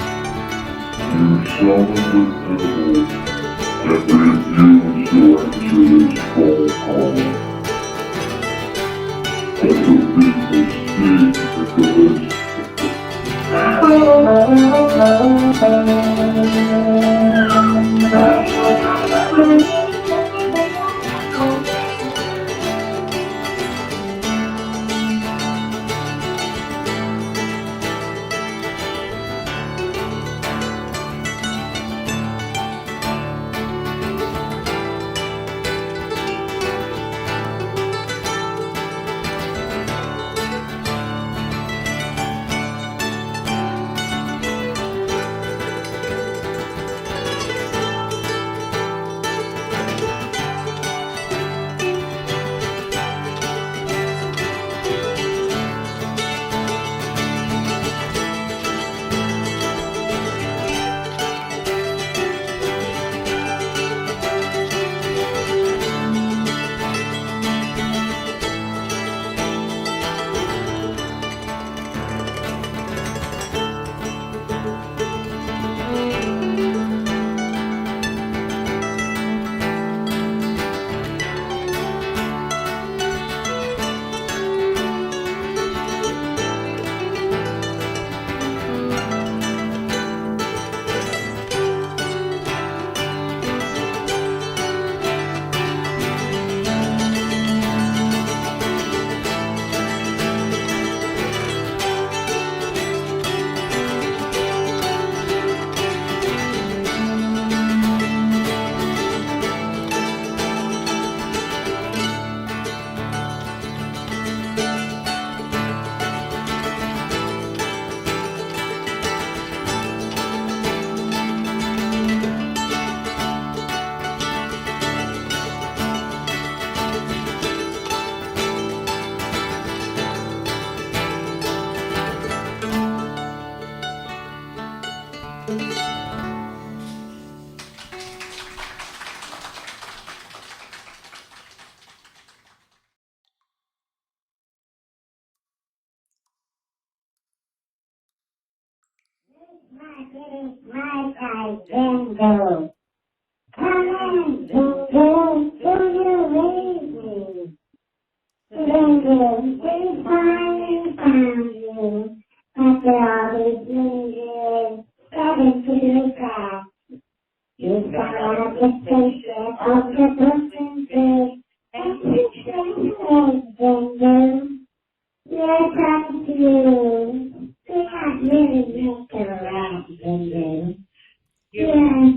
You summon the devil, and then you enter this stronghold. That's a big mistake, Bingo. Come in, Bingo, do you read me? Bingo, we finally found you. After all these years, got into the crowd. Yes, I do. They not really make it around, Ginger. Yes.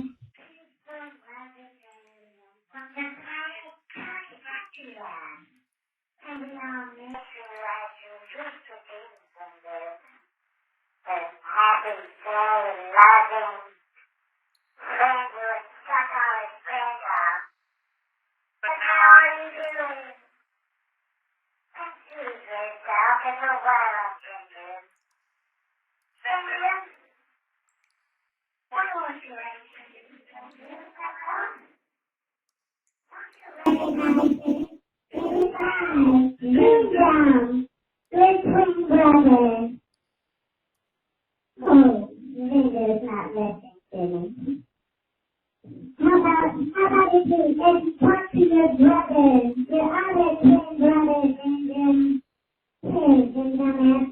Good down. Good twin brothers. Oh, Linda's not listening to me. How about you do? Let's talk to your brothers, your other twin brothers, and then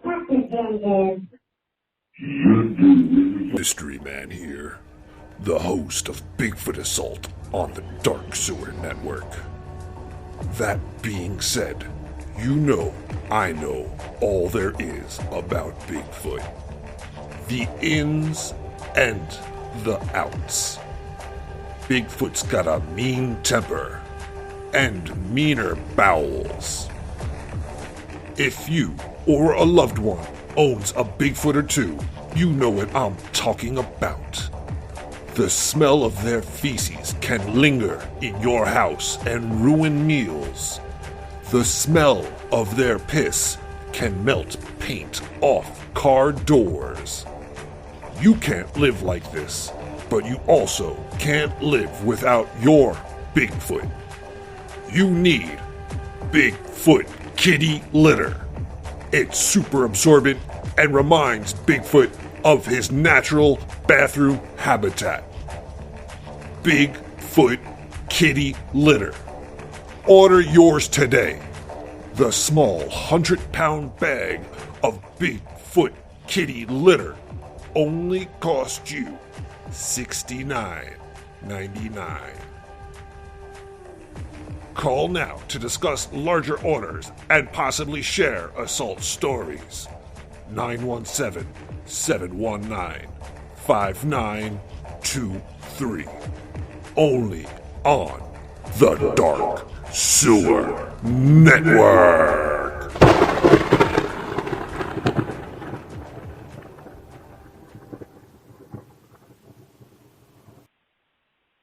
talk to them. Mystery Man here, the host of Bigfoot Assault on the Dark Sewer Network. That being said, you know I know all there is about Bigfoot. The ins and the outs. Bigfoot's got a mean temper and meaner bowels. If you or a loved one owns a Bigfoot or two, you know what I'm talking about. The smell of their feces can linger in your house and ruin meals. The smell of their piss can melt paint off car doors. You can't live like this, but you also can't live without your Bigfoot. You need Bigfoot kitty litter. It's super absorbent and reminds Bigfoot of his natural bathroom habitat. Bigfoot kitty litter. Order yours today. The small 100-pound bag of Bigfoot kitty litter only cost you $69.99. Call now to discuss larger orders and possibly share assault stories. 917-719-5923. Only on the Dark Sewer Network.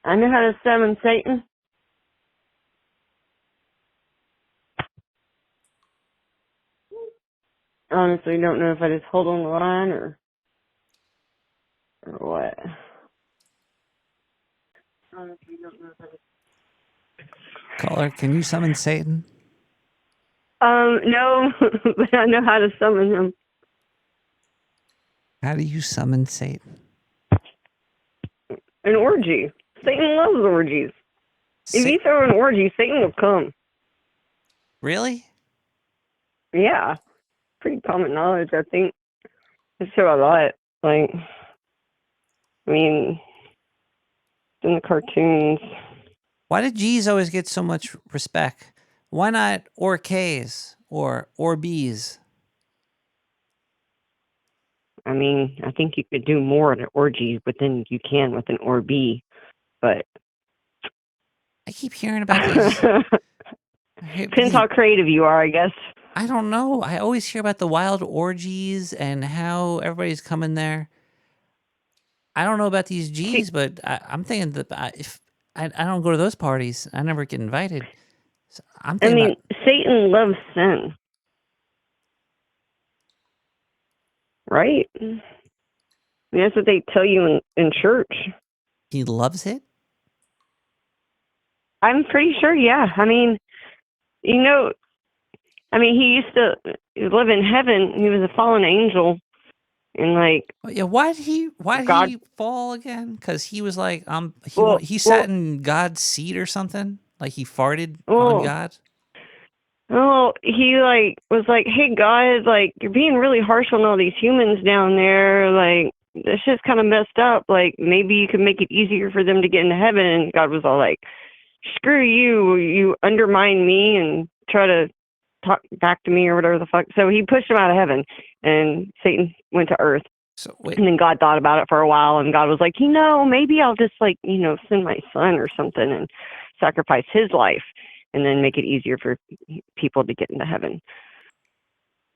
I know how to summon Satan. Honestly, don't know if I just hold on the line or what. Honestly, don't know if I just... Caller, can you summon Satan? No, but I know how to summon him. How do you summon Satan? An orgy. Satan loves orgies. If you throw an orgy, Satan will come. Really? Yeah. Pretty common knowledge, I think. It's so a lot. Like, I mean, in the cartoons. Why did G's always get so much respect? Why not or K's or B's? I mean, I think you could do more at an orgy than you can with an orb, but I keep hearing about these. Depends how creative you are, I guess. I don't know. I always hear about the wild orgies and how everybody's coming there. I don't know about these G's, but I'm thinking that if I don't go to those parties, I never get invited. So I'm thinking Satan loves sin. Right? That's what they tell you in church. He loves it? I'm pretty sure, yeah. I mean, you know, he used to live in heaven. He was a fallen angel. And like, yeah, why did he fall again? Because he was like, he sat in God's seat or something. Like he farted on God. Oh, he like was like, hey God, like you're being really harsh on all these humans down there. Like this shit's kind of messed up. Like maybe you could make it easier for them to get into heaven. And God was all like, screw you, you undermine me and try to talk back to me or whatever the fuck. So he pushed him out of heaven, and Satan went to earth. So wait. And then God thought about it for a while, and God was like, maybe I'll just send my son or something and sacrifice his life, and then make it easier for people to get into heaven.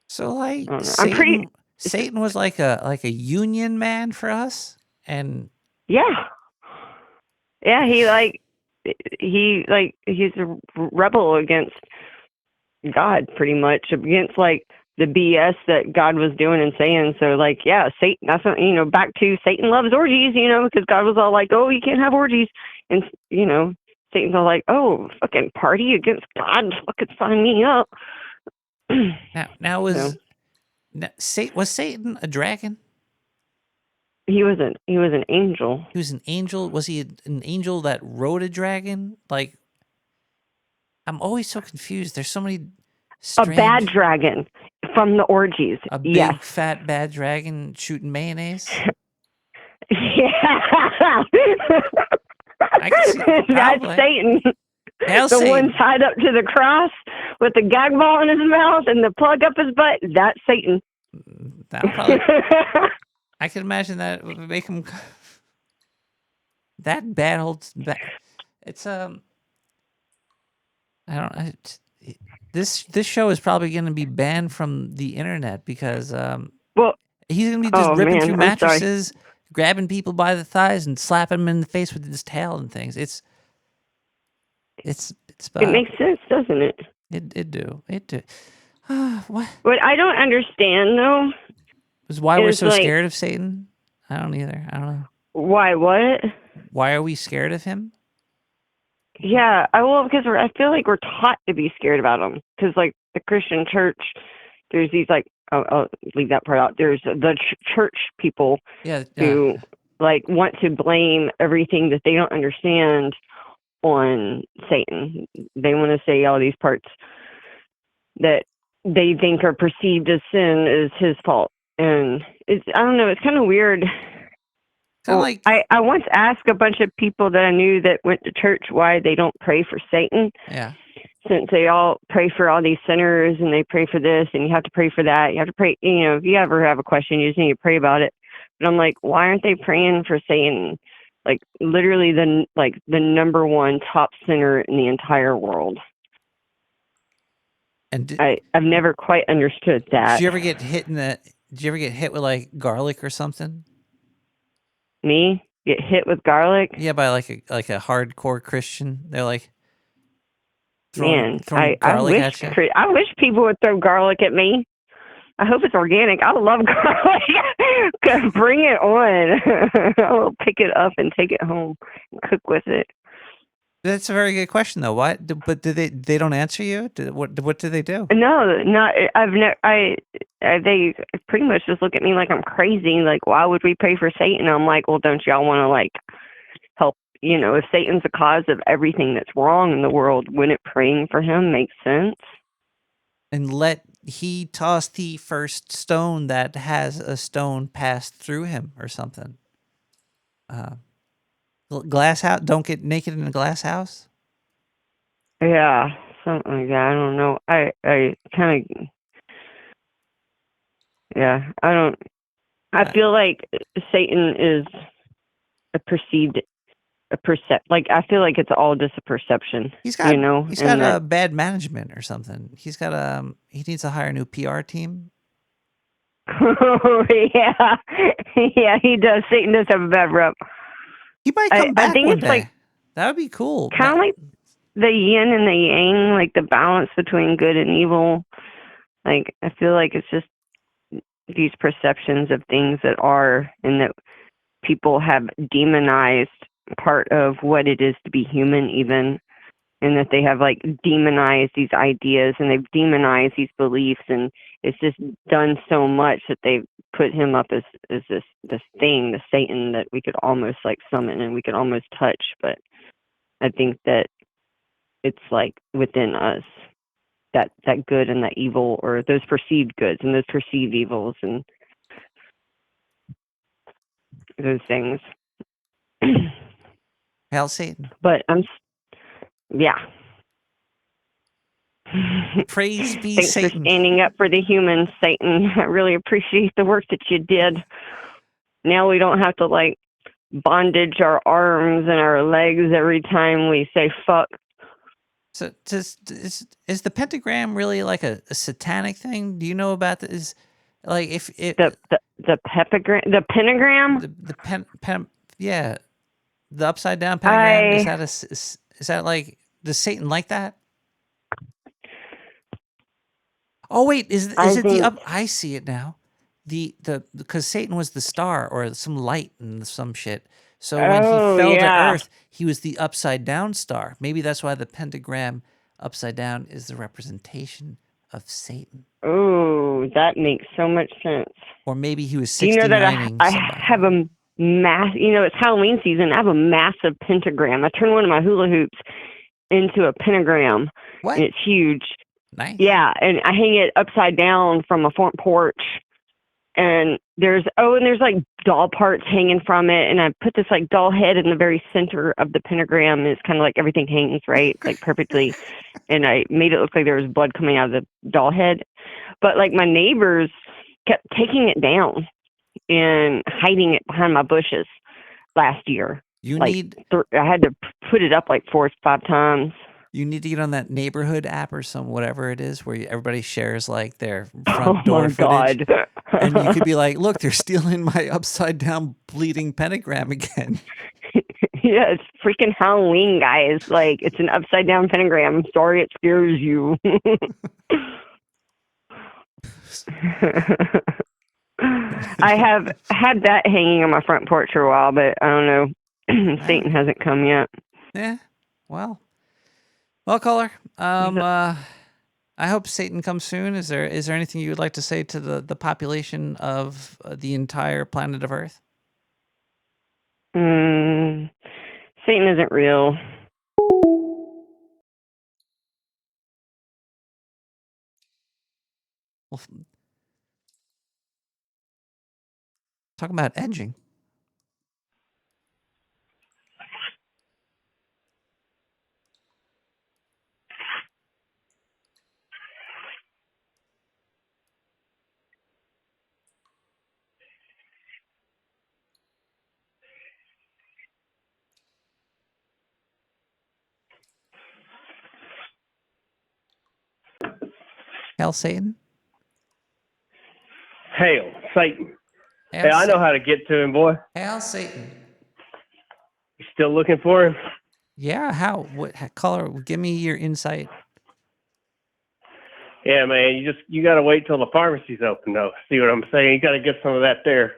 So like Satan, Satan was like a union man for us, and yeah, he's a rebel against God, pretty much, against like the BS that God was doing and saying. So like, yeah, Satan, that's what, back to Satan loves orgies, because God was all like, oh, you can't have orgies. And, Satan's all like, oh, fucking party against God, fucking sign me up. Now was Satan a dragon? He was an angel. He was an angel. Was he an angel that rode a dragon? Like, I'm always so confused. There's so many A bad dragon from the orgies. A big fat bad dragon shooting mayonnaise. Yeah. I can see, that's Satan. The one tied up to the cross with the gag ball in his mouth and the plug up his butt. That's Satan. That'll probably, I can imagine that would make him that bad old. It's I don't know. This show is probably going to be banned from the internet because he's going to be just ripping through mattresses, grabbing people by the thighs, and slapping them in the face with his tail and things. It makes sense, doesn't it? It do. What I don't understand though is why we're so scared of Satan. I don't either. I don't know. Why what? Why are we scared of him? Yeah, because I feel like we're taught to be scared about him. Because like the Christian church, there's these like I'll leave that part out. There's the church people who like want to blame everything that they don't understand on Satan. They want to say all these parts that they think are perceived as sin is his fault, and I don't know. It's kind of weird. I once asked a bunch of people that I knew that went to church why they don't pray for Satan. Yeah. Since they all pray for all these sinners and they pray for this and you have to pray for that. You have to pray, if you ever have a question, you just need to pray about it. But I'm like, why aren't they praying for Satan? Like literally the number one top sinner in the entire world. And I've never quite understood that. Did you ever get hit with like garlic or something? Me? Get hit with garlic? Yeah, by like a hardcore Christian. They're like throwing garlic at you. I wish people would throw garlic at me. I hope it's organic. I love garlic. Bring it on. I'll pick it up and take it home and cook with it. That's a very good question, though. Why? But they don't answer you? What do they do? No, not. I've never. They pretty much just look at me like I'm crazy. Like, why would we pray for Satan? I'm like, well, don't y'all want to like help? If Satan's the cause of everything that's wrong in the world, wouldn't praying for him make sense? And let he toss the first stone that has a stone passed through him or something. Glass house. Don't get naked in a glass house. Yeah, something like that. I don't know. I kind of. Yeah, I don't. I feel like Satan is like I feel like it's all just a perception. He's got a bad management or something. He needs to hire a new PR team. Oh yeah, yeah, he does. Satan does have a bad rep. He might come back I think one it's day. like That would be cool. kind of like the yin and the yang, like the balance between good and evil. Like I feel like it's just these perceptions of things that are, and that people have demonized part of what it is to be human even, and that they have like demonized these ideas and they've demonized these beliefs, and it's just done so much that they've put him up as this thing, the Satan that we could almost like summon and we could almost touch. But I think that it's like within us, that good and that evil, or those perceived goods and those perceived evils and those things. Hail Satan. But Yeah. Praise be Thanks Satan. for standing up for the humans, Satan. I really appreciate the work that you did. Now we don't have to like bondage our arms and our legs every time we say fuck. So is the pentagram really like a satanic thing? Do you know about this? Like if it the pentagram? Yeah, the upside down pentagram. Is that like, does Satan like that? Oh wait, is it the up? I see it now. Because Satan was the star or some light and some shit. So when he fell to Earth, he was the upside down star. Maybe that's why the pentagram upside down is the representation of Satan. Oh, that makes so much sense. Or maybe he was 69ing you know that I somebody. have a it's Halloween season. I have a massive pentagram. I turned one of my hula hoops into a pentagram. What? And it's huge. Nice. Yeah, and I hang it upside down from a front porch. And there's like doll parts hanging from it, and I put this like doll head in the very center of the pentagram, and it's kind of like everything hangs right, like perfectly, and I made it look like there was blood coming out of the doll head, but like my neighbors kept taking it down and hiding it behind my bushes last year. I had to put it up like 4 or 5 times. You need to get on that neighborhood app or whatever it is, where everybody shares like their front door footage. God. And you could be like, look, they're stealing my upside down bleeding pentagram again. Yeah, it's freaking Halloween, guys. Like, it's an upside down pentagram. I'm sorry it scares you. I have had that hanging on my front porch for a while, but I don't know. Satan hasn't come yet. Yeah, well, caller. I hope Satan comes soon. Is there anything you would like to say to the population of the entire planet of Earth? Satan isn't real. Well, talking about edging. Hail Satan. Hail Satan. Hail hey, I know how to get to him, boy. Hail Satan. You still looking for him? Yeah, how? What caller? Give me your insight. Yeah, man, you got to wait till the pharmacy's open, though. See what I'm saying? You got to get some of that there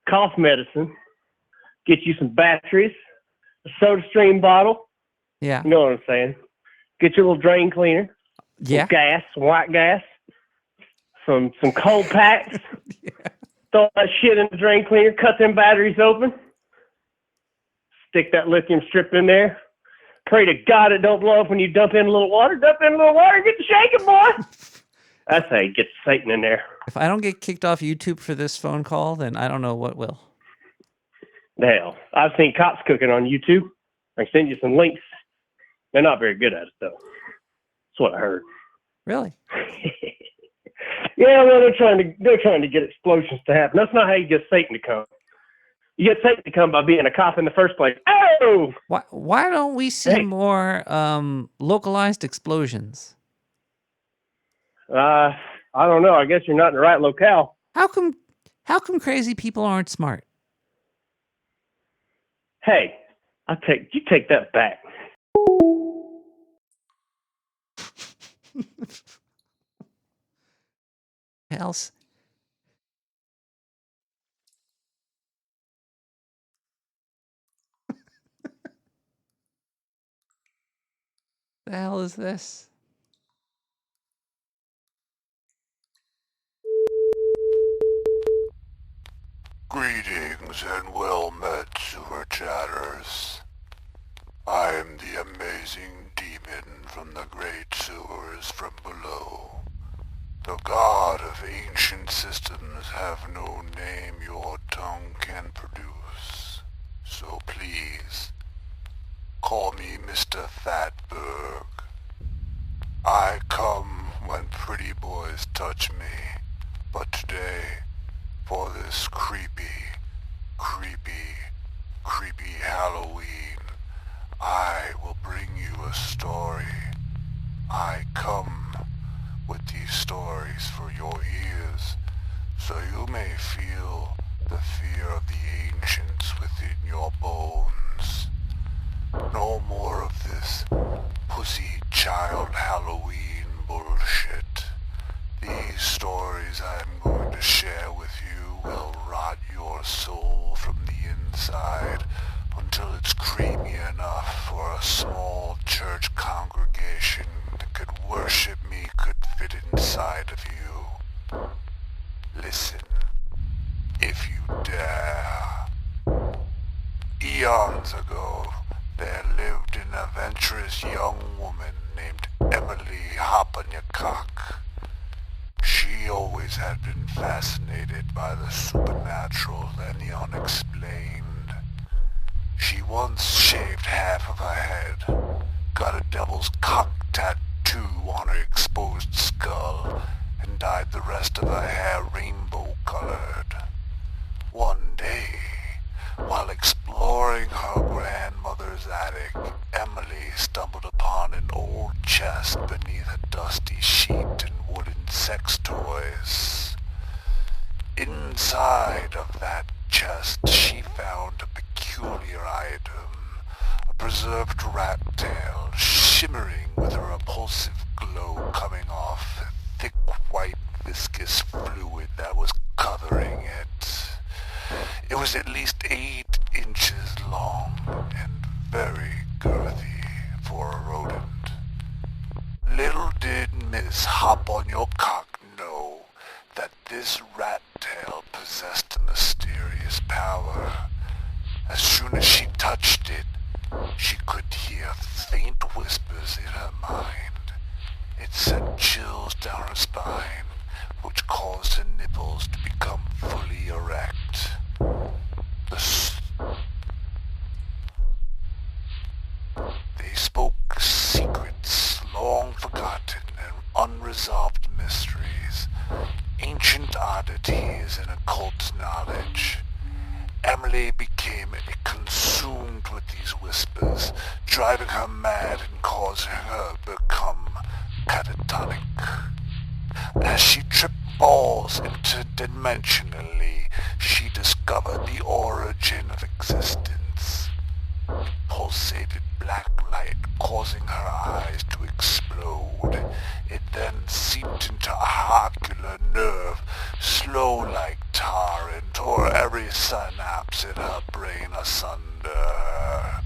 cough medicine. Get you some batteries, a soda stream bottle. Yeah. You know what I'm saying? Get your little drain cleaner. Yeah. Some gas, some white gas. Some cold packs. Yeah. Throw that shit in the drain cleaner. Cut them batteries open. Stick that lithium strip in there. Pray to God it don't blow up when you dump in a little water. Dump in a little water, get the shaking, boy. That's how you get Satan in there. If I don't get kicked off YouTube for this phone call, then I don't know what will. Hell, I've seen cops cooking on YouTube. I send you some links. They're not very good at it, though. That's what I heard. Really? Yeah, well, they're trying to get explosions to happen. That's not how you get Satan to come. You get Satan to come by being a cop in the first place. Oh! Why don't we see more localized explosions? I don't know. I guess you're not in the right locale. How come crazy people aren't smart? Hey, you take that back. Else. The hell is this? Greetings and well met, sewer chatters. I am the amazing demon from the great sewers from below. The god of ancient systems have no name your tongue can produce. So please, call me Mr. Fat Pittsburgh. I come when pretty boys touch me, but today, for this creepy Halloween, I will bring you a story. I come with these stories for your ears, so you may feel the fear of the ancients within your bones. No more of this pussy child Halloween bullshit. These stories I'm going to share with you will rot your soul from the inside until it's creamy enough for a small church congregation that could worship me could fit inside of you. Listen, if you dare. Eons ago, there lived an adventurous young woman named Emily Hopanyakak. She always had been fascinated by the supernatural and the unexplained. She once shaved half of her head, got a devil's cock tattoo on her exposed skull, and dyed the rest of her hair rainbow-colored. One day, while exploring her grandmother's attic, Emily stumbled upon an old chest beneath a dusty sheet and wooden sex toys. Inside of that chest, she found a peculiar item, a preserved rat tail shimmering with a repulsive glow coming off a thick white viscous fluid that was covering it. It was at least 8 inches long and very girthy for a rodent. Little did Miss Hop-on-Your-Cock know that this rat tail possessed a mysterious power. As soon as she touched it, she could hear faint whispers in her mind. It sent chills down her spine, which caused her nipples to become fully erect. They spoke secrets long forgotten and unresolved mysteries, ancient oddities and occult knowledge. Emily became consumed with these whispers, driving her mad and causing her to become catatonic. As she tripped balls interdimensionally, she discovered the origin of existence. It pulsated black light, causing her eyes to explode. It then seeped into a ocular nerve, slow like tar, and tore every synapse in her brain asunder.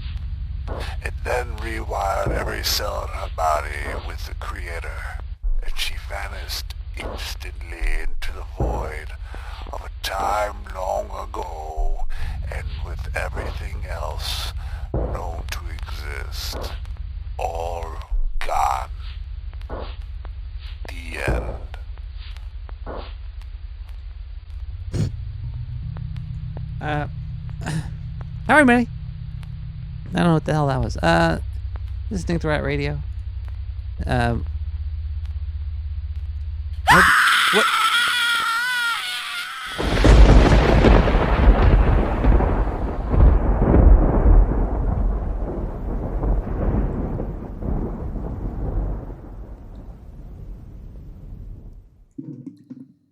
It then rewired every cell in her body with the Creator, and she vanished instantly into the void of a time long ago, and with everything else known to exist all gone. The end. Sorry, Manny. I don't know what the hell that was. Listening to Rat Radio. What?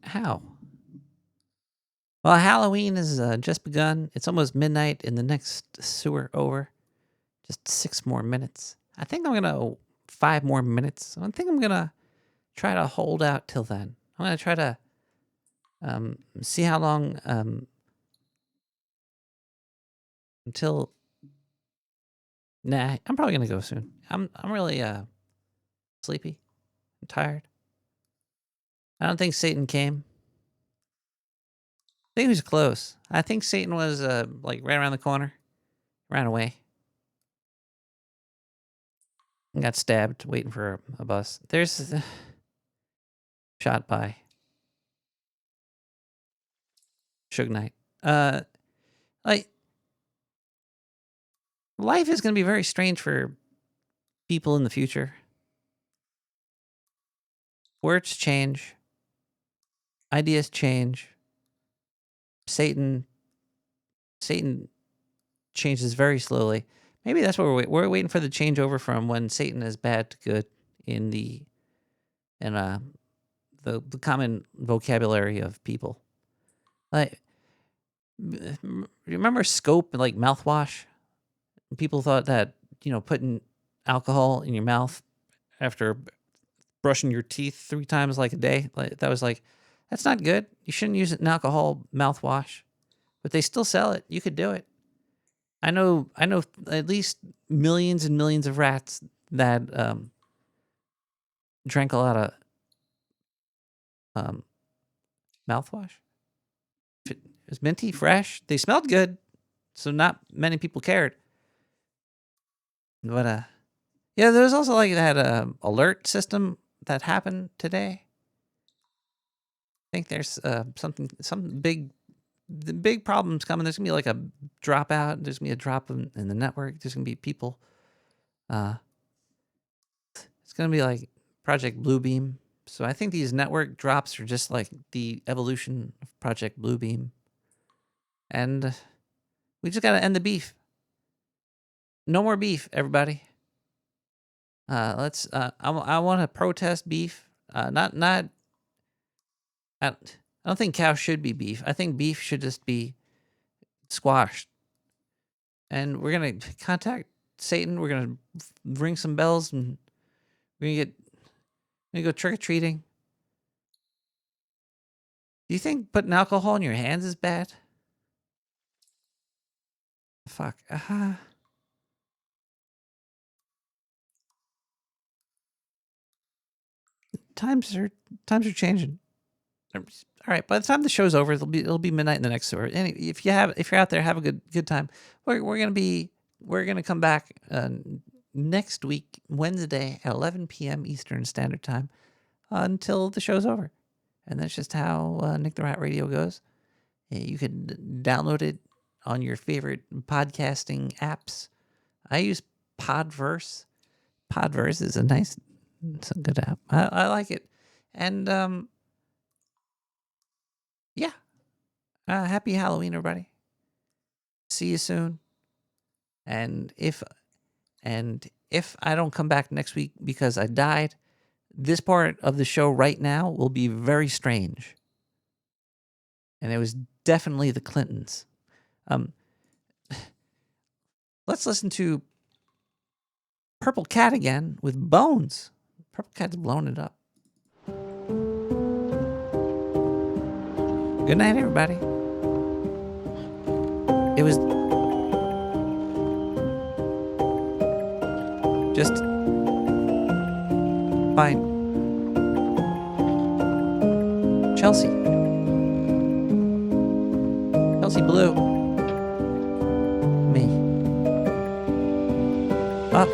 How? Well, Halloween has just begun. It's almost midnight in the next sewer over. Just 6 more minutes. I think I'm gonna 5 more minutes. I think I'm gonna try to hold out till then. I'm gonna try to see how long until. Nah, I'm probably gonna go soon. I'm really sleepy. I'm tired. I don't think Satan came. I think he was close. I think Satan was like right around the corner. Ran away. And got stabbed waiting for a bus. There's shot by Suge Knight. Like life is gonna be very strange for people in the future. Words change. Ideas change. Satan changes very slowly. Maybe that's what we're waiting for the changeover from when Satan is bad to good in the common vocabulary of people. Like, remember Scope and like mouthwash? People thought that, putting alcohol in your mouth after brushing your teeth 3 times like a day, like that was like, that's not good. You shouldn't use an alcohol mouthwash. But they still sell it. You could do it. I know at least millions and millions of rats that drank a lot of mouthwash. It was minty, fresh. They smelled good, so not many people cared. But yeah, there was also like that alert system that happened today. I think there's some big problems coming. There's gonna be like a dropout. There's gonna be a drop in the network. There's gonna be people. It's gonna be like Project Bluebeam. So I think these network drops are just like the evolution of Project Bluebeam. And we just gotta end the beef. No more beef, everybody. Let's. I want to protest beef. Not. I don't think cows should be beef. I think beef should just be squashed. And we're gonna contact Satan. We're gonna ring some bells, and we're gonna go trick or treating. Do you think putting alcohol in your hands is bad? Fuck. Times are changing. All right. By the time the show's over, it'll be midnight in the next hour. If you're out there, have a good time. We're gonna come back next week, Wednesday at 11 p.m. Eastern Standard Time, until the show's over. And that's just how Nick the Rat Radio goes. You can download it on your favorite podcasting apps. I use Podverse. Podverse is it's a good app. I like it. And yeah. Happy Halloween, everybody. See you soon. And if I don't come back next week because I died, this part of the show right now will be very strange. And it was definitely the Clintons. Let's listen to Purple Cat again with Bones. Purple Cat's blowing it up. Good night, everybody. It was just fine. Chelsea Blue. Me. Up.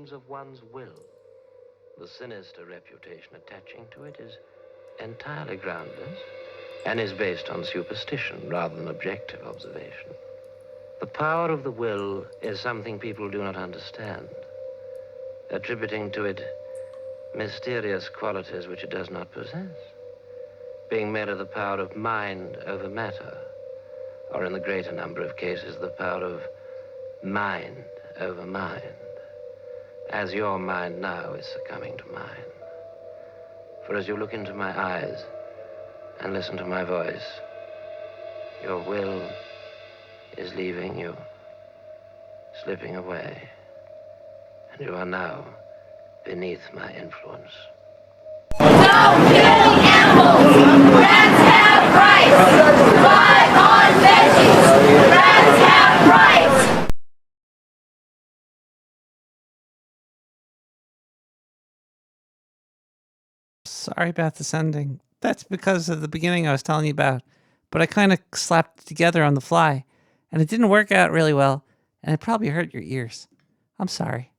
means of one's will. The sinister reputation attaching to it is entirely groundless and is based on superstition rather than objective observation. The power of the will is something people do not understand, attributing to it mysterious qualities which it does not possess, being merely the power of mind over matter, or in the greater number of cases, the power of mind over mind, as your mind now is succumbing to mine. For as you look into my eyes and listen to my voice, your will is leaving you, slipping away, and you are now beneath my influence. Stop killing animals! Rats have rights! Fly on veggies! Rats have rights! Sorry about this ending. That's because of the beginning I was telling you about. But I kind of slapped it together on the fly. And it didn't work out really well. And it probably hurt your ears. I'm sorry.